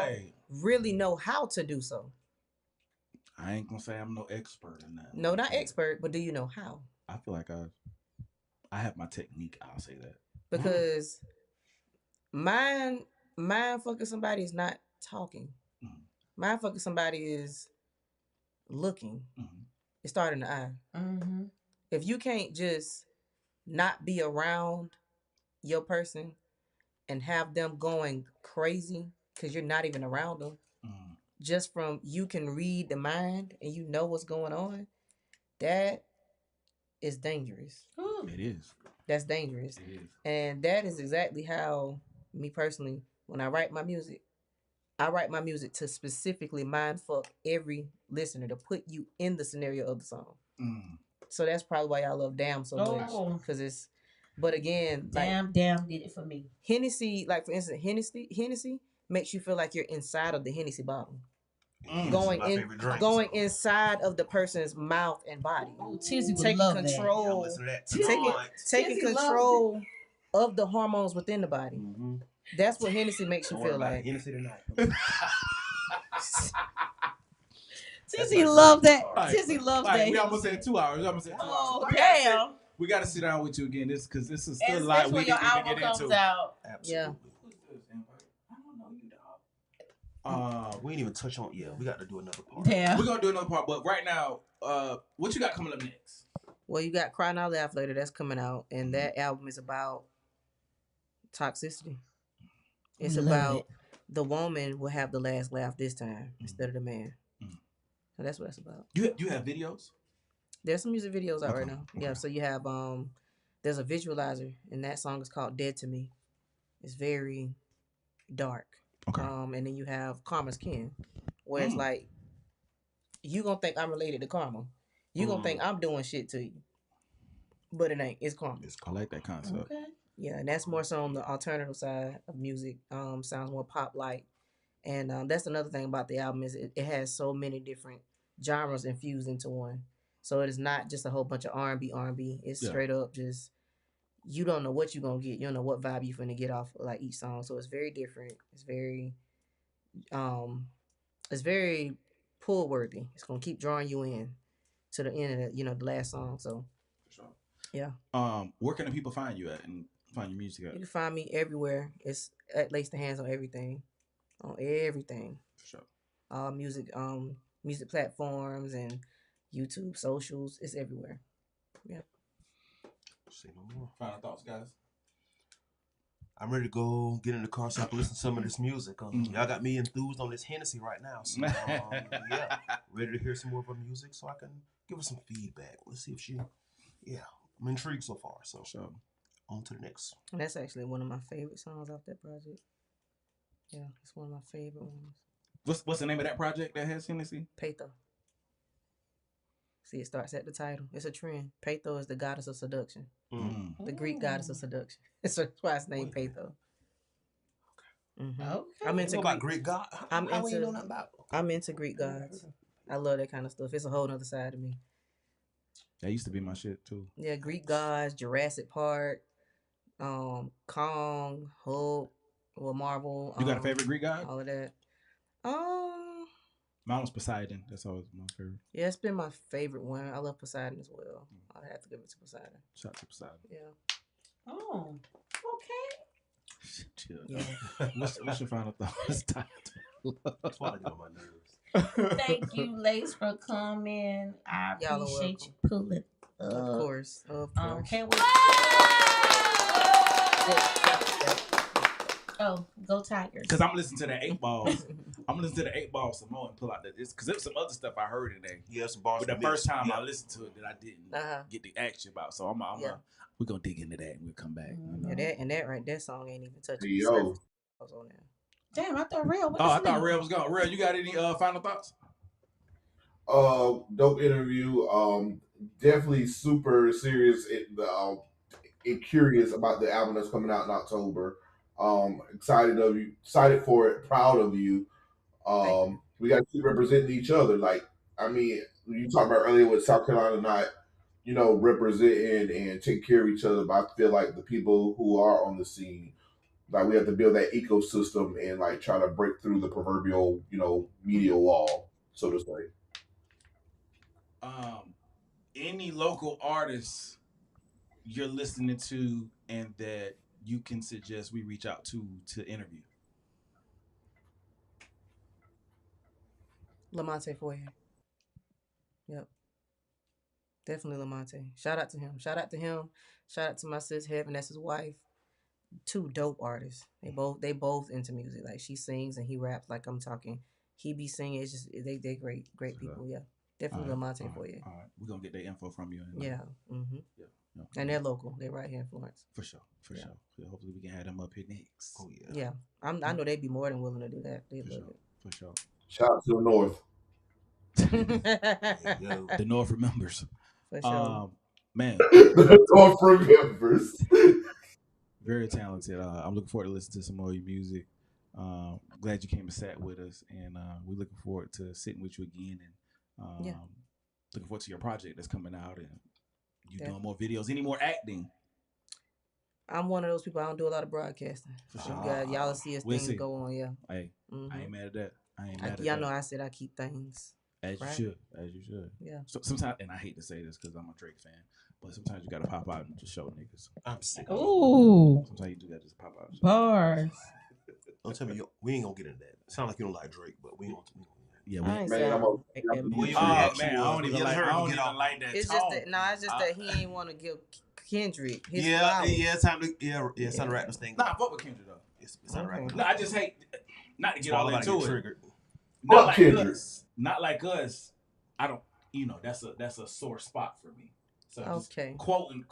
really know how to do so? I ain't gonna say I'm no expert in that. No, not expert, but do you know how? I feel like I have my technique. I'll say that because mind fucking somebody is not talking. Mind fucking somebody is looking. It starts in the eye. If you can't just not be around your person and have them going crazy because you're not even around them, just from you can read the mind and you know what's going on, that is dangerous. It is. That's dangerous. It is. And that is exactly how, me personally, when I write my music to specifically mind fuck every listener, to put you in the scenario of the song. So that's probably why I love Damn so much. Because it's, but again, Damn did it for me. Hennessy, like for instance, Hennessy makes you feel like you're inside of the Hennessy bottle. Going inside of the person's mouth and body. Taking control. Taking control of the hormones within the body. That's what Hennessy makes you feel like. Hennessy tonight. Tizzy love that. Tizzy loves that. We almost had 2 hours. Oh, damn. We got to sit down with you again. This is still a lot we need to get into. Out. Absolutely. Yeah. I don't know you, dog. We ain't even touch on. Yeah, we got to do another part. Yeah. We're gonna do another part, but right now, what you got coming up next? Well, you got Cry Now Laugh Later that's coming out, and that album is about toxicity. It's about the woman will have the last laugh this time instead of the man. So that's what that's about. You have videos? There's some music videos out right now. Okay. Yeah, so you have there's a visualizer, and that song is called Dead to Me. It's very dark. Okay. And then you have Karma's Kin, where it's like you gonna think I'm related to Karma. You gonna think I'm doing shit to you. But it ain't. It's Karma. I like that concept. Okay. Yeah, and that's more so on the alternative side of music. Sounds more pop like. And that's another thing about the album is it has so many different genres infused into one. So it is not just a whole bunch of R&B. It's straight up just you don't know what you're gonna get. You don't know what vibe you're gonna get off like each song. So it's very different. Um it's very pull worthy. It's gonna keep drawing you in to the end of the last song. So For sure. yeah. Where can the people find you at and find your music at? You can find me everywhere. It's at Lace the Hands on everything. On everything. For sure. All music platforms and YouTube socials. It's everywhere. Yeah. Say no more. Final thoughts, guys. I'm ready to go get in the car so I can listen to some of this music. Y'all got me enthused on this Hennessy right now. So, yeah, ready to hear some more of her music so I can give her some feedback. Let's see if I'm intrigued so far. So, on to the next. And that's actually one of my favorite songs off that project. Yeah, it's one of my favorite ones. What's the name of that project that has Hennessy? Peito. See, it starts at the title. It's a trend. Peito is the goddess of seduction. The Greek goddess of seduction. That's why it's named Peito. Okay. Okay. I'm into Greek god. How you know nothing about? I'm into Greek gods. I love that kind of stuff. It's a whole other side of me. That used to be my shit too. Yeah, Greek gods, Jurassic Park, Kong, Hulk, Marvel. You got a favorite Greek god? All of that. Mine was Poseidon. That's always my favorite. Yeah, it's been my favorite one. I love Poseidon as well. I'd have to give it to Poseidon. Shout out to Poseidon. Yeah. Oh, okay. Chill. Yeah. What's your final thoughts? That's why I get on my nerves. Thank you, Lace, for coming. I Y'all are appreciate welcome. you pulling up. Of course. Can't wait. Oh, go Tigers. Because I'm listening to the 8 Balls. I'm listening to the 8 Balls some more and pull out that. Because there was some other stuff I heard today. Yeah, some bars. But the first time I listened to it that I didn't get the action about. So we're going to dig into that and we'll come back. Yeah, that song ain't even touching Yo. the surface. I was on there. Damn, I thought Real was I thought Real was gone. Real, you got any final thoughts? Dope interview. Definitely super serious and curious about the album that's coming out in October. Excited for it, proud of you. We got to keep representing each other. Like, I mean, you talked about earlier with South Carolina not, representing and taking care of each other, but I feel like the people who are on the scene, like, we have to build that ecosystem and like try to break through the proverbial, media wall, so to say. Any local artists you're listening to and that you can suggest we reach out to interview? Lamonte Foyer. Yep. Definitely Lamonte. Shout out to him. Shout out to my sis Heaven, that's his wife. 2 dope artists. They both into music. Like, she sings and he raps like I'm talking. He be singing. It's just they great people. Yeah. Definitely Lamonte Foyer. All right. We're gonna get that info from you. Yeah. Mm-hmm. Yeah. And they're local. They're right here in Florence. For sure. Yeah, hopefully we can have them up here next. Oh yeah. Yeah. I know they'd be more than willing to do that. They love it. For sure. Shout out to the North. The North remembers. For sure. Man. The North remembers. Very talented. I'm looking forward to listening to some more of your music. Glad you came and sat with us, and we're looking forward to sitting with you again, and looking forward to your project that's coming out, and you doing more videos, any more acting. I'm one of those people. I don't do a lot of broadcasting. For sure. Y'all see us things go on. Yeah. Hey, I ain't mad at that. Y'all know I said I keep things. As you should. Yeah. So sometimes, and I hate to say this because I'm a Drake fan, but sometimes you gotta pop out and just show niggas. I'm sick. Ooh. Sometimes you do that, just pop out. Bars. Don't tell me we ain't gonna get into that. Sound like you don't like Drake, but we ain't gonna. Yeah, man, I don't even like that. It's tone. It's just that he ain't want to give Kendrick his it's time to wrap this thing. Nah, fuck with Kendrick though. It's time to wrap. No, I just hate not to get all into it. Triggered. Not like us. I don't. That's a sore spot for me. So just quoting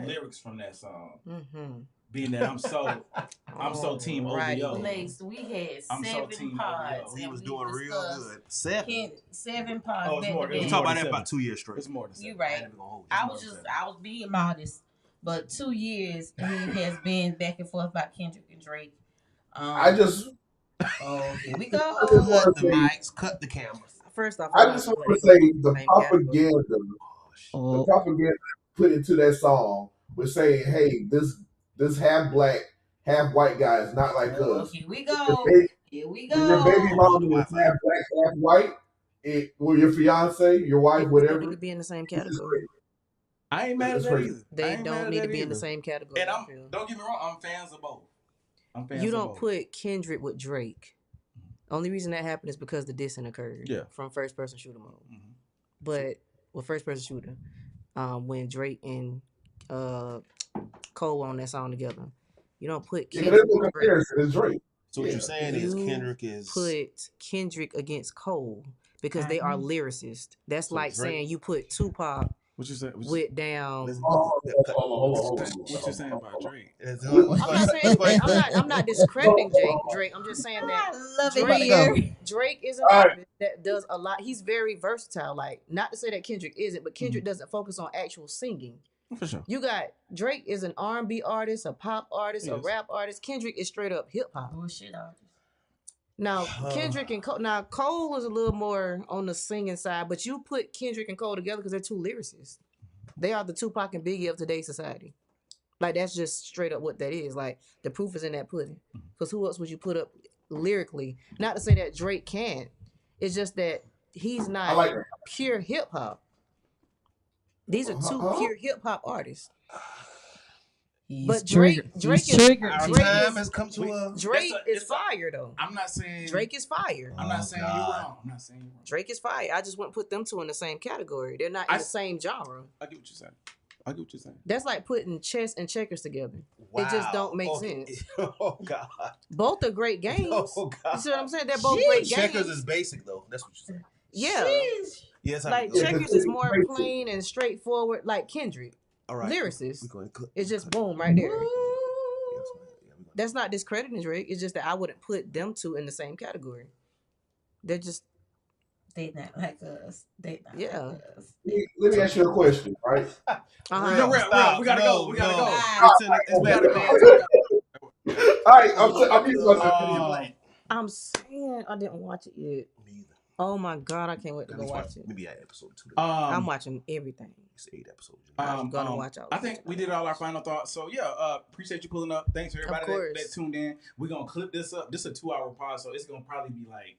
lyrics from that song. Mm-hmm. Being that I'm so team OVO. Lace, we had 7 pods. He was doing real good. 7 pods. Oh, it's more. We talked about that about 2 years straight. It's more than 7. You right. I was being modest, but 2 years he has been back and forth about Kendrick and Drake. I just Oh, here we I go. just Cut want the to say, mics, cut the cameras. First off, I I don't just know want what to they gonna say put in the the same category. propaganda, Oh shit. the Oh, propaganda put into that song was saying, "Hey, this half black, half white guy is not like Oh, us. here we If your, go. ba- Here we if your baby go. Hold on, mama the is Wi-Fi. half black, half white, or your fiance, your They wife, still need whatever, to be in the same it's just category. crazy. I ain't mad at It's that crazy. either. I They ain't mad don't at need to that be in the either. same category. And I feel. don't get me wrong, I'm fans of both. I'm fans You of don't both. put Kendrick with Drake. Only reason that happened is because the dissing occurred. Yeah. From first person shooter mode. Mhm. But with first person shooter, when Drake and Cole on that song together, you don't put Yeah, 'cause there's Kendrick no with Drake. comparison. It's Drake. So what Yeah. you're saying is You Kendrick is put Kendrick against Cole because they are lyricists. That's So like Drake- saying you put Tupac What you say? with down. Let's Oh, cut. hold on. What you saying about Drake? Let's- I'm not cut- saying anything. cut- I'm not discrediting Drake. I'm just saying that I love Drake, it here. Drake is an All right. artist that does a lot. He's very versatile. Like, not to say that Kendrick isn't, but Kendrick doesn't focus on actual singing. For sure. You got Drake is an R&B artist, a pop artist, a Yes. rap artist. Kendrick is straight up hip hop. Bullshit artist. Now Kendrick and Cole. Now Cole is a little more on the singing side, but you put Kendrick and Cole together because they're two lyricists. They are the Tupac and Biggie of today's society. Like, that's just straight up what that is. Like, the proof is in that pudding. Because who else would you put up lyrically? Not to say that Drake can't. It's just that he's I not like that. pure hip hop. These are two pure hip hop artists. But Drake Our Drake time is has come to a. Drake is fire though. I'm not saying Drake is fire. I'm not saying you're God. wrong. I'm not saying you're wrong. Drake is fire. I just wouldn't put them two in the same category. They're not in the same genre. I get what you're saying. I get what you're saying. That's like putting chess and checkers together. It just don't make sense. Oh God. Both are great games. Oh God. You see what I'm saying? They're both great games. Checkers is basic though. That's what you're saying. Yeah. Jeez. Yes, I Like know. checkers is more plain and straightforward, like Kendrick. All right. Lyricist. We're going to It's just boom right there. Yes, That's not discrediting Drake. It's just that I wouldn't put them two in the same category. They're just They not like us. They not Yeah. like us. Let me ask you a question, right? No, real, we gotta go. We gotta go. It's back to bed. All right, I'm used to I'm saying I didn't watch it yet. Me either. Oh my God, I can't wait to go watch it. Maybe episode 2. I'm watching everything. It's 8 episodes. I'm gonna watch out. I think we did all our final thoughts. So yeah, appreciate you pulling up. Thanks for everybody that tuned in. We're gonna clip this up. This is a 2-hour pod, so it's gonna probably be like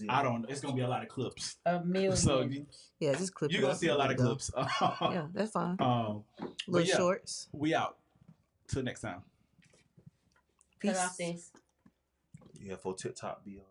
I don't know. It's gonna be a lot of clips. A million. So yeah, just clip. You're gonna see a lot of clips. Yeah, that's fine. Little shorts. We out. Till next time. Peace. Cut off this. Yeah, for TikTok be on.